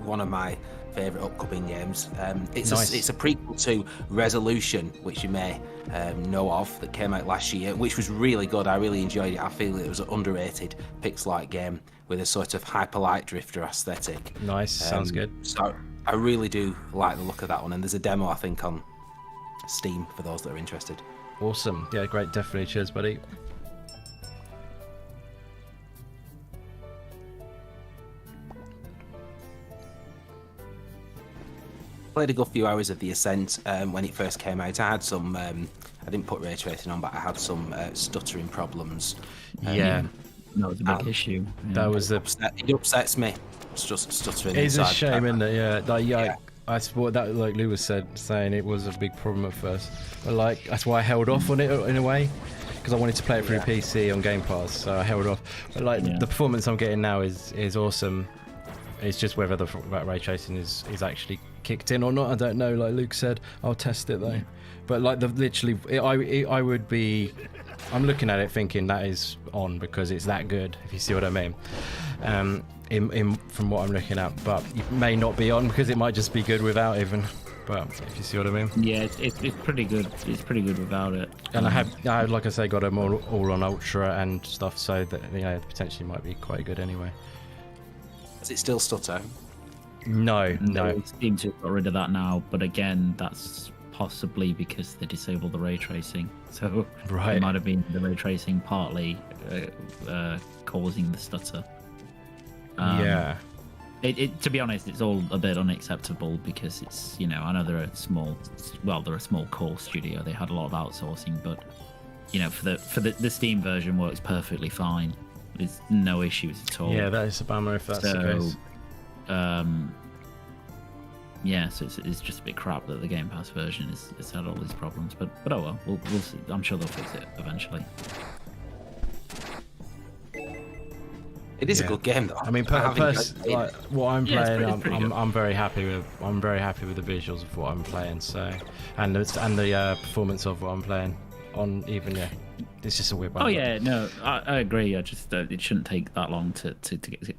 one of my favourite upcoming games. It's a prequel to Resolution, which you may know of, that came out last year, which was really good. I really enjoyed it. I feel it was an underrated pixel-art game with a sort of hyper-light drifter aesthetic. Nice, sounds good. So I really do like the look of that one, and there's a demo, I think, on Steam for those that are interested. Awesome. Yeah, great. Definitely. Cheers, buddy. Played a good few hours of The Ascent when it first came out. I had some, I didn't put ray tracing on, but I had some stuttering problems. That was a big issue. That was it upsets me. It's just stuttering. It's a shame, isn't it? I support that, like Lou was saying, it was a big problem at first. But like, that's why I held off on it in a way, because I wanted to play it through PC on Game Pass, so I held off. But like, the performance I'm getting now is awesome. It's just whether that ray tracing is actually kicked in or not, I don't know. Like Luke said, I'll test it though. But like, I would be, I'm looking at it thinking that is on because it's that good, if you see what I mean. From what I'm looking at, but it may not be on because it might just be good without even. But if you see what I mean. Yeah, it's pretty good. It's pretty good without it. And I have, like I say, got them all on ultra and stuff, so that potentially might be quite good anyway. Does it still stutter? No. They seem to have got rid of that now, but again, that's possibly because they disabled the ray tracing. So it might have been the ray tracing partly causing the stutter. To be honest, it's all a bit unacceptable because it's, I know they're a small core studio. They had a lot of outsourcing, but for the Steam version works perfectly fine. There's no issues at all. Yeah, that is a bummer if that's the case. So it's just a bit crap that the Game Pass version has had all these problems. But oh well, we'll see. I'm sure they'll fix it eventually. It is a good game, though. I mean, like, what I'm playing, I'm very happy with. I'm very happy with the visuals of what I'm playing. So, and the performance of what I'm playing. It's just a weird one. Oh yeah, no, I agree. I just it shouldn't take that long to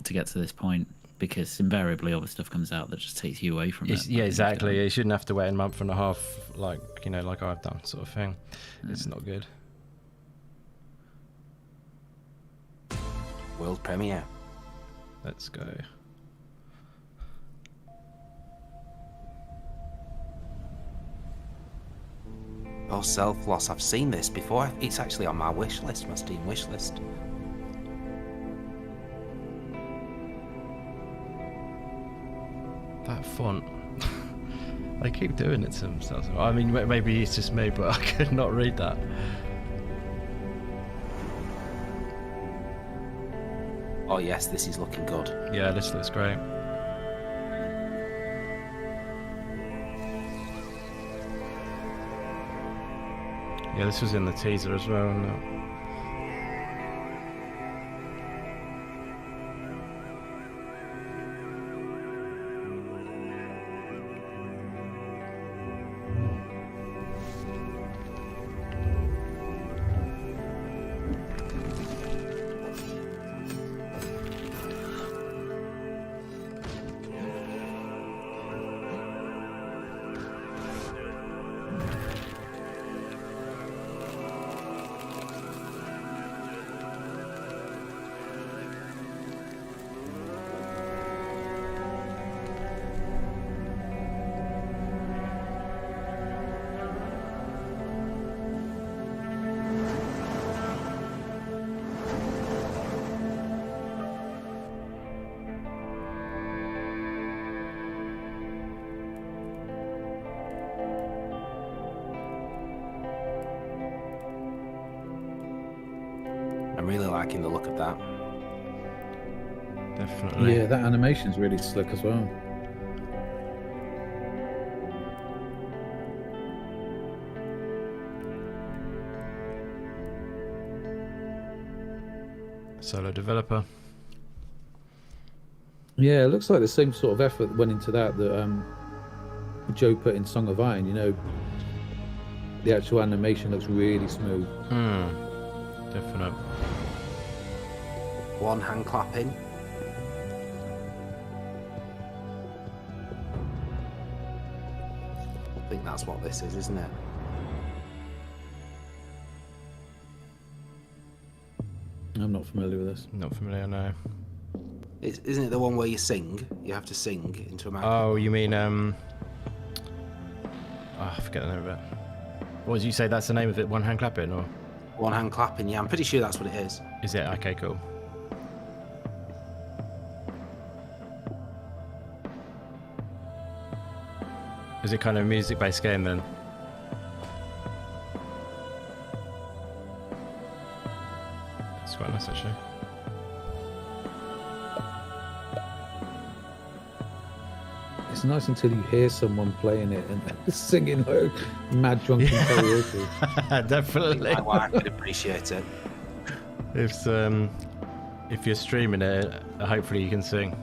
get to this point, because invariably other stuff comes out that just takes you away from it. Yeah, exactly. You shouldn't have to wait a month and a half, like I've done, sort of thing. It's not good. World premiere. Let's go. Oh, Self-Loss. I've seen this before. It's actually on my wish list, my Steam wish list. That font. They keep doing it to themselves. I mean, maybe it's just me, but I could not read that. Oh yes, this is looking good. Yeah, this looks great. Yeah, this was in the teaser as well, wasn't it? I'm really liking the look of that. Definitely. Yeah, that animation's really slick as well. Solo developer. Yeah, it looks like the same sort of effort went into that Joe put in Song of Iron. You know, the actual animation looks really smooth. Definite. One hand clapping. I think that's what this is, isn't it? I'm not familiar with this. Not familiar, no. Isn't it the one where you sing? You have to sing into a microphone. Oh, you mean I forget the name of it. What did you say? That's the name of it? One hand clapping, or? One hand clapping. Yeah, I'm pretty sure that's what it is. Is it? Okay, cool. Is it kind of a music-based game then? It's quite nice actually. It's nice until you hear someone playing it and singing like mad drunken karaoke. Definitely. My wife could appreciate it. If you're streaming it, hopefully you can sing.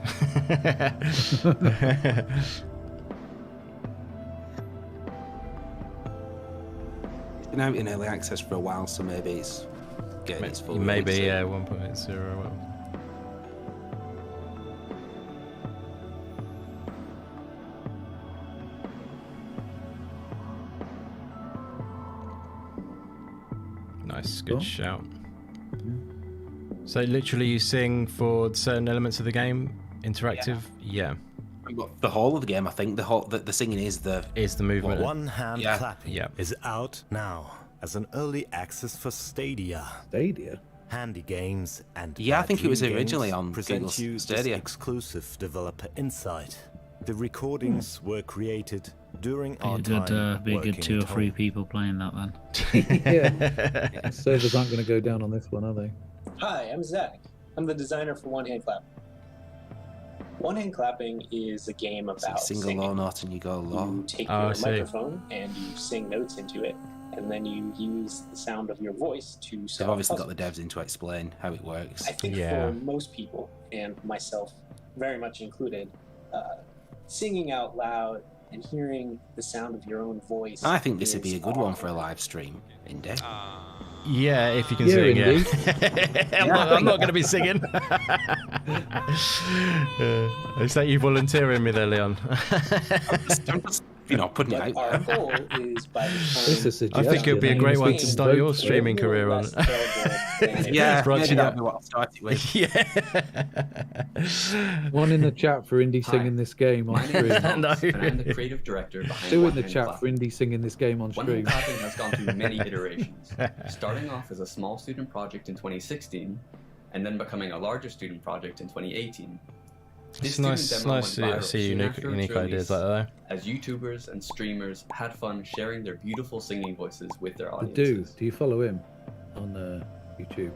It's been out in early access for a while, so maybe it's getting its full Maybe, release. yeah, 1.0 or whatever. Nice, good shout. So literally you sing for certain elements of the game? Interactive? Yeah. The whole of the game, I think. The singing is the movement. One hand Yeah. clapping is out now as an early access for Stadia. Stadia? Handy Games and Yeah, I think it was Dream originally Games on present Google's you Stadia. this exclusive developer insight. The recordings were created during our Be a good, time be a good working 2 or at 3 home. people playing that then. Yeah. Servers aren't going to go down on this one, are they? Hi, I'm Zach. I'm the designer for One Hand Clap. One Hand Clapping is a game So you about sing a singing. low note and you go low. You take Oh, I your see. microphone and you sing notes into it, and then you use the sound of your voice to They've solve obviously got puzzles. the devs in to explain how it works. I think for most people, and myself very much included, singing out loud and hearing the sound of your own voice. I think this would be is a good one for a live stream, Indy. Yeah, if you can Yeah, sing, indeed. yeah. I'm not going to be singing. Is that you volunteering me there, Leon? I'm just, putting it out Our there. goal is by the This time is I think it would be a great one to start your streaming more or career on. less terrible than it Yeah, is. maybe Branching that'll out. be what I'll start it with. Yeah. One in the chat for Indy Hi, singing this game on My name is stream. Thomas, and I'm the creative director behind Two One in the Hand chat Clap. for Indy singing this game on One stream. Hand Clapping has gone through many iterations, starting off as a small student project in 2016, and then becoming a larger student project in 2018. It's student nice demo went to viral see soon unique after its ideas release, like that. as YouTubers and streamers had fun sharing their beautiful singing voices with their The audiences. do you follow him on YouTube?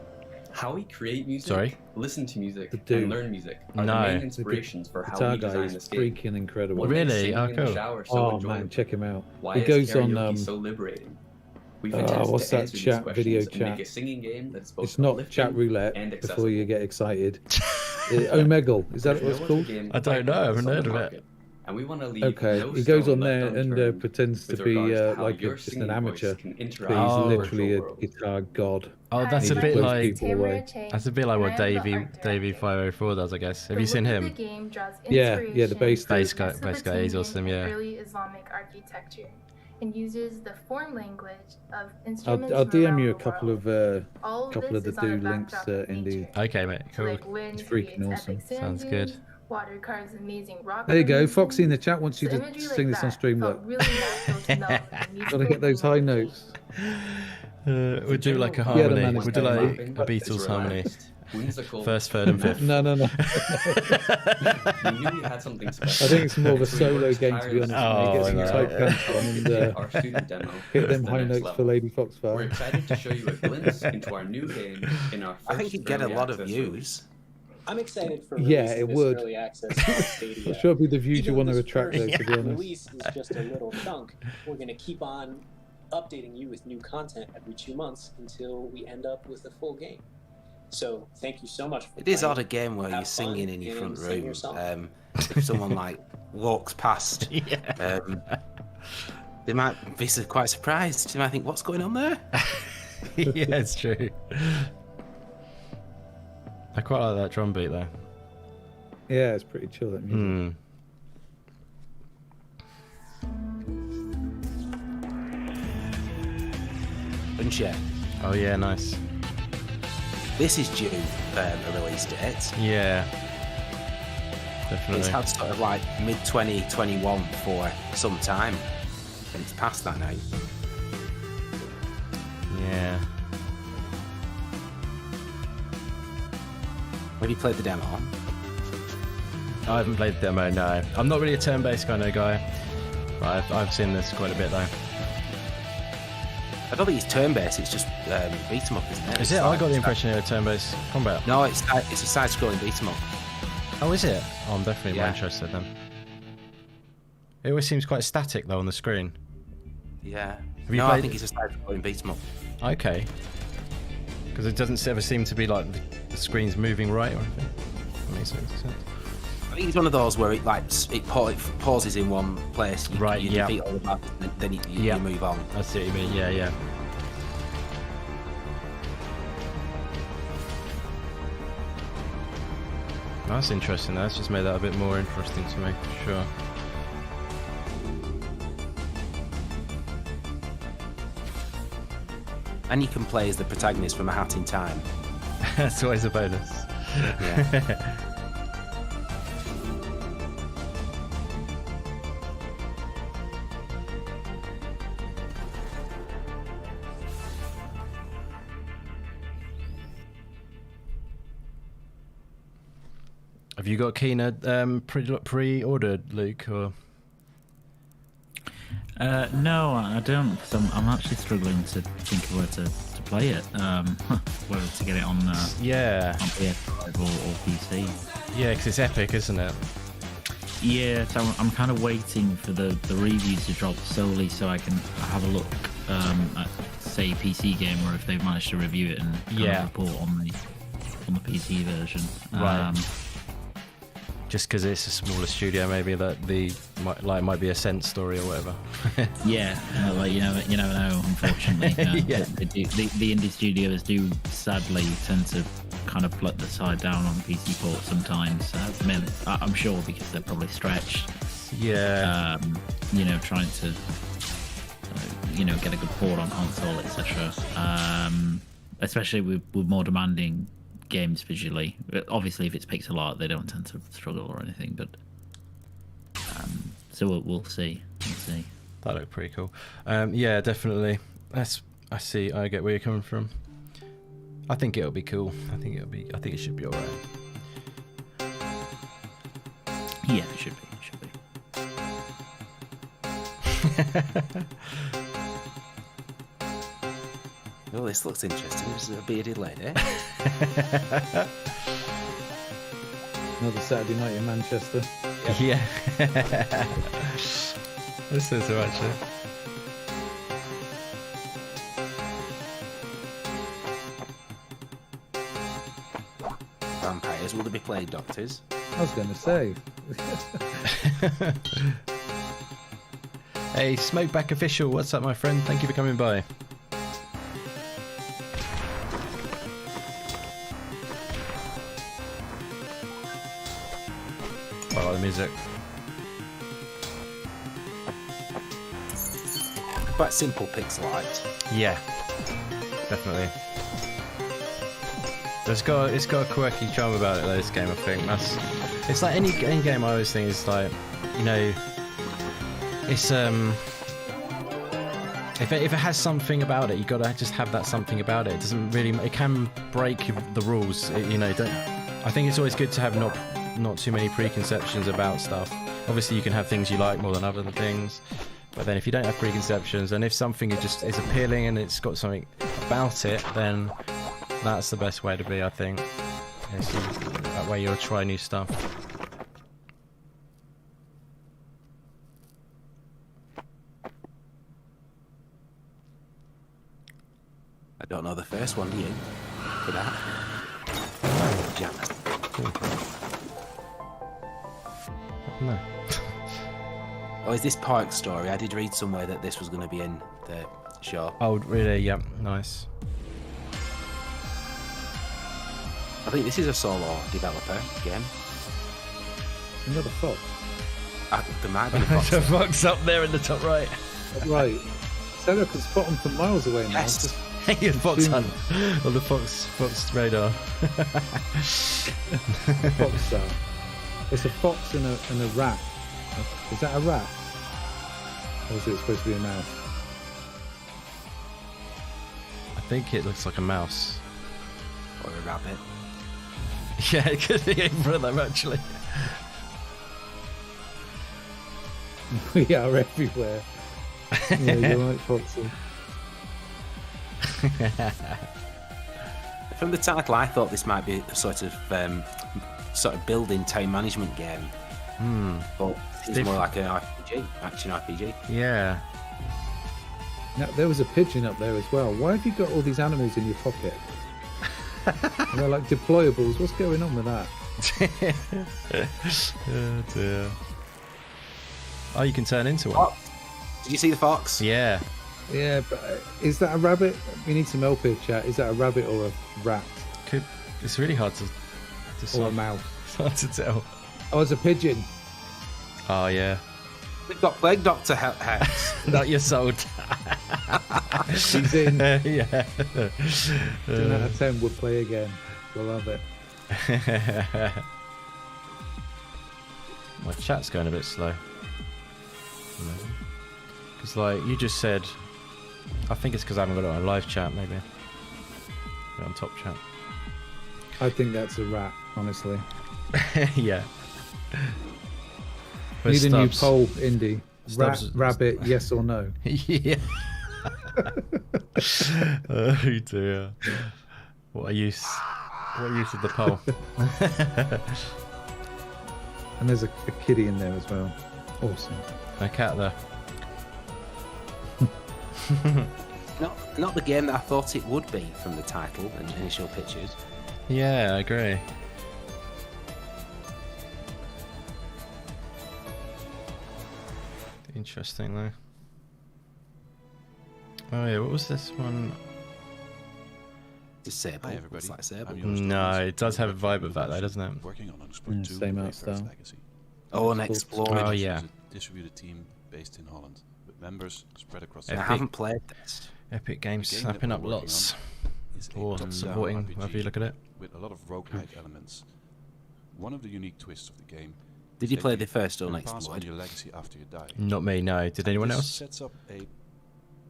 How we create music, Sorry? listen to music, dude. and learn music are No. the main inspirations for how Guitar we guy design is this game. freaking incredible. What makes Really? singing Oh, in the cool. shower so Oh enjoyable? man, check him out. Why He is goes on karaoke so liberating? We've intended what's to that answer these chat, questions video and chat? make a singing game that's both It's not uplifting chat roulette and before accessible. you get excited. Omegle, is that what it's called? I don't know. I haven't heard of it. And we want to leave Okay, no he goes stone on there left and unturned pretends to with be regards to how like your just an singing amateur, voice can but interact he's with the literally a virtual world. guitar god. Oh, that's a He bit blows like people away. that's a bit like what Davey 504 does, I guess. Have you seen him? Yeah, the bass guy. He's awesome. Yeah. Early Islamic architecture and uses the form language of I'll instruments DM you a from couple around the of world. couple of the All of this is on a links, backdrop of Indy. nature. Okay, mate. Cool. Like wind It's freaking creates awesome. epic sand Sounds dunes, good. water carves amazing rock There you go, formations. Foxy in the chat wants you So to imagery sing like this on that stream. felt Look, really natural to meld with the gotta musical hit those high notes. We'll do like a Yeah, the harmony. man We'll is do like amazing. a Beatles harmony. Whimsical. First, third, and fifth. No. You knew you had something special. I think it's more of a So we solo worked game, to be honest. tirelessly Get some to tight get pants on and our student demo hit to them the high next notes level. for Lady We're Foxfire. excited to show you a glimpse into our new game in our first I think you'd get a early lot of access views. release. I'm excited for Yeah, releasing it this would. early access on Stadia. It should be the views you Even want to this attract, though, first to be honest. release is just a little chunk. We're going to keep on updating you with new content every 2 months until we end up with a full game. So thank you so much for It is playing. odd a game where you're Have fun singing in your and front sing room. your song. If someone like walks past, they might be quite surprised. They might think, "What's going on there?" Yeah, it's true. I quite like that drum beat though. Yeah, it's pretty chill, that music. Unshare. Oh yeah, nice. This is due a release date. Yeah. Definitely. It's had sort of like mid-2021 for some time. And it's past that now. Yeah. Have you played the demo? I haven't played the demo, no. I'm not really a turn-based kind of guy. But I've seen this quite a bit though. I don't think it's turn-based, it's just beat 'em up, isn't it? Is it? I got the impression it was turn-based combat. No, it's a side-scrolling beat 'em up. Oh, is it? Oh, I'm definitely more Yeah. interested then. It always seems quite static though on the screen. Yeah. Have you No, I played think it's a side-scrolling beat 'em up. Okay. Because it doesn't ever seem to be like the screen's moving right or anything. That makes sense. I think it's one of those where it pauses in one place. Right, you yeah. defeat all the bad, and then you Yeah. move on. I see what you mean. Yeah. That's interesting. That's just made that a bit more interesting to me, for sure. And you can play as the protagonist from A Hat in Time. That's always a bonus. Yeah. Have you got Kena pre-ordered, Luke? Or No, I don't. Because I'm actually struggling to think of where to play it. Whether to get it on on PS5 or PC. Yeah, because it's Epic, isn't it? Yeah, so I'm kind of waiting for the reviews to drop solely so I can have a look at, say, PC Gamer if they've managed to review it and kind of report on the PC version. Right. Just because it's a smaller studio, maybe that might be a Sense story or whatever. Yeah, like you never know. Unfortunately, Yeah. the indie studios do sadly tend to kind of let the side down on PC ports sometimes. I'm sure because they're probably stretched. Yeah. Trying to get a good port on console, etc. Especially with more demanding games visually. Obviously, if it's pixel art, they don't tend to struggle or anything. But so we'll see. We'll see. That looked pretty cool. Yeah, definitely. I see. I get where you're coming from. I think it'll be cool. I think it should be alright. Yeah, it should be. Oh, this looks interesting. This is a bearded lady. Another Saturday night in Manchester. Yeah. This is actually. they be playing, Doctors? I was going to say. Hey, Smokeback Official, what's up, my friend? Thank you for coming by. I like the music. Quite simple pixel art. Yeah, definitely. It's got a quirky charm about it, though, this game, I think. It's like any game I always think is like, you know, it's if it has something about it, you gotta just have that something about it. It doesn't really, it can break the rules, you know. I think it's always good to have not too many preconceptions about stuff. Obviously, you can have things you like more than other things, but then if you don't have preconceptions, and if something is appealing and it's got something about it, then that's the best way to be, I think. That way you'll try new stuff. I don't know the first one, do you? For that. Jam. Cool. No. Oh, is this Park story? I did read somewhere that this was going to be in the show. Oh, really? Yeah, nice. I think this is a solo developer game. Another fox. There might be a fox. The fox up there in the top right. Right. So look, it's spot them from miles away now. Yes. Hey, fox hunt. Or the fox radar. Fox star. It's a fox and a rat. Is that a rat? Or is it supposed to be a mouse? I think it looks like a mouse. Or a rabbit. Yeah, it could be in front of them, actually. We are everywhere. Yeah, you're right, Foxy. From the title, I thought this might be a sort of building time management game. But it's more like an RPG, action RPG. Yeah. Now, there was a pigeon up there as well. Why have you got all these animals in your pocket? They're like deployables. What's going on with that? Oh dear. Oh, you can turn into one. Oh, did you see the fox? Yeah. Yeah, but is that a rabbit? We need some help here, chat. Is that a rabbit or a rat? It's really hard to or a mouse. It's hard to tell. Oh, it's a pigeon. Oh yeah. We've got Plague Doctor Hex. Not your sold. He's in. Yeah. 10 out of 10 would play again. We'll love it. My chat's going a bit slow. Because, like, you just said... I think it's because I haven't got it on live chat, maybe. Put it on top chat. I think that's a rat, honestly. Yeah. Need a new poll, Indy. Rabbit, yes or no? Yeah. Oh dear. What use of the poll? And there's a kitty in there as well. Awesome. A cat there. Not the game that I thought it would be from the title and initial pictures. Yeah, I agree. Interesting though. Oh yeah, what was this one? Just Sable. Hi everybody. It's like Sable. No, it does have a vibe of that though, doesn't it? Working on Unspoiled 2 same art Wayfarer's style. Legacy. Oh, and Exploring. Oh yeah. It's a distributed team based in Holland with members spread across. I haven't played this. Epic Games The game snapping that up we're working lots. is a Or top-down supporting, RPG however you look at it. with a lot of roguelike elements. One of the unique twists of the game. Did you is play that the first can or pass on Explored? your legacy after you die. Not me, no. Did anyone This else? sets up a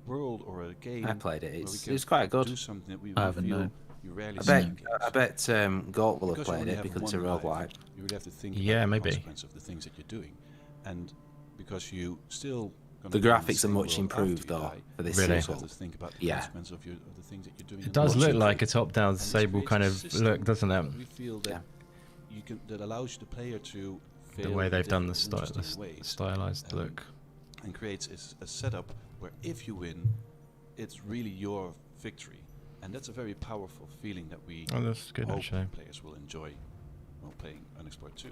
world or a game. I played it. where we It can was quite good. Do something that we I would haven't, feel no. you rarely I see bet. in games. I bet Goat will have Because you played only it have because it's a one life, roguelike. You really have to think Yeah, about the maybe. consequence of the things that you're doing, and because you still. The graphics are much improved though for this Really? sequel. Yeah. It does look like a top-down Sable kind of look, doesn't it? We feel that you can, that allows the player to The way they've done the stylized look. and creates a setup where if you win, it's really your victory, and that's a very powerful feeling that we Oh, that's good, hope actually. players will enjoy. while playing Unexplored 2.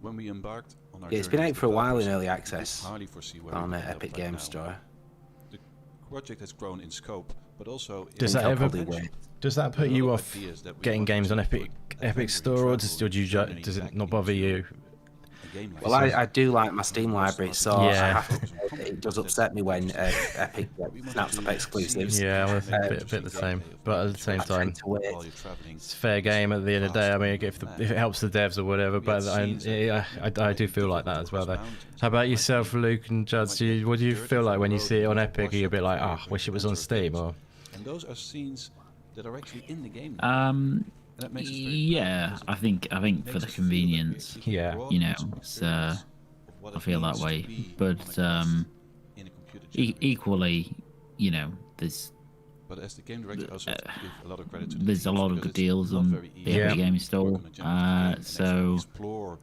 When we embarked on our Yeah, it's been journey out as for a while in developers, early we could access hardly foresee where on we the would end Epic up right Games now. Store. The project has grown in scope, but also Does in that ever potential. does that put There are a you lot of off ideas that we getting wanted games to on put Epic Store, or does it not bother you? Well, I do like my Steam library, so Yeah. I have to say that it does upset me when Epic snaps up exclusives. Yeah, I'm a bit the same, but at the same time, it's a fair game at the end of the day. I mean, if it helps the devs or whatever, but I do feel like that as well. Though, how about yourself, Luke and Judd? What do you feel like when you see it on Epic? Are you a bit like, I wish it was on Steam, or? And those are scenes that are actually in the game. Yeah, I think for the convenience, yeah, you know, it's, I feel that way. But equally, you know, there's But as the game director, also have to give a lot of credit to the there's a lot of good deals on the Epic Games Store, so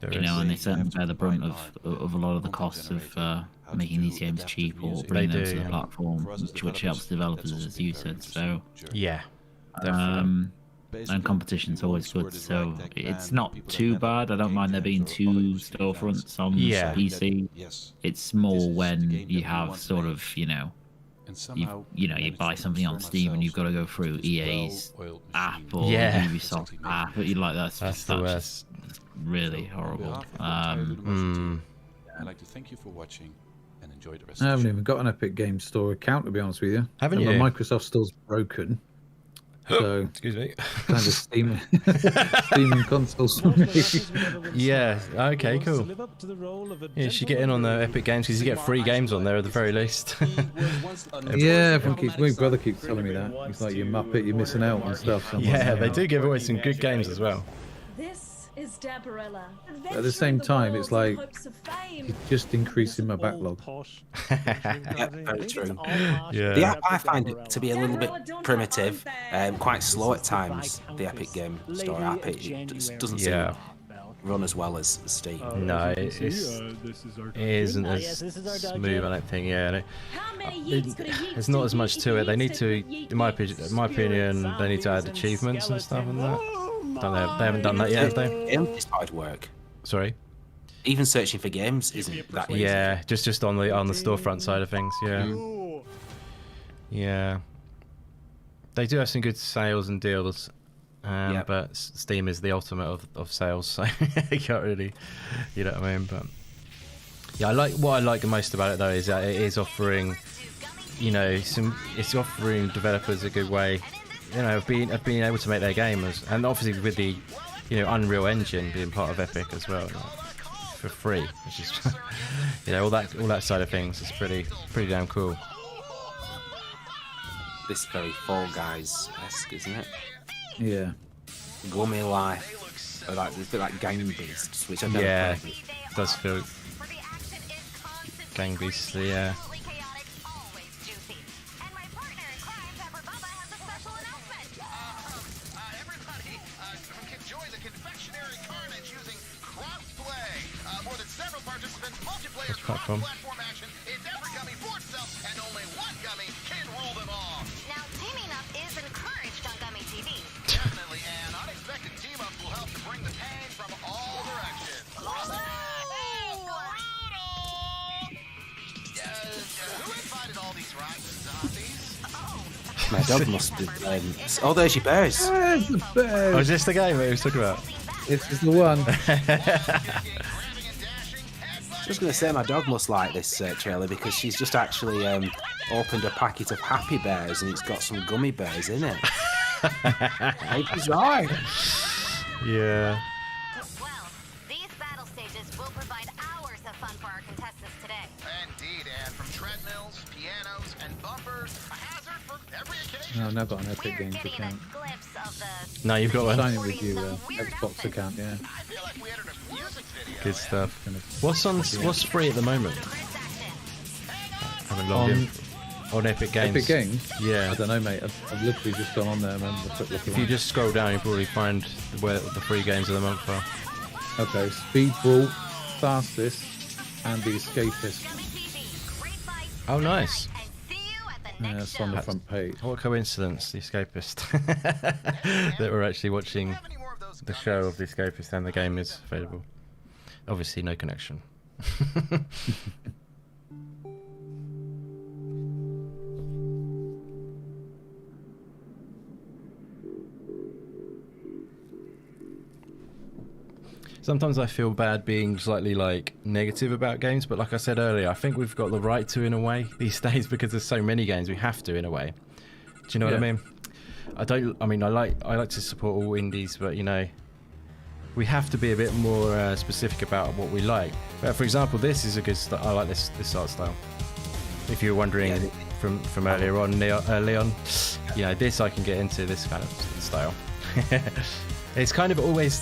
you know, and they certainly bear the brunt of a lot of the costs of making these games cheap or bringing them to the platform, which helps developers, as you said. So yeah, definitely. And competition's always good, so it's not too bad. I don't mind there being two storefronts on PC. It's more when you have sort of, you know, you buy something on Steam and you've got to go through EA's app or Ubisoft app. You like that's the just really horrible. I'd like to thank you for watching and enjoy the rest. I haven't even got an Epic Games Store account, to be honest with you. Haven't and you? My Microsoft Store's broken. So excuse me, kind of steaming consoles for me. Yeah. Okay. Cool. Yeah, you should get in on the Epic Games because you get free games on there at the very least. Yeah, my brother keeps telling me that. He's like, "You muppet, you're missing out on stuff." So yeah, they do give away some good games as well. This is Dabarella. At the same time, it's like it's just increasing my backlog. Yeah, very true. Yeah. The app, I find it to be a little bit primitive, quite slow at times. The Epic Game Store app, it just doesn't seem to run as well as Steam. No, it isn't as smooth, I don't think. Yeah, there's not as much to it. They need to, in my opinion, they need to add achievements and stuff and that. They haven't done that yet, have they? It's hard work. Sorry. Even searching for games isn't that easy. Yeah, just on the storefront side of things. Yeah. Yeah. They do have some good sales and deals, but Steam is the ultimate of sales, so you can't really, you know what I mean. But yeah, what I like the most about it though is that it is offering, you know, it's offering developers a good way, you know, of being able to make their games, and obviously with the, you know, Unreal Engine being part of Epic as well, for free, which is, you know, all that side of things is pretty damn cool. This very Fall Guys-esque, isn't it? Yeah. Gummy Life, or like it's a bit like Gang Beasts, which I don't. Yeah, it does feel Gang Beasts. Yeah. What's that from? Now, teaming up is encouraged on Gummy TV. Definitely, and unexpected team-ups will help to bring the pain from all directions. Who invited all these rotten zombies? My dog must be. Oh, there's your bears. There's the bears. Oh, is this the game that we were talking about? This is the one. I was going to say my dog must like this trailer because she's just actually opened a packet of Happy Bears and it's got some gummy bears in it. How bizarre. Yeah. Well, these battle stages will provide hours of fun for our contestants today. Indeed, and from treadmills, pianos, and bumpers, a hazard for every occasion. No, I've now got an Epic Games account. No, you've got one. Signing with you, Xbox account, yeah. Good stuff. What's free at the moment? I haven't logged in. On Epic Games. Epic Games? Yeah. I don't know, mate. I've literally just gone on there and had a quick look. If you just scroll down, you'll probably find where the free games of the month are. Okay, Speed Brawl, Fastest, and the Escapist. Oh, nice. Yeah, it's on the front page. What coincidence, the Escapist. That we're actually watching the show of the Escapist and the game is available. Obviously, no connection. Sometimes I feel bad being slightly like negative about games, but like I said earlier, I think we've got the right to in a way these days because there's so many games. We have to in a way. Do you know what I mean? I like to support all indies, but you know, we have to be a bit more specific about what we like. For example, this is a good style. I like this art style. If you're wondering from earlier on, Leon, you know, this I can get into this kind of style. It's kind of always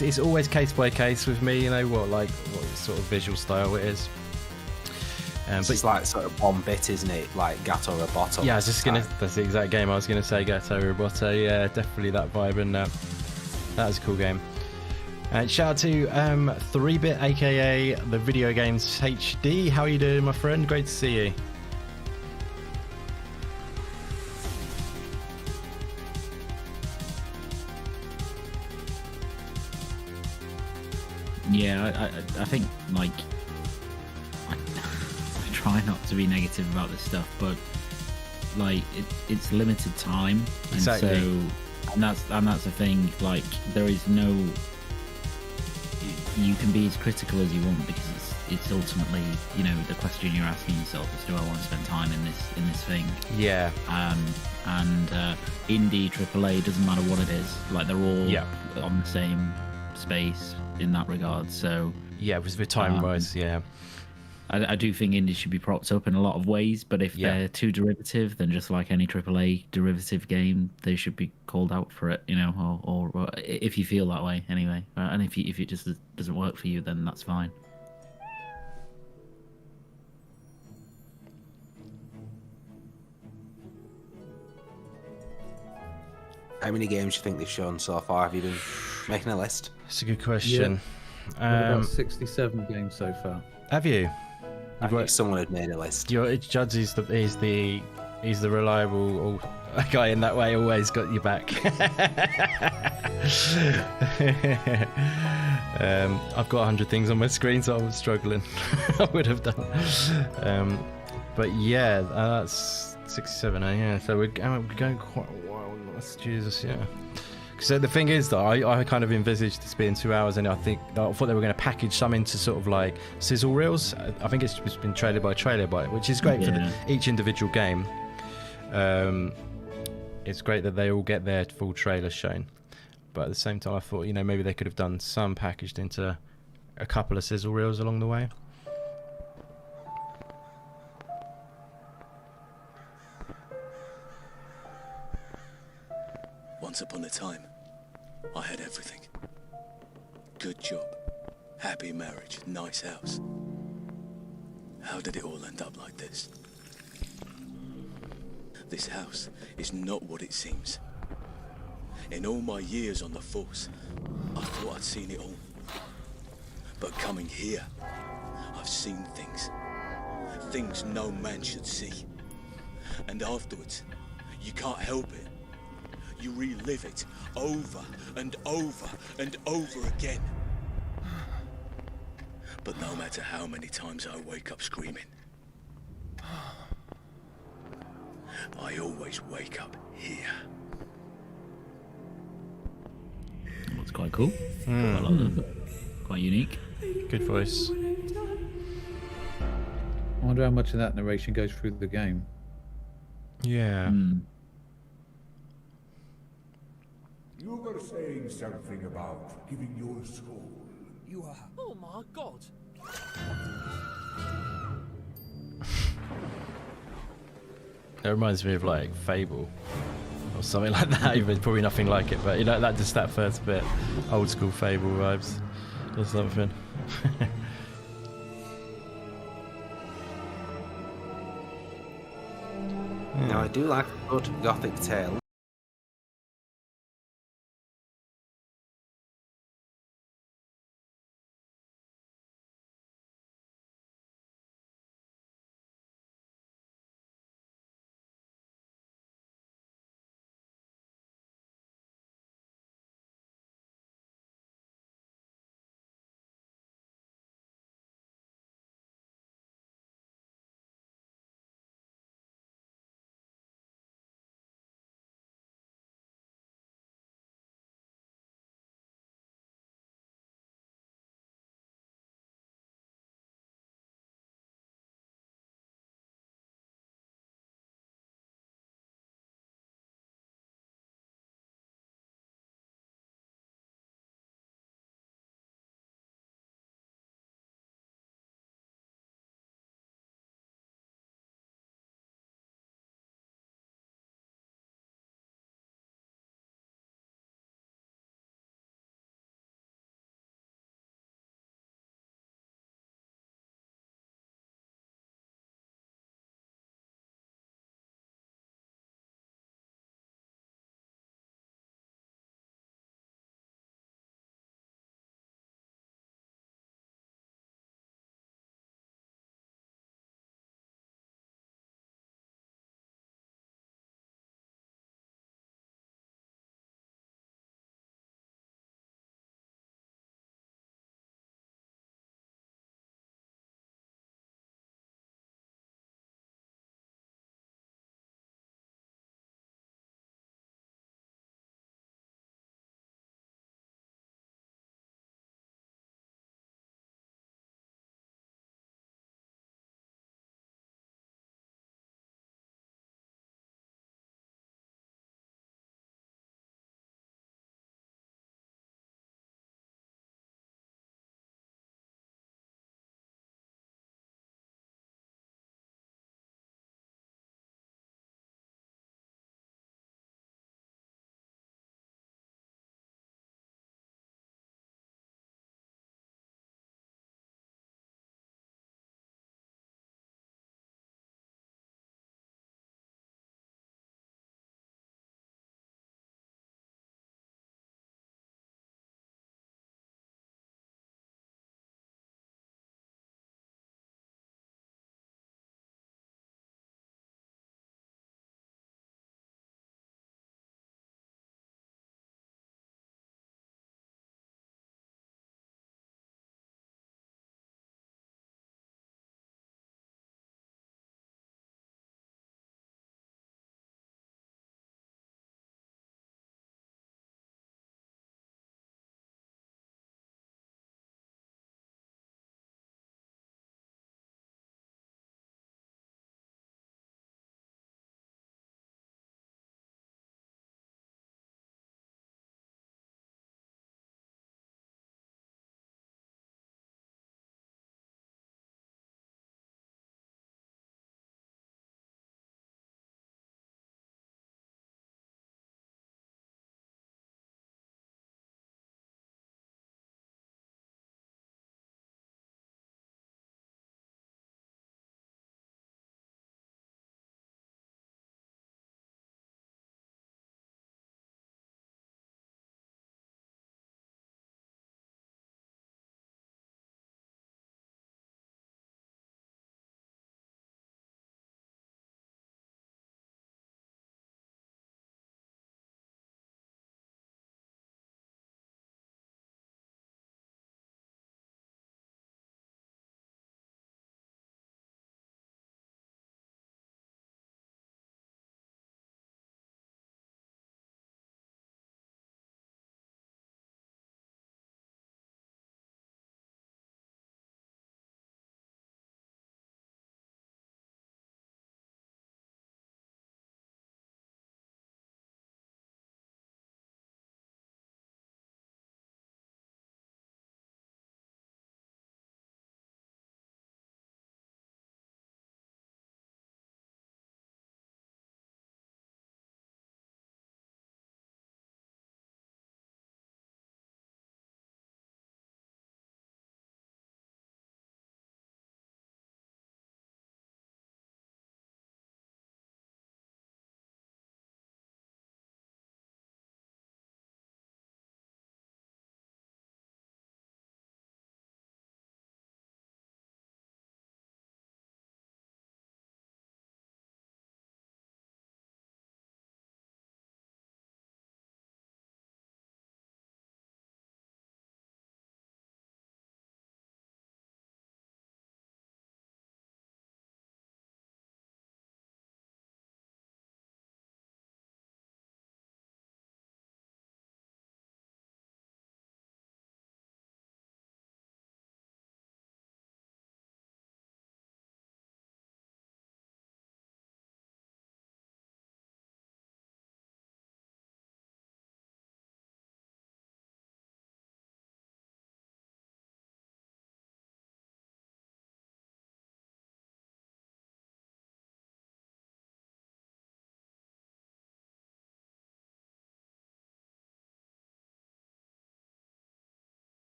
case by case with me, you know, what sort of visual style it is. But it's like sort of 1-bit, isn't it? Like Gato Roboto. Yeah, I was just that's the exact game I was gonna say, Gato Roboto. Yeah, definitely that vibe, and that was a cool game. And shout out to 3-bit, aka the Video Games HD. How are you doing, my friend? Great to see you. Yeah, I think like I try not to be negative about this stuff, but like it's limited time, Exactly. And so that's the thing. Like there is no, you can be as critical as you want because it's ultimately, you know, the question you're asking yourself is, do I want to spend time in this thing? Yeah. And indie AAA, doesn't matter what it is. Like they're all on the same space in that regard. So yeah, with the time wise, yeah. I do think indie should be propped up in a lot of ways, but if they're too derivative, then just like any AAA derivative game, they should be called out for it, you know, or if you feel that way anyway. And if it just doesn't work for you, then that's fine. How many games do you think they've shown so far? Have you been making a list? It's a good question. Yeah. About 67 games so far. Have you? I think someone had made a list. Judge is the reliable guy in that way. Always got your back. I've got 100 things on my screen, so I was struggling. I would have done. But yeah, that's 67. Yeah, so we're going quite a while. Jesus, yeah. So the thing is, though, I kind of envisaged this being 2 hours, and I thought they were going to package some into sort of like sizzle reels. I think it's just been trailer by trailer, which is great for each individual game. It's great that they all get their full trailer shown, but at the same time, I thought, you know, maybe they could have done some packaged into a couple of sizzle reels along the way. Once upon a time, I had everything. Good job, happy marriage, nice house. How did it all end up like this? This house is not what it seems. In all my years on the force, I thought I'd seen it all. But coming here, I've seen things no man should see. And afterwards, you can't help it. You relive it over and over and over again. But no matter how many times I wake up screaming, I always wake up here. That's quite cool. I like that. Quite unique. Good voice. I wonder how much of that narration goes through the game. Yeah. You were saying something about giving your soul. You are. Oh my god. It reminds me of like Fable or something like that. Even probably nothing like it, but you know, that first bit, old school Fable vibes or something. Now I do like a good gothic tale.